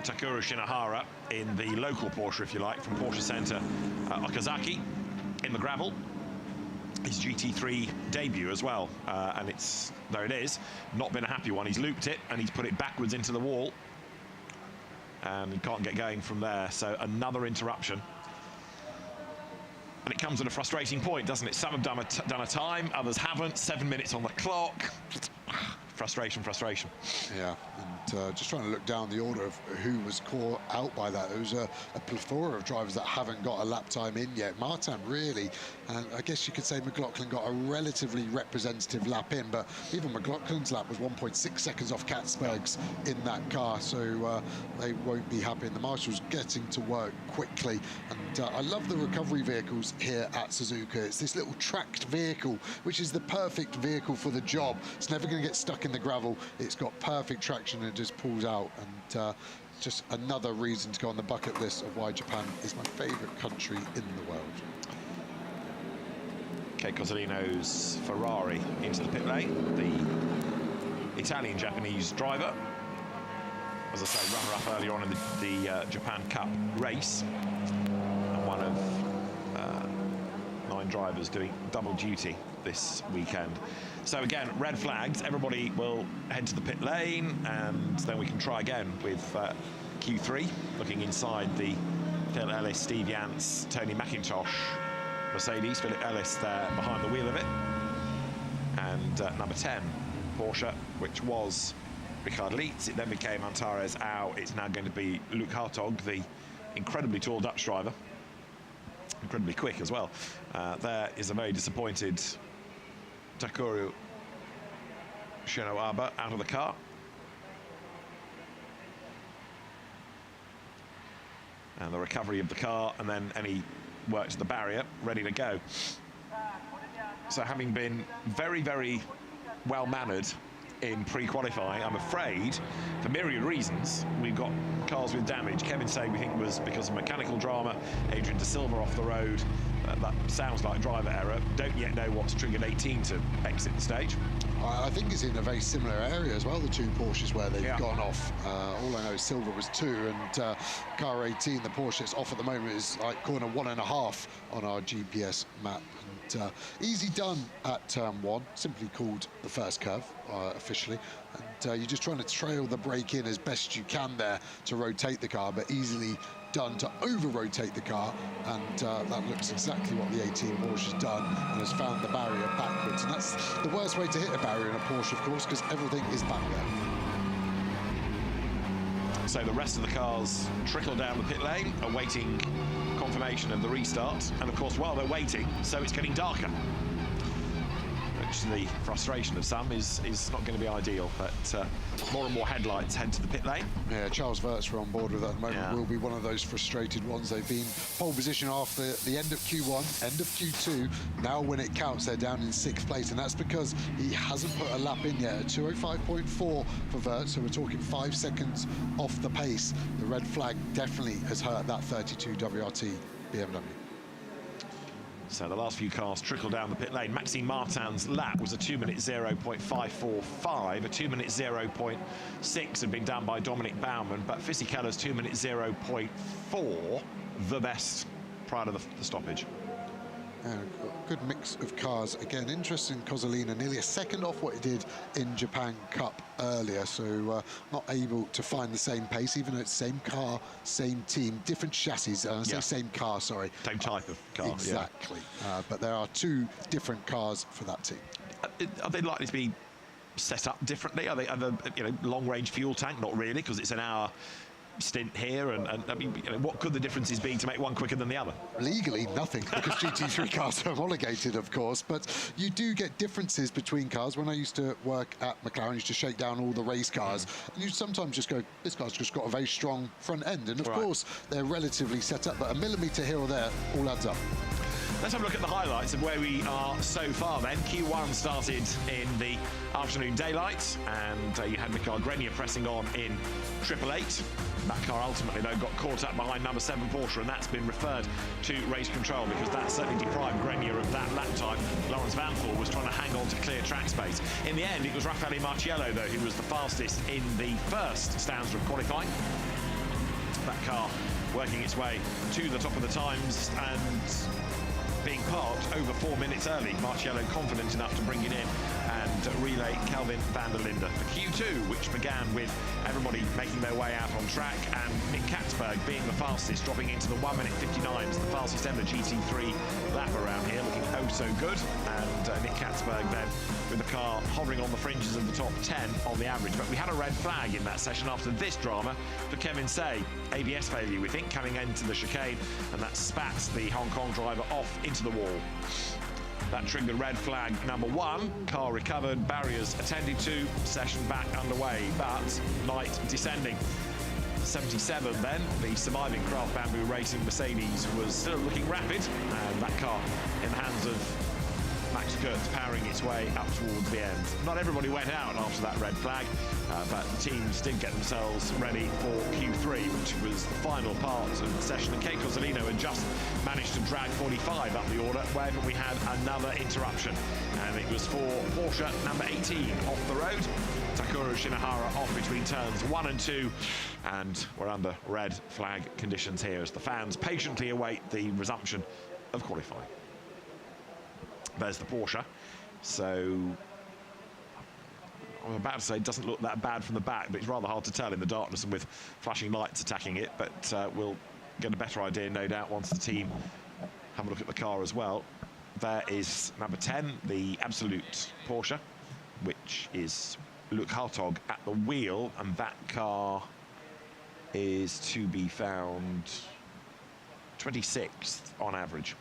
Takuro Shinohara in the local Porsche, if you like, from Porsche Center Okazaki in the gravel. His GT3 debut as well, and there it is, not been a happy one. He's looped it and he's put it backwards into the wall and he can't get going from there, so another interruption. And it comes at a frustrating point, doesn't it? Some have done a time, others haven't. 7 minutes on the clock. Frustration, frustration. Yeah, and just trying to look down the order of who was caught out by that. There was a plethora of drivers that haven't got a lap time in yet. Martin, really, and I guess you could say McLaughlin got a relatively representative lap in, but even McLaughlin's lap was 1.6 seconds off Katzberg's in that car, so they won't be happy. And the marshals getting to work quickly, and I love the recovery vehicles here at Suzuka. It's this little tracked vehicle, which is the perfect vehicle for the job. It's never going to get stuck in the gravel. It's got perfect traction and it just pulls out, and just another reason to go on the bucket list of why Japan is my favorite country in the world. Okay, Cozzolino's Ferrari into the pit lane, the Italian-Japanese driver, as I say, runner-up earlier on in the Japan Cup race, and one of 9 drivers doing double duty this weekend. So again, red flags, everybody will head to the pit lane, and then we can try again with Q3, looking inside the Phil Ellis, Steve Yance, Tony McIntosh Mercedes. Philip Ellis there behind the wheel of it. And number 10, Porsche, which was Richard Lietz. It then became Antares Au. It's now going to be Luke Hartog, the incredibly tall Dutch driver. Incredibly quick as well. There is a very disappointed Takuro Shinohara out of the car. And the recovery of the car, and then any work to the barrier, ready to go. So having been very, very well-mannered in pre-qualifying, I'm afraid, for myriad reasons, we've got cars with damage. Kevin saying we think it was because of mechanical drama. Adrian De Silva off the road. That sounds like driver error. Don't yet know what's triggered 18 to exit the stage. I think it's in a very similar area as well, the 2 Porsches where they've gone off. All I know is Silva was 2, and car 18, the Porsche that's off at the moment, is like corner 1.5 on our GPS map. And easy done at turn 1, simply called the first curve officially. And you're just trying to trail the brake in as best you can there to rotate the car, but easily done to over-rotate the car, and that looks exactly what the 18 Porsche has done, and has found the barrier backwards. And that's the worst way to hit a barrier in a Porsche, of course, because everything is back there. So the rest of the cars trickle down the pit lane, awaiting confirmation of the restart. And of course, while they're waiting, so it's getting darker, which the frustration of some is not going to be ideal, but more and more headlights head to the pit lane. Yeah, Charles Verts on board with that at the moment. Will be one of those frustrated ones. They've been pole position after the end of Q1, end of Q2. Now when it counts, they're down in 6th place, and that's because he hasn't put a lap in yet. 2:05.4 for Verts, so we're talking 5 seconds off the pace. The red flag definitely has hurt that 32 WRT BMW. So the last few cars trickle down the pit lane. Maxime Martin's lap was a 2-minute 0.545. A 2-minute 0.6 had been done by Dominic Baumann, but Fisichella's 2-minute 0.4, the best prior to the stoppage. Good mix of cars. Again, interesting, Cozzolino nearly a second off what he did in Japan Cup earlier, so not able to find the same pace, even though it's same car, same team, different chassis. I say same car, sorry. Same type of car. Exactly. But there are two different cars for that team. Are they likely to be set up differently? Are they long-range fuel tank? Not really, because it's an hour stint here, and I mean, what could the differences be to make one quicker than the other? Legally, nothing, because GT3 cars are homologated, of course, but you do get differences between cars. When I used to work at McLaren, I used to shake down all the race cars, and you sometimes just go, this car's just got a very strong front end, and of course, they're relatively set up, but a millimetre here or there all adds up. Let's have a look at the highlights of where we are so far then. Q1 started in the afternoon daylight, and you had Mikael Grenier pressing on in 888. That car ultimately, though, got caught up behind number 7 Porsche, and that's been referred to race control because that certainly deprived Grenier of that lap time. Lawrence Vanford was trying to hang on to clear track space. In the end, it was Raffaele Marciello, though, who was the fastest in the first stanza of qualifying. That car working its way to the top of the times and being parked over 4 minutes early. Marciello confident enough to bring it in and relay Kelvin van der Linde for Q2, which began with everybody making their way out on track, and Nick Katzberg being the fastest, dropping into the 1-minute 59s, the fastest ever GT3 lap around here, looking oh so good. And Nick Katzberg then with the car hovering on the fringes of the top 10 on the average. But we had a red flag in that session after this drama for Kevin Say. ABS failure, we think, coming into the chicane, and that spats the Hong Kong driver off into the wall. That triggered red flag number 1. Car recovered, barriers attended to, session back underway, but light descending. 77 then, the surviving Craft Bamboo Racing Mercedes was still looking rapid, and that car in the hands of Max Kurtz powering its way up towards the end. Not everybody went out after that red flag, but the teams did get themselves ready for Q3, which was the final part of the session. And Kei Cozzolino had just managed to drag 45 up the order when we had another interruption. And it was for Porsche number 18 off the road. Takuro Shinohara off between turns 1 and 2, and we're under red flag conditions here as the fans patiently await the resumption of qualifying. There's the Porsche. So I was about to say it doesn't look that bad from the back, but it's rather hard to tell in the darkness and with flashing lights attacking it. But we'll get a better idea, no doubt, once the team have a look at the car as well. There is number 10, the Absolute Porsche, which is Luc Hartog at the wheel, and that car is to be found 26th on average.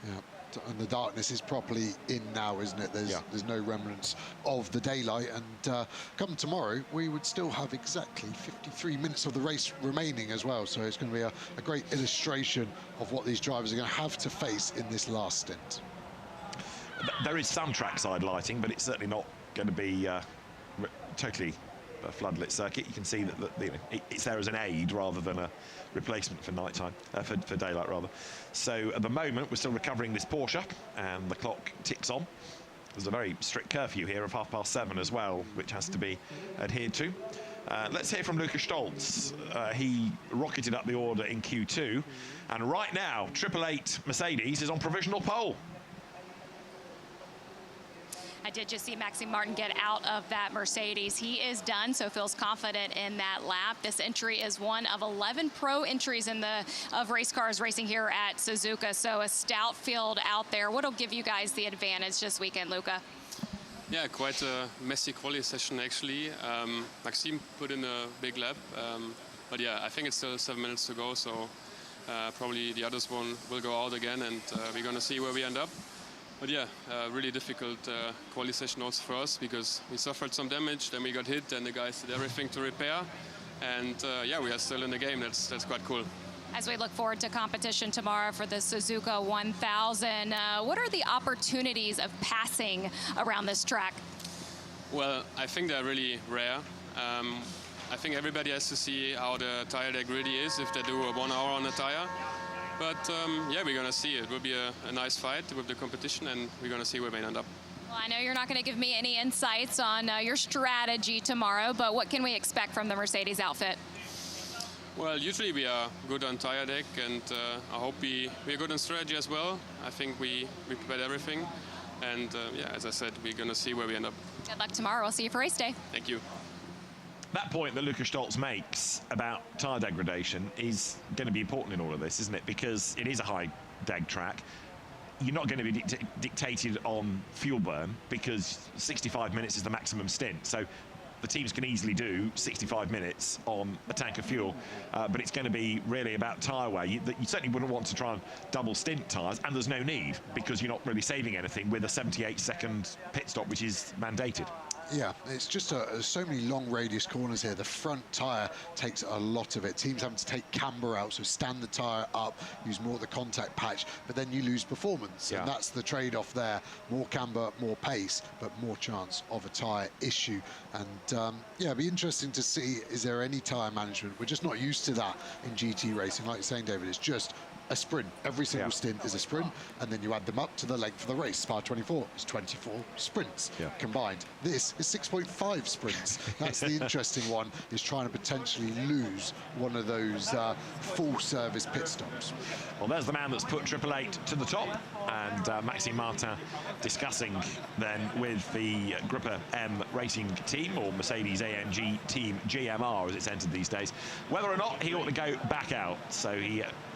Yeah. And the darkness is properly in now, isn't it? There's no remnants of the daylight, and come tomorrow we would still have exactly 53 minutes of the race remaining as well, so it's going to be a great illustration of what these drivers are going to have to face in this last stint. There is some trackside lighting, but it's certainly not going to be totally a floodlit circuit. You can see that it's there as an aid rather than a replacement for nighttime, for daylight rather. So at the moment we're still recovering this Porsche, and the clock ticks on. There's a very strict curfew here of 7:30 as well, which has to be adhered to. Let's hear from Luca Stolz. He rocketed up the order in Q2, and right now 888 Mercedes is on provisional pole. I did just see Maxime Martin get out of that Mercedes. He is done, so feels confident in that lap. This entry is one of 11 pro entries of race cars racing here at Suzuka, so a stout field out there. What'll give you guys the advantage this weekend, Luca? Yeah, quite a messy quali session actually. Maxime put in a big lap, but yeah, I think it's still 7 minutes to go, so probably the others one will go out again, and we're going to see where we end up. But yeah, really difficult quali session also for us, because we suffered some damage, then we got hit, and the guys did everything to repair. And yeah, we are still in the game. That's quite cool. As we look forward to competition tomorrow for the Suzuka 1000, what are the opportunities of passing around this track? Well, I think they're really rare. I think everybody has to see how the tire deck really is if they do a 1 hour on the tire. But yeah, we're going to see. It will be a nice fight with the competition, and we're going to see where we end up. Well, I know you're not going to give me any insights on your strategy tomorrow, but what can we expect from the Mercedes outfit? Well, usually we are good on tire deck, and I hope we're good on strategy as well. I think we prepared everything, and yeah, as I said, we're going to see where we end up. Good luck tomorrow. We'll see you for race day. Thank you. That point that Luca Stolz makes about tyre degradation is going to be important in all of this, isn't it? Because it is a high deg track. You're not going to be dictated on fuel burn because 65 minutes is the maximum stint. So the teams can easily do 65 minutes on a tank of fuel, but it's going to be really about tyre wear. You certainly wouldn't want to try and double stint tyres, and there's no need because you're not really saving anything with a 78-second pit stop, which is mandated. Yeah, it's just so many long radius corners here. The front tyre takes a lot of it. Teams having to take camber out, so stand the tyre up, use more of the contact patch, but then you lose performance. Yeah. And that's the trade-off there. More camber, more pace, but more chance of a tyre issue. And yeah, it'd be interesting to see, is there any tyre management? We're just not used to that in GT racing. Like you're saying, David, it's just a sprint. Every single stint is a sprint, and then you add them up to the length of the race. Spa 24 is 24 sprints combined. This is 6.5 sprints. That's the interesting one, is trying to potentially lose one of those full service pit stops. Well, there's the man that's put 888 to the top, and Maxime Martin discussing then with the Gruppe M racing team, or Mercedes AMG team GMR as it's entered these days, whether or not he ought to go back out. So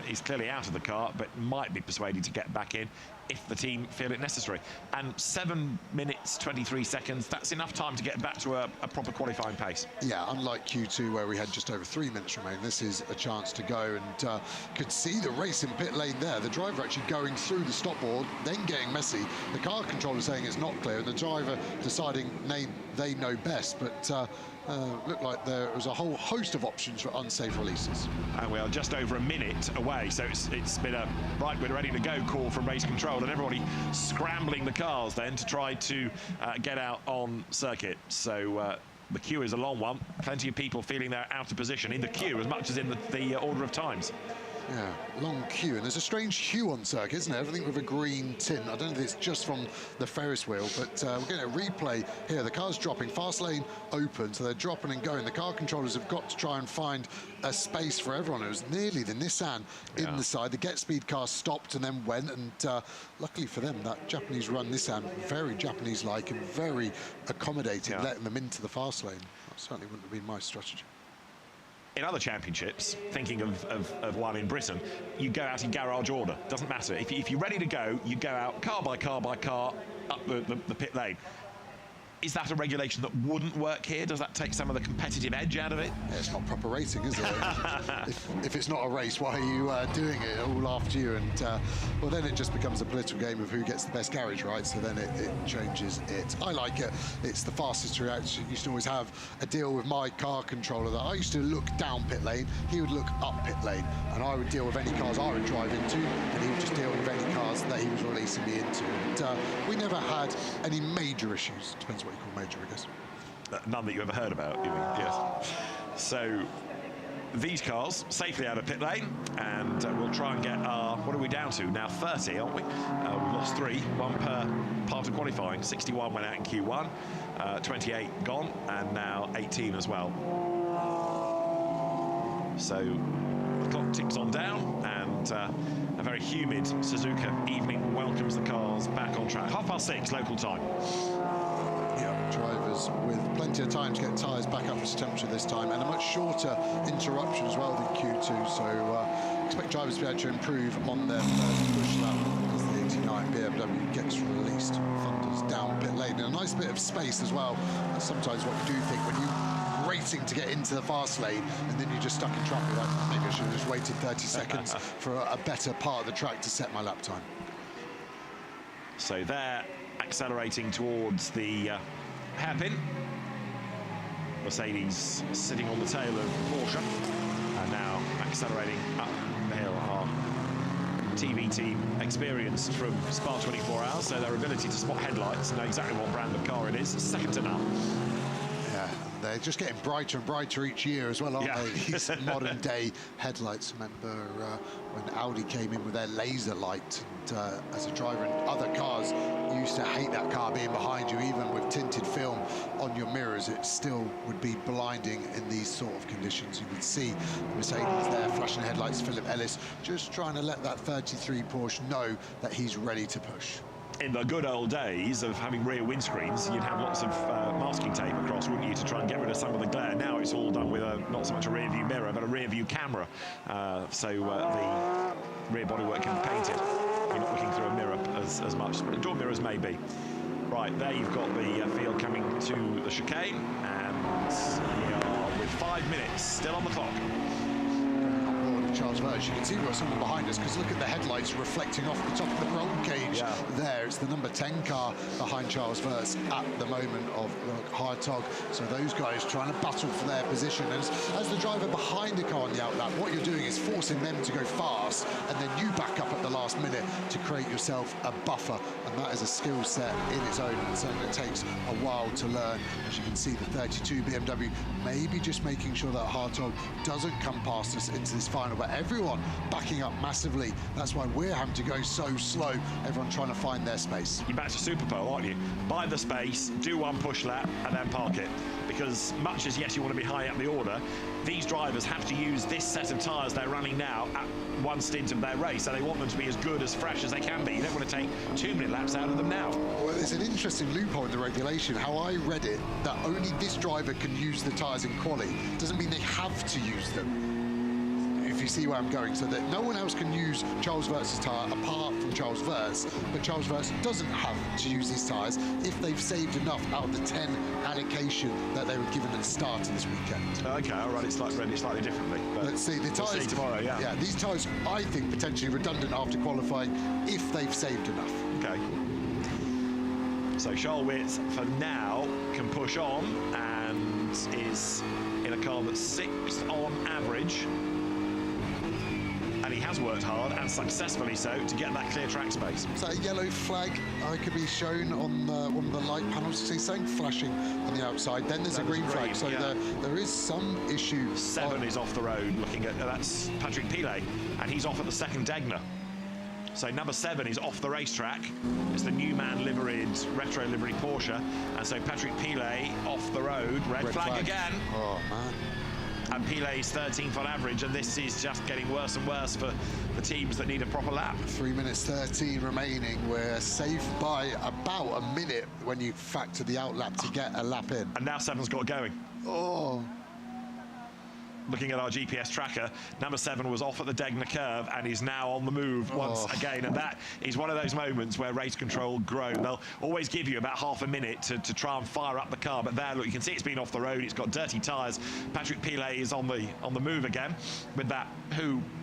he's clearly out of the car, but might be persuaded to get back in if the team feel it necessary. And 7 minutes 23 seconds, that's enough time to get back to a proper qualifying pace. Yeah, unlike Q2 where we had just over 3 minutes remaining, this is a chance to go, and could see the race in pit lane there. The driver actually going through the stop board, then getting messy. The car controller saying it's not clear, and the driver deciding they know best, but looked like there was a whole host of options for unsafe releases. And we are just over a minute away, so it's been a right, we're ready to go call from race control, and everybody scrambling the cars then to try to get out on circuit. So the queue is a long one. Plenty of people feeling they're out of position in the queue as much as in the order of times. Yeah, long queue, and there's a strange hue on circuit, isn't there? Everything with a green tint. I don't know if it's just from the Ferris wheel, but we're getting a replay here. The car's dropping, fast lane open, so they're dropping and going. The car controllers have got to try and find a space for everyone. It was nearly the Nissan in the side. The Get Speed car stopped and then went, and luckily for them, that Japanese-run Nissan, very Japanese-like and very accommodating, letting them into the fast lane. That certainly wouldn't have been my strategy. In other championships, thinking of one in Britain, you go out in garage order. Doesn't matter. If you're ready to go, you go out car by car by car up the pit lane. Is that a regulation that wouldn't work here? Does that take some of the competitive edge out of it? Yeah, it's not proper racing, is it? if it's not a race, why are you doing it all after you? And well, then it just becomes a political game of who gets the best garage, right? So then it changes it. I like it. It's the fastest reaction. You used to always have a deal with my car controller that I used to look down pit lane, he would look up pit lane, and I would deal with any cars I would drive into, and he would just deal with any cars that he was releasing me into. And we never had any major issues. Depends what you call major, I guess. None that you ever heard about, you mean? Yes. So these cars safely out of pit lane, and we'll try and get our, what are we down to now? 30, aren't we? We've lost 3, 1 per part of qualifying. 61 went out in Q1, 28 gone, and now 18 as well. So the clock ticks on down, and a very humid Suzuka evening welcomes the cars back on track. 6:30 local time. Yeah, drivers with plenty of time to get tyres back up to temperature this time, and a much shorter interruption as well than Q2, so expect drivers to be able to improve on their first push lap as the 89 BMW gets released, thunders down pit lane, and a nice bit of space as well. That's sometimes what you do think when you're racing to get into the fast lane and then you're just stuck in traffic, like maybe I should have just waited 30 seconds for a better part of the track to set my lap time. So they're accelerating towards the hairpin. Mercedes sitting on the tail of Porsche, and now accelerating up the hill. Our TV team experienced from Spa 24 Hours, so their ability to spot headlights and know exactly what brand of car it is, second to none. Yeah. They're just getting brighter and brighter each year as well, aren't they? These modern day headlights. Remember when Audi came in with their laser light, and as a driver in other cars, you used to hate that car being behind you. Even with tinted film on your mirrors, it still would be blinding in these sort of conditions. You would see Mercedes there, flashing headlights. Philip Ellis just trying to let that 33 Porsche know that he's ready to push. In the good old days of having rear windscreens, you'd have lots of masking tape across, wouldn't you, to try and get rid of some of the glare. Now it's all done with not so much a rear view mirror, but a rear view camera. So the rear bodywork can be painted. You're not looking through a mirror as much. Door mirrors may be. Right, there you've got the field coming to the chicane, and we are with 5 minutes still on the clock. Charles Verge, you can see we've got someone behind us, because look at the headlights reflecting off the top of the roll cage there. It's the number 10 car behind Charles Verge at the moment of Hartog. So those guys trying to battle for their position. And as the driver behind the car on the outlap, what you're doing is forcing them to go fast, and then you back up at the last minute to create yourself a buffer. And that is a skill set in its own, and something that takes a while to learn. As you can see, the 32 BMW maybe just making sure that Hartog doesn't come past us into this final, but everyone backing up massively. That's why we're having to go so slow. Everyone trying to find their space. You're back to Super Pole, aren't you? Buy the space, do one push lap, and then park it. Because much as, yes, you want to be high up the order, these drivers have to use this set of tyres they're running now at one stint of their race, so they want them to be as good, as fresh as they can be. You don't want to take too many laps out of them now. Well, there's an interesting loophole in the regulation. How I read it, that only this driver can use the tyres in quali. Doesn't mean they have to use them, if you see where I'm going, so that no one else can use Charles Vert's tyre apart from Charles Vert, but Charles Vert doesn't have to use his tyres if they've saved enough out of the 10 allocation that they were given at the start of this weekend. Okay, I'll run it slightly differently. But let's see, the tyres... We'll see tomorrow, yeah, these tyres, I think, potentially redundant after qualifying if they've saved enough. Okay. So Charles Witt, for now, can push on and is in a car that's 6th on average. And he has worked hard, and successfully so, to get that clear track space. Is that a yellow flag could be shown on one of the light panels? See something flashing on the outside. Then there's a green flag, so there is some issue. 7 is off the road, looking at, that's Patrick Pilet, and he's off at the second Degner. So number 7 is off the racetrack. It's the Newman liveried, retro livery Porsche. And so Patrick Pilet off the road, red flag again. Oh, man. And Pilet is 13th on average, and this is just getting worse and worse for the teams that need a proper lap. 3 minutes 13 remaining. We're safe by about a minute when you factor the outlap to get a lap in. And now 7's got going. Oh. Looking at our GPS tracker, number 7 was off at the Degner curve and is now on the move once again. And that is one of those moments where race control groan. They'll always give you about half a minute to try and fire up the car. But there, look, you can see it's been off the road. It's got dirty tyres. Patrick Pilet is on the move again with that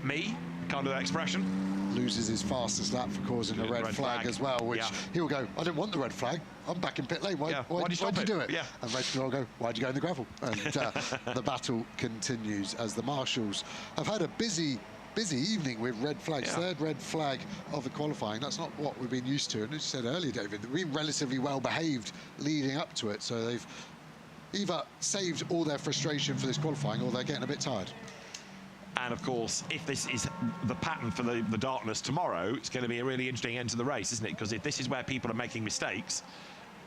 me kind of expression. Loses his fastest lap for causing a red flag as well, which he'll go, I didn't want the red flag. I'm back in pit lane. Why'd you do it? And race control go, why'd you go in the gravel? And the battle continues as the marshals have had a busy evening with red flags. Third red flag of the qualifying. That's not what we've been used to. And as you said earlier, David, we've been relatively well behaved leading up to it. So they've either saved all their frustration for this qualifying, or they're getting a bit tired. And of course, if this is the pattern for the darkness tomorrow, it's going to be a really interesting end to the race, isn't it? Because if this is where people are making mistakes,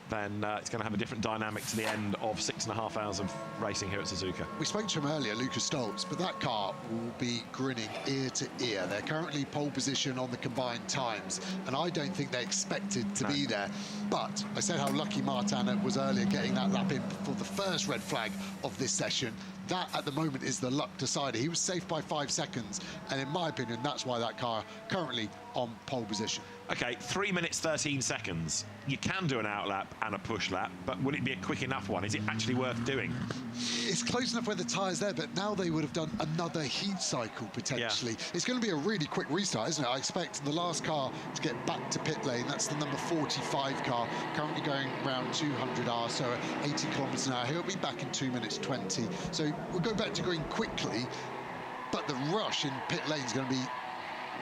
then it's going to have a different dynamic to the end of 6.5 hours of racing here at Suzuka. We spoke to him earlier, Luca Stolz, but that car will be grinning ear to ear. They're currently pole position on the combined times, and I don't think they expected to be there. But I said how lucky Martin was earlier getting that lap in for the first red flag of this session. That, at the moment, is the luck decider. He was safe by 5 seconds, and in my opinion, that's why that car currently on pole position. Okay, 3 minutes 13 seconds. You can do an outlap and a push lap, but would it be a quick enough one? Is it actually worth doing? It's close enough where the tyre's there, but now they would have done another heat cycle, potentially. It's going to be a really quick restart, isn't it? I expect the last car to get back to pit lane. That's the number 45 car, currently going around 200 hours, so at 80 kilometers an hour. He'll be back in 2 minutes 20. So we'll go back to going quickly, but the rush in pit lane is going to be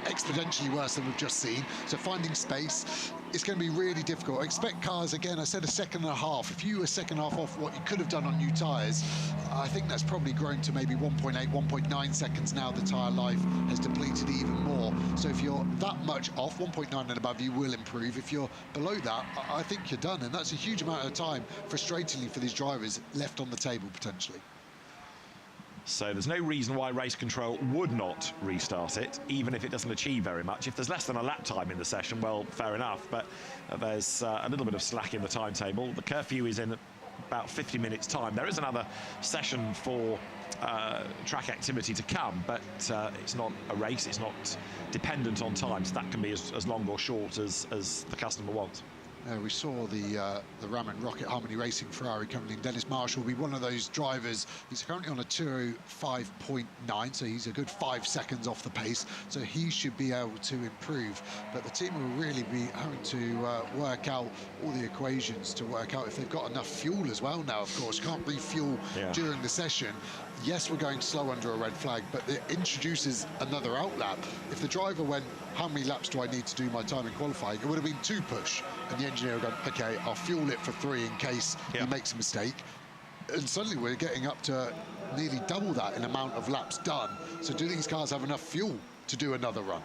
exponentially worse than we've just seen. So finding space, it's going to be really difficult. I expect cars, again, I said a second and a half. If you were a second half off what you could have done on new tyres, I think that's probably grown to maybe 1.8, 1.9 seconds now. The tyre life has depleted even more. So if you're that much off, 1.9 and above, you will improve. If you're below that, I think you're done. And that's a huge amount of time, frustratingly, for these drivers left on the table, potentially. So there's no reason why race control would not restart it, even if it doesn't achieve very much. If there's less than a lap time in the session, well, fair enough, but there's a little bit of slack in the timetable. The curfew is in about 50 minutes' time. There is another session for track activity to come, but it's not a race, it's not dependent on time, so that can be as long or short as the customer wants. We saw the Ram and Rocket Harmony Racing Ferrari coming in. Dennis Marshall will be one of those drivers. He's currently on a 2:05.9, so he's a good 5 seconds off the pace, so he should be able to improve. But the team will really be having to work out all the equations to work out if they've got enough fuel as well now, of course. Can't refuel during the session. Yes, we're going slow under a red flag, but it introduces another outlap. If the driver went, how many laps do I need to do my time in qualifying? It would have been 2 push, and the engineer would have gone, okay, I'll fuel it for 3 in case he makes a mistake. And suddenly we're getting up to nearly double that in amount of laps done. So do these cars have enough fuel to do another run?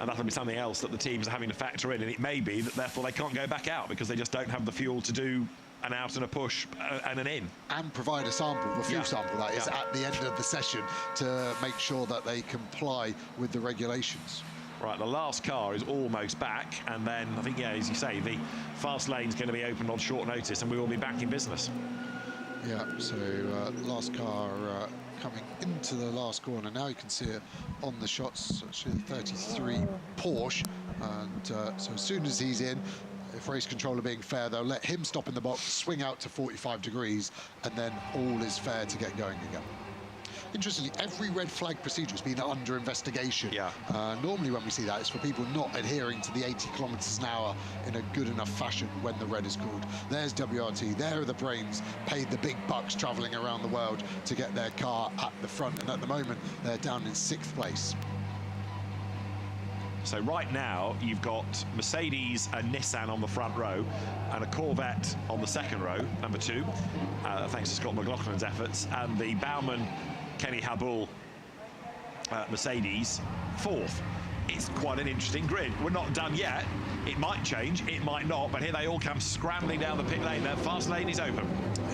And that'll be something else that the teams are having to factor in, and it may be that therefore they can't go back out because they just don't have the fuel to do an out and a push and an in. And provide a sample, the fuel sample that is, at the end of the session to make sure that they comply with the regulations. Right, the last car is almost back, and then I think, as you say, the fast lane's going to be opened on short notice, and we will be back in business. Yeah, so last car coming into the last corner. Now you can see it on the shots, actually 33 Porsche, and so as soon as he's in, if race control are being fair, they'll let him stop in the box, swing out to 45 degrees, and then all is fair to get going again. Interestingly, every red flag procedure has been under investigation. Normally when we see that, it's for people not adhering to the 80 kilometers an hour in a good enough fashion when the red is called. There's WRT, there are the brains, paid the big bucks traveling around the world to get their car at the front, and at the moment, they're down in 6th place. So right now, you've got Mercedes and Nissan on the front row and a Corvette on the second row, number 2, thanks to Scott McLaughlin's efforts, and the Baumann Kenny Habul Mercedes 4th. It's quite an interesting grid. We're not done yet. It might change, it might not, but here they all come scrambling down the pit lane. Their fast lane is open.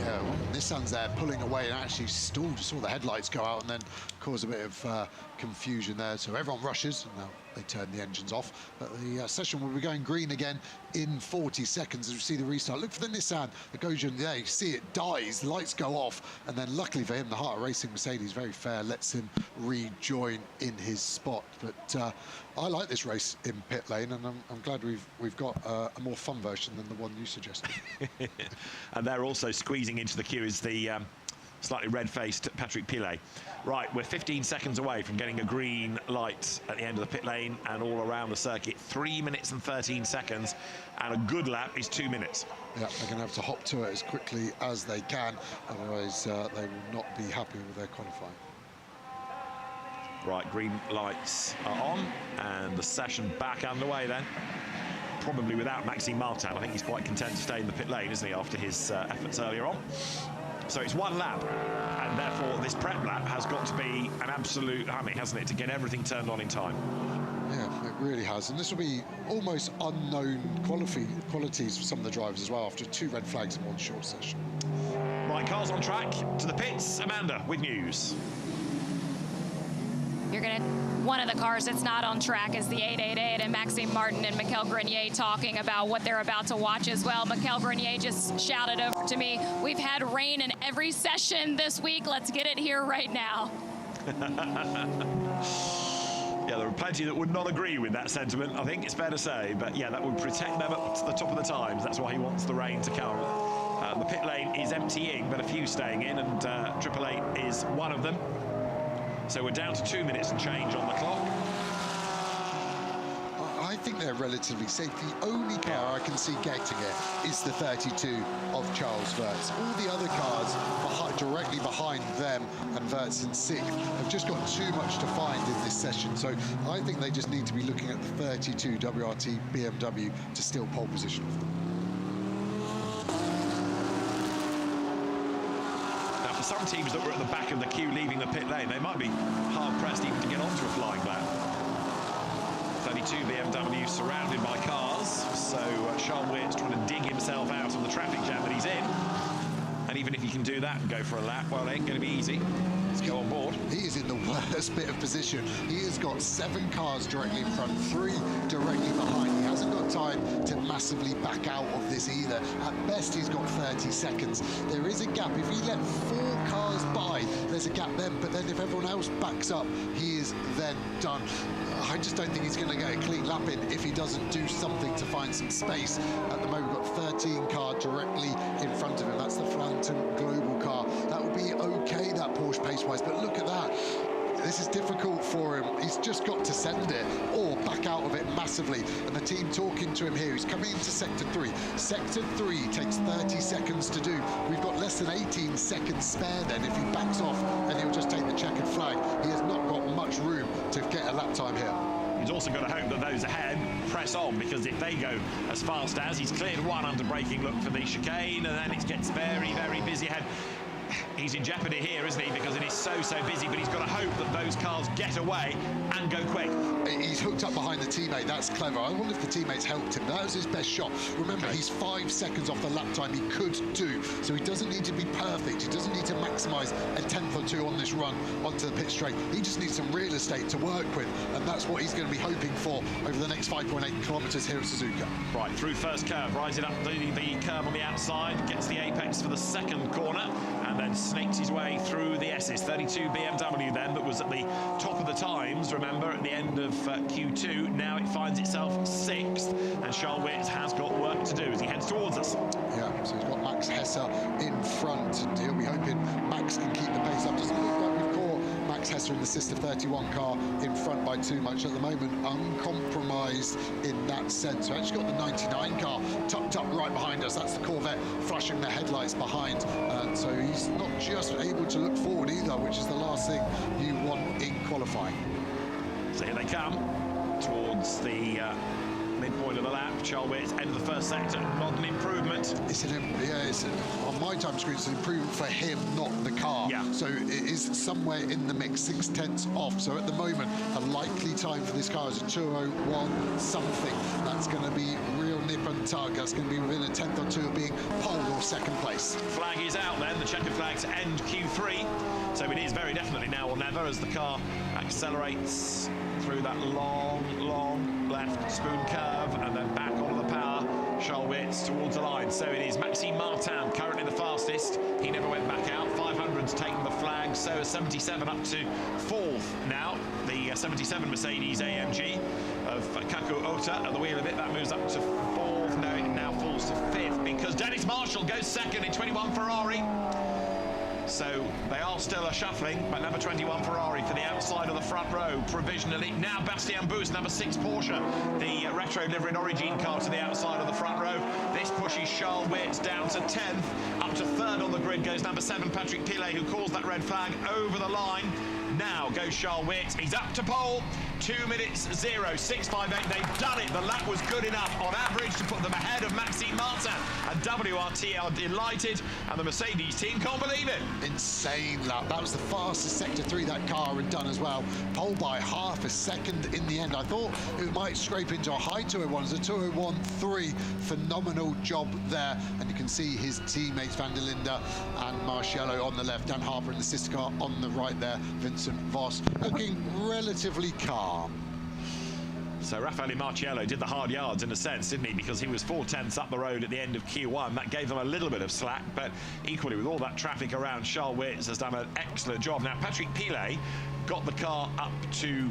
Yeah, well, Nissan's there pulling away and actually stalled. Saw the headlights go out and then cause a bit of confusion there. So everyone rushes, and now they turn the engines off. But the session will be going green again in 40 seconds as we see the restart. Look for the Nissan that goes in there. You see it dies, the lights go off, and then luckily for him, the Heart of Racing Mercedes, very fair, lets him rejoin in his spot. But I like this race in pit lane, and I'm glad we've got a more fun version than the one you suggested. And they're also squeezing into the queue is the slightly red-faced Patrick Pilet. Right, we're 15 seconds away from getting a green light at the end of the pit lane and all around the circuit. 3 minutes and 13 seconds, and a good lap is 2 minutes. Yeah, they're going to have to hop to it as quickly as they can, otherwise they will not be happy with their qualifying. Right, green lights are on, and the session back underway then. Probably without Maxime Martin. I think he's quite content to stay in the pit lane, isn't he, after his efforts earlier on. So it's 1 lap, and therefore this prep lap has got to be an absolute hammy, hasn't it, to get everything turned on in time. Yeah, it really has, and this will be almost unknown qualities for some of the drivers as well after 2 red flags in 1 short session. Right, cars on track to the pits. Amanda with news. One of the cars that's not on track is the 888, and Maxime Martin and Mikel Grenier talking about what they're about to watch as well. Mikel Grenier just shouted over to me, "We've had rain in every session this week. Let's get it here right now." Yeah, there are plenty that would not agree with that sentiment, I think it's fair to say. But yeah, that would protect them at the top of the times. That's why he wants the rain to come. The pit lane is emptying, but a few staying in, and 888 is one of them. So we're down to 2 minutes and change on the clock. I I think they're relatively safe. The only car I can see getting it is the 32 of Charles Wurz. All the other cars directly behind them and Wurz in 6th have just got too much to find in this session. So I think they just need to be looking at the 32 WRT BMW to steal pole position off them. Now, for some teams that were at the back of the queue leaving the pit lane, they might be hard-pressed even to get onto a flying lap. 32 BMW surrounded by cars, so Charles Wurz trying to dig himself out of the traffic jam that he's in. And even if he can do that and go for a lap, well, it ain't going to be easy. Let's go on board. He is in the worst bit of position. He has got 7 cars directly in front, 3 directly behind. He hasn't got time to massively back out of this either. At best, he's got 30 seconds. There is a gap. If he let 4 cars by, there's a gap then. But then if everyone else backs up, he is then done. I just don't think he's going to get a clean lap in if he doesn't do something to find some space. At the moment, we've got 13 cars directly in front of him. That's the Phantom Global car. That would be okay, that Porsche pace-wise, but look at that. This is difficult for him. He's just got to send it or back out of it massively. And the team talking to him here, he's coming into Sector 3. Sector 3 takes 30 seconds to do. We've got less than 18 seconds spare then. If he backs off, and he'll just take the checkered flag. He has not got much room to get a lap time here. He's also got to hope that those ahead press on, because if they go as fast as he's cleared one under braking look for the chicane, and then it gets very, very busy ahead. He's in jeopardy here, isn't he? Because it is so busy, but he's got to hope that those cars get away and go quick. He's hooked up behind the teammate. That's clever. I wonder if the teammates helped him. That was his best shot. Remember, he's 5 seconds off the lap time he could do, so he doesn't need to be perfect. He doesn't need to maximise a 10th or 2 on this run onto the pit straight. He just needs some real estate to work with, and that's what he's going to be hoping for over the next 5.8 kilometres here at Suzuka. Right, through first curve, rising up the curve on the outside, gets the apex for the second corner, and then snakes his way through the S's. 32 BMW then, that was at the top of the times, remember, at the end of Q2. Now it finds itself 6th, and Charles Wurz has got work to do as he heads towards us. Yeah, so he's got Max Hesser in front, and he'll be hoping Max can keep the pace up. Doesn't look like we've caught Max Hesser in the Sister 31 car in front by too much at the moment, uncompromised in that sense. So actually got the 99 car tucked up right behind us. That's the Corvette flashing their headlights behind. So he's not just able to look forward either, which is the last thing you want in qualifying. So here they come towards the midpoint of the lap. Charles Wurz, end of the first sector, not an improvement. On my time screen, it's an improvement for him, not the car. Yeah. So it is somewhere in the mix, 6/10 off. So at the moment, a likely time for this car is a 2:01 something. That's going to be real nip and tug. That's going to be within a 10th or 2 of being pole or second place. Flag is out then, the checkered flag to end Q3. So it is very definitely now or never as the car accelerates through that long left spoon curve and then back onto the power. Charles Wurz towards the line. So it is Maxime Martin currently the fastest. He never went back out. 500's taken the flag. So a 77 up to 4th now. The 77 Mercedes AMG of Kaku Ota at the wheel of it. That moves up to 4th. No, it now falls to 5th because Dennis Marshall goes second in 21 Ferrari. So they are still shuffling, but number 21 Ferrari for the outside of the front row provisionally. Now Bastien Boost, number 6 Porsche, the retro liveried Origin car to the outside of the front row. This pushes Charles Wurz down to 10th. Up to 3rd on the grid goes number 7 Patrick Pilet, who calls that red flag over the line. Now goes Charles Wurz. He's up to pole. 2 minutes 0.658. They've done it. The lap was good enough on average to put them ahead of Maxime Martin. And WRT are delighted, and the Mercedes team can't believe it. Insane lap. That was the fastest Sector 3 that car had done as well. Pole by half a second in the end. I thought it might scrape into a high 201. It's a 201.3. Phenomenal job there. And you can see his teammates Van der Linde and Marciello on the left. Dan Harper in the sister car on the right there. Vincent Voss looking relatively calm. So Raffaele Marciello did the hard yards in a sense, didn't he? Because he was 4/10 up the road at the end of Q1. That gave them a little bit of slack, but equally with all that traffic around, Charles Wurz has done an excellent job. Now, Patrick Pilet got the car up to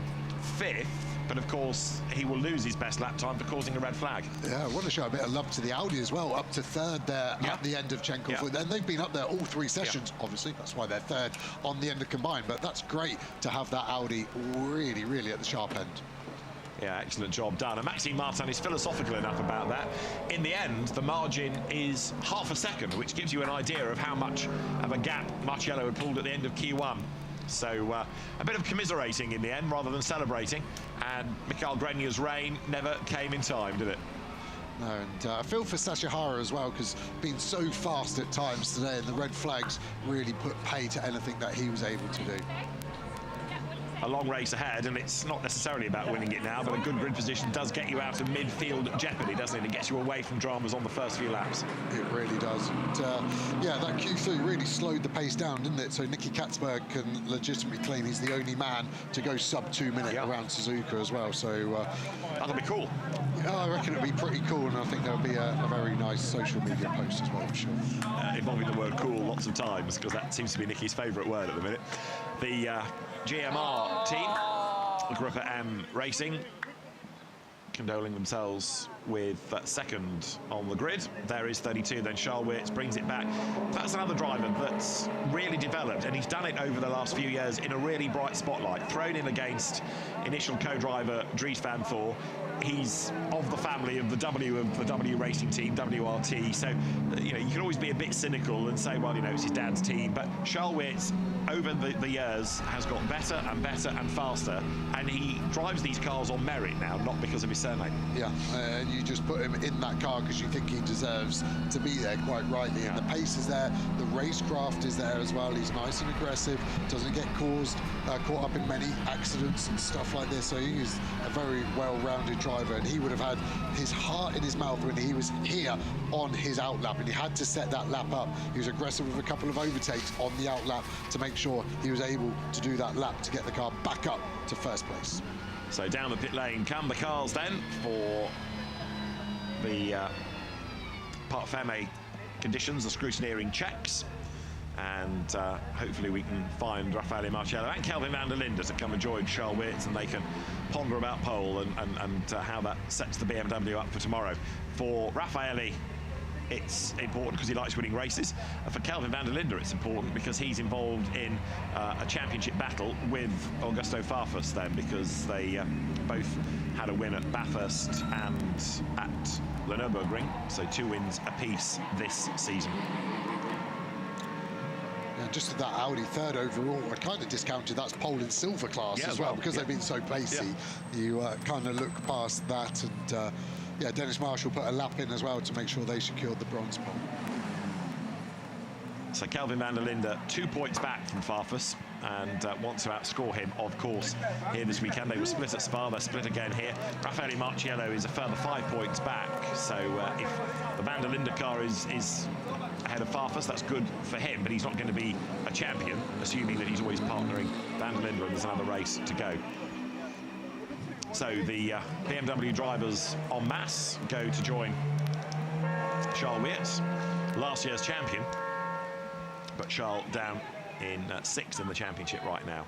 5th, but of course he will lose his best lap time for causing a red flag. Yeah, I want to show a bit of love to the Audi as well, up to 3rd there at the end of Chenkov. And they've been up there all 3 sessions, obviously. That's why they're 3rd on the end of combined, but that's great to have that Audi really at the sharp end. Yeah, excellent job done. And Maxime Martin is philosophical enough about that. In the end, the margin is half a second, which gives you an idea of how much of a gap Marciello had pulled at the end of Q1. So a bit of commiserating in the end rather than celebrating. And Mikael Grenier's rain never came in time, did it? No, and I feel for Sasahara as well, because being so fast at times today, and the red flags really put pay to anything that he was able to do. A long race ahead, and it's not necessarily about winning it now, but a good grid position does get you out of midfield jeopardy, doesn't it? It gets you away from dramas on the first few laps. It really does. And, yeah, that Q3 really slowed the pace down, didn't it? So Nicky Katzberg can legitimately claim he's the only man to go sub 2 minute around Suzuka as well. So that'll be cool. Yeah, I reckon it'll be pretty cool, and I think there'll be a very nice social media post as well, I'm sure. Involving the word cool lots of times, because that seems to be Nicky's favourite word at the minute. The GMR team, Gruppa M Racing, condoling themselves with second on the grid. There is 32, then Charles Wirtz brings it back. That's another driver that's really developed, and he's done it over the last few years in a really bright spotlight, thrown in against initial co-driver Dries van Thor. He's of the family of the W racing team, WRT, so you know, you can always be a bit cynical and say, well, you know, it's his dad's team, but Charles Wirtz over the years has got better and better and faster, and he drives these cars on merit now, not because of his surname. Yeah, and you just put him in that car because you think he deserves to be there, quite rightly. And the pace is there, the racecraft is there as well. He's nice and aggressive, doesn't get caught up in many accidents and stuff like this. So he's a very well-rounded driver, and he would have had his heart in his mouth when he was here on his outlap, and he had to set that lap up. He was aggressive with a couple of overtakes on the outlap to make sure he was able to do that lap to get the car back up to first place. So down the pit lane come the cars then for the Parc Fermé conditions, the scrutineering checks, and hopefully we can find Raffaele Marciello and Kelvin van der Linde to come and join Charles Wirtz, and they can ponder about pole and how that sets the BMW up for tomorrow. For Raffaele, it's important because he likes winning races. For Kelvin van der Linde, it's important because he's involved in a championship battle with Augusto Farfus then, because they both had a win at Bathurst and at the Nürburgring, so 2 wins apiece this season. Yeah, just that Audi third overall, I kind of discounted that's pole in silver class as well, because they've been so pacey. You kind of look past that, and yeah, Dennis Marshall put a lap in as well to make sure they secured the bronze pole. So Kelvin van der Linde 2 points back from Farfus, and wants to outscore him, of course, here this weekend. They were split at Spa, they're split again here. Raffaele Marciello is a further 5 points back, so if the van der Linde car is ahead of Farfus, that's good for him, but he's not going to be a champion, assuming that he's always partnering van der Linde and there's another race to go. So the BMW drivers en masse go to join Charles Wirtz, last year's champion, but Charles down in 6th in the championship right now.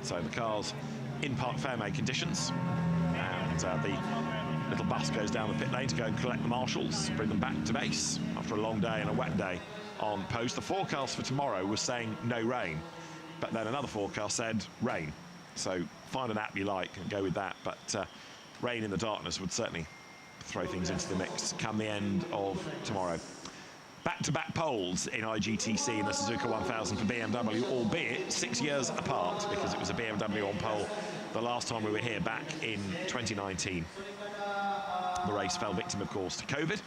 So the cars in Parc Fermé conditions, and the little bus goes down the pit lane to go and collect the marshals, bring them back to base after a long day and a wet day on post. The forecast for tomorrow was saying no rain, but then another forecast said rain. So find an app you like and go with that, but rain in the darkness would certainly throw things into the mix come the end of tomorrow. Back-to-back poles in IGTC in the Suzuka 1000 for BMW, albeit 6 years apart, because it was a BMW on pole the last time we were here back in 2019. The race fell victim, of course, to COVID,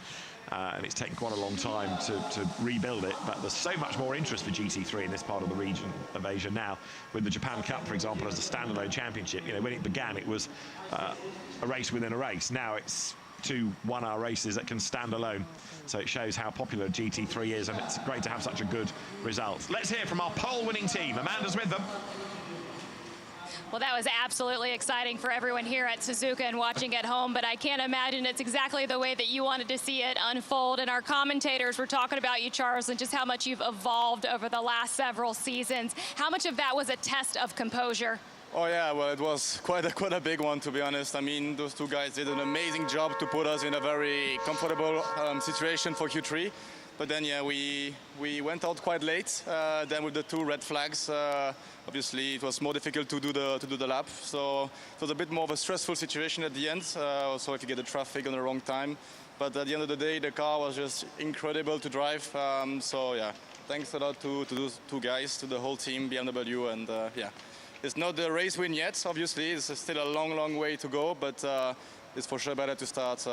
and it's taken quite a long time to rebuild it, but there's so much more interest for GT3 in this part of the region of Asia now, with the Japan Cup, for example, as a standalone championship. You know, when it began, it was a race within a race. Now it's 2 one-hour races that can stand alone. So it shows how popular GT3 is, and it's great to have such a good result. Let's hear from our pole-winning team. Amanda's with them. Well, that was absolutely exciting for everyone here at Suzuka and watching at home, but I can't imagine it's exactly the way that you wanted to see it unfold. And our commentators were talking about you, Charles, and just how much you've evolved over the last several seasons. How much of that was a test of composure? Oh yeah, well, it was quite a big one, to be honest. I mean, those 2 guys did an amazing job to put us in a very comfortable situation for Q3. But then, yeah, we went out quite late. Then with the 2 red flags, obviously it was more difficult to do the lap. So it was a bit more of a stressful situation at the end. Also, if you get the traffic on the wrong time. But at the end of the day, the car was just incredible to drive. So yeah, thanks a lot to those 2 guys, to the whole team, BMW, and yeah. It's not the race win yet, obviously. It's still a long, long way to go, but it's for sure better to start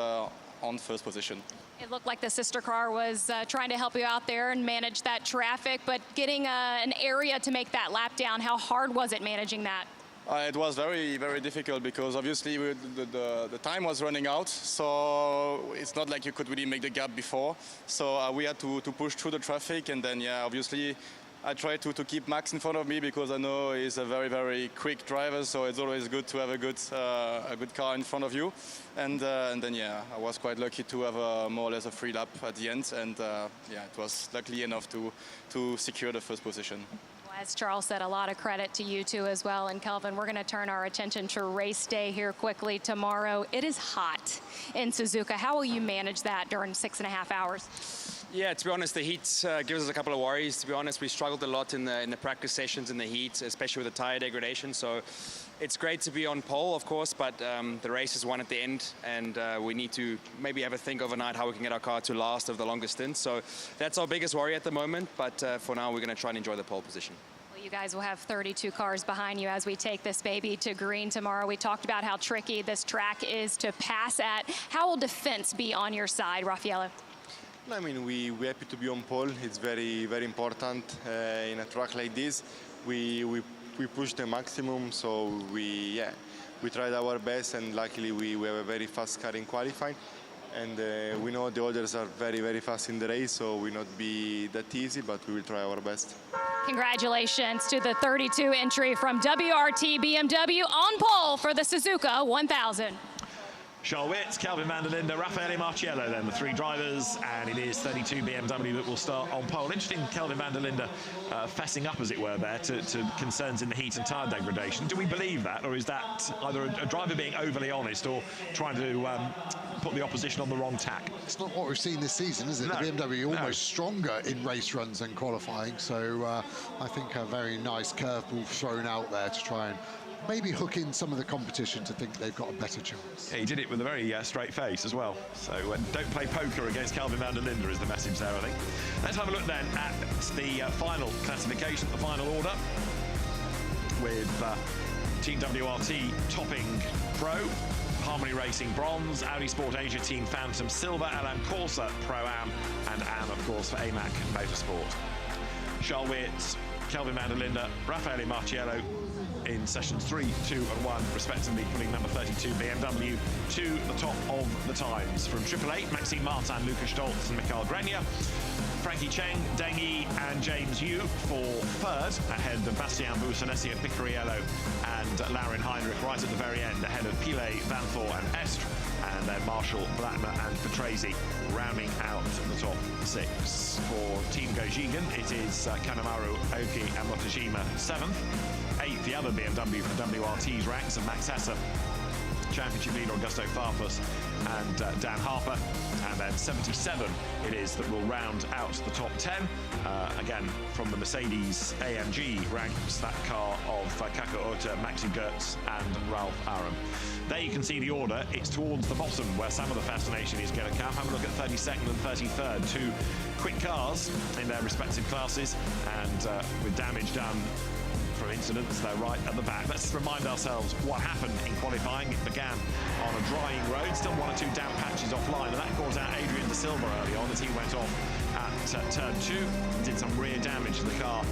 on first position. It looked like the sister car was trying to help you out there and manage that traffic, but getting an area to make that lap down, how hard was it managing that? It was very, very difficult because obviously the time was running out, so it's not like you could really make the gap before. So we had to push through the traffic, and then, yeah, obviously I tried to keep Max in front of me because I know he's a very, very quick driver, so it's always good to have a good car in front of you. And then, yeah, I was quite lucky to have more or less a free lap at the end, and yeah, it was luckily enough to secure the first position. As Charles said, a lot of credit to you two as well. And Kelvin, we're going to turn our attention to race day here quickly tomorrow. It is hot in Suzuka. How will you manage that during 6.5 hours? Yeah, to be honest, the heat gives us a couple of worries. To be honest, we struggled a lot in the practice sessions in the heat, especially with the tire degradation. So it's great to be on pole, of course, but the race is one at the end, and we need to maybe have a think overnight how we can get our car to last over the longest stint. So that's our biggest worry at the moment, but for now we're going to try and enjoy the pole position. You guys will have 32 cars behind you as we take this baby to green tomorrow. We talked about how tricky this track is to pass at. How will defense be on your side, Raffaello? I mean, we're happy to be on pole. It's very, very important in a track like this. We push the maximum, so we tried our best, and luckily we have a very fast car in qualifying. And we know the others are very, very fast in the race, so will not be that easy, but we will try our best. Congratulations to the 32 entry from WRT BMW on pole for the Suzuka 1000. Charles Witz, Kelvin van der Linde, Raffaele Marciello, then the 3 drivers, and it is 32 BMW that will start on pole. Interesting, Kelvin van der Linde fessing up, as it were, there to concerns in the heat and tyre degradation. Do we believe that, or is that either a driver being overly honest or trying to put the opposition on the wrong tack? It's not what we've seen this season, is it? No, the BMW almost stronger in race runs than qualifying, so I think a very nice curveball thrown out there to try and maybe hook in some of the competition to think they've got a better chance. Yeah, he did it with a very straight face as well. So don't play poker against Kelvin van der Linde is the message there, I think. Let's have a look then at the final classification, the final order, with Team WRT topping Pro, Harmony Racing Bronze, Audi Sport Asia Team Phantom Silver, LM Corsa Pro-Am, and AM, of course, for AMAC Motorsport. Charles Witz, Kelvin van der Linde, Raffaele Marciello in sessions 3, 2 and 1 respectively, putting number 32 BMW to the top of the times. From 888, Maxime Martin, Luca Stolz and Mikael Grenier. Frankie Cheng, Deng Yi and James Yu for third, ahead of Bastian Busanesi, Picariello and Laurin Heinrich right at the very end, ahead of Pile, Vanthor and Estre, and then Marshall, Blattner and Patrese rounding out the top 6. For Team Gojigen, it is Kanemaru, Oki and Motojima 7th. 8th, the other BMW from WRT's ranks of Max Hesse, Championship leader Augusto Farfus and Dan Harper. And then 77 it is that will round out the top 10. Again, from the Mercedes AMG ranks, that car of Kako Ota, Maxi Goetz and Ralph Aram. There you can see the order. It's towards the bottom where some of the fascination is going to come. Have a look at 32nd and 33rd, 2 quick cars in their respective classes, and with damage done from incidents, they're right at the back. Let's remind ourselves what happened in qualifying. It began on a drying road, still 1 or 2 damp patches offline, and that caused out Adrian De Silva early on as he went off at turn 2, did some rear damage to the car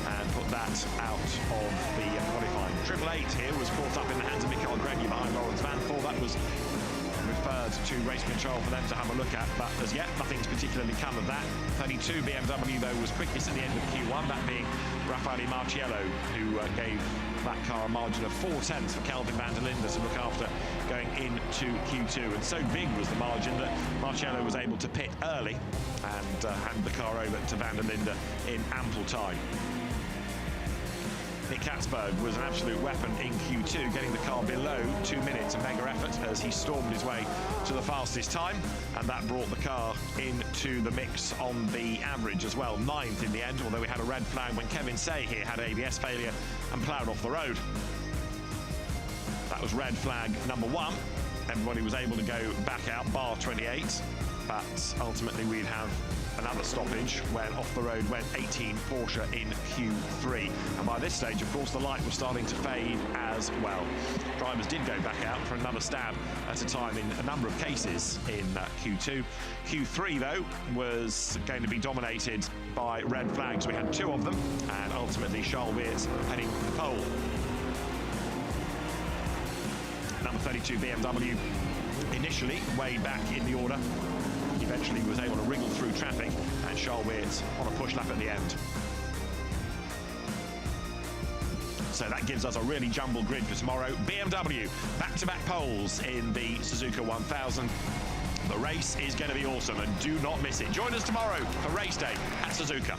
and put that out of the qualifying. 888 here was caught up in the hands of Mikael Grenier behind Lawrence Vanthor. That was referred to race control for them to have a look at, but as yet nothing's particularly come of that. 32 BMW though was quickest at the end of Q1, that being Raffaele Marciello, who gave that car a margin of 4/10 for Kelvin van der Linde to look after going into Q2, and so big was the margin that Marciello was able to pit early and hand the car over to van der Linde in ample time. Nick Katzberg was an absolute weapon in Q2, getting the car below 2 minutes, a mega effort as he stormed his way to the fastest time, and that brought the car into the mix on the average as well. 9th in the end, although we had a red flag when Kevin Say here had ABS failure and ploughed off the road. That was red flag number 1. Everybody was able to go back out, bar 28, but ultimately we'd have another stoppage when off the road went 18 Porsche in Q3. And by this stage, of course, the light was starting to fade as well. Drivers did go back out for another stab at a time in a number of cases in Q2. Q3, though, was going to be dominated by red flags. We had 2 of them, and ultimately Charles Weerts heading the pole. Number 32 BMW initially way back in the order. Eventually was able to wriggle through traffic, and Charles Weerts on a push lap at the end. So that gives us a really jumbled grid for tomorrow. BMW back-to-back poles in the Suzuka 1000. The race is going to be awesome, and do not miss it. Join us tomorrow for race day at Suzuka.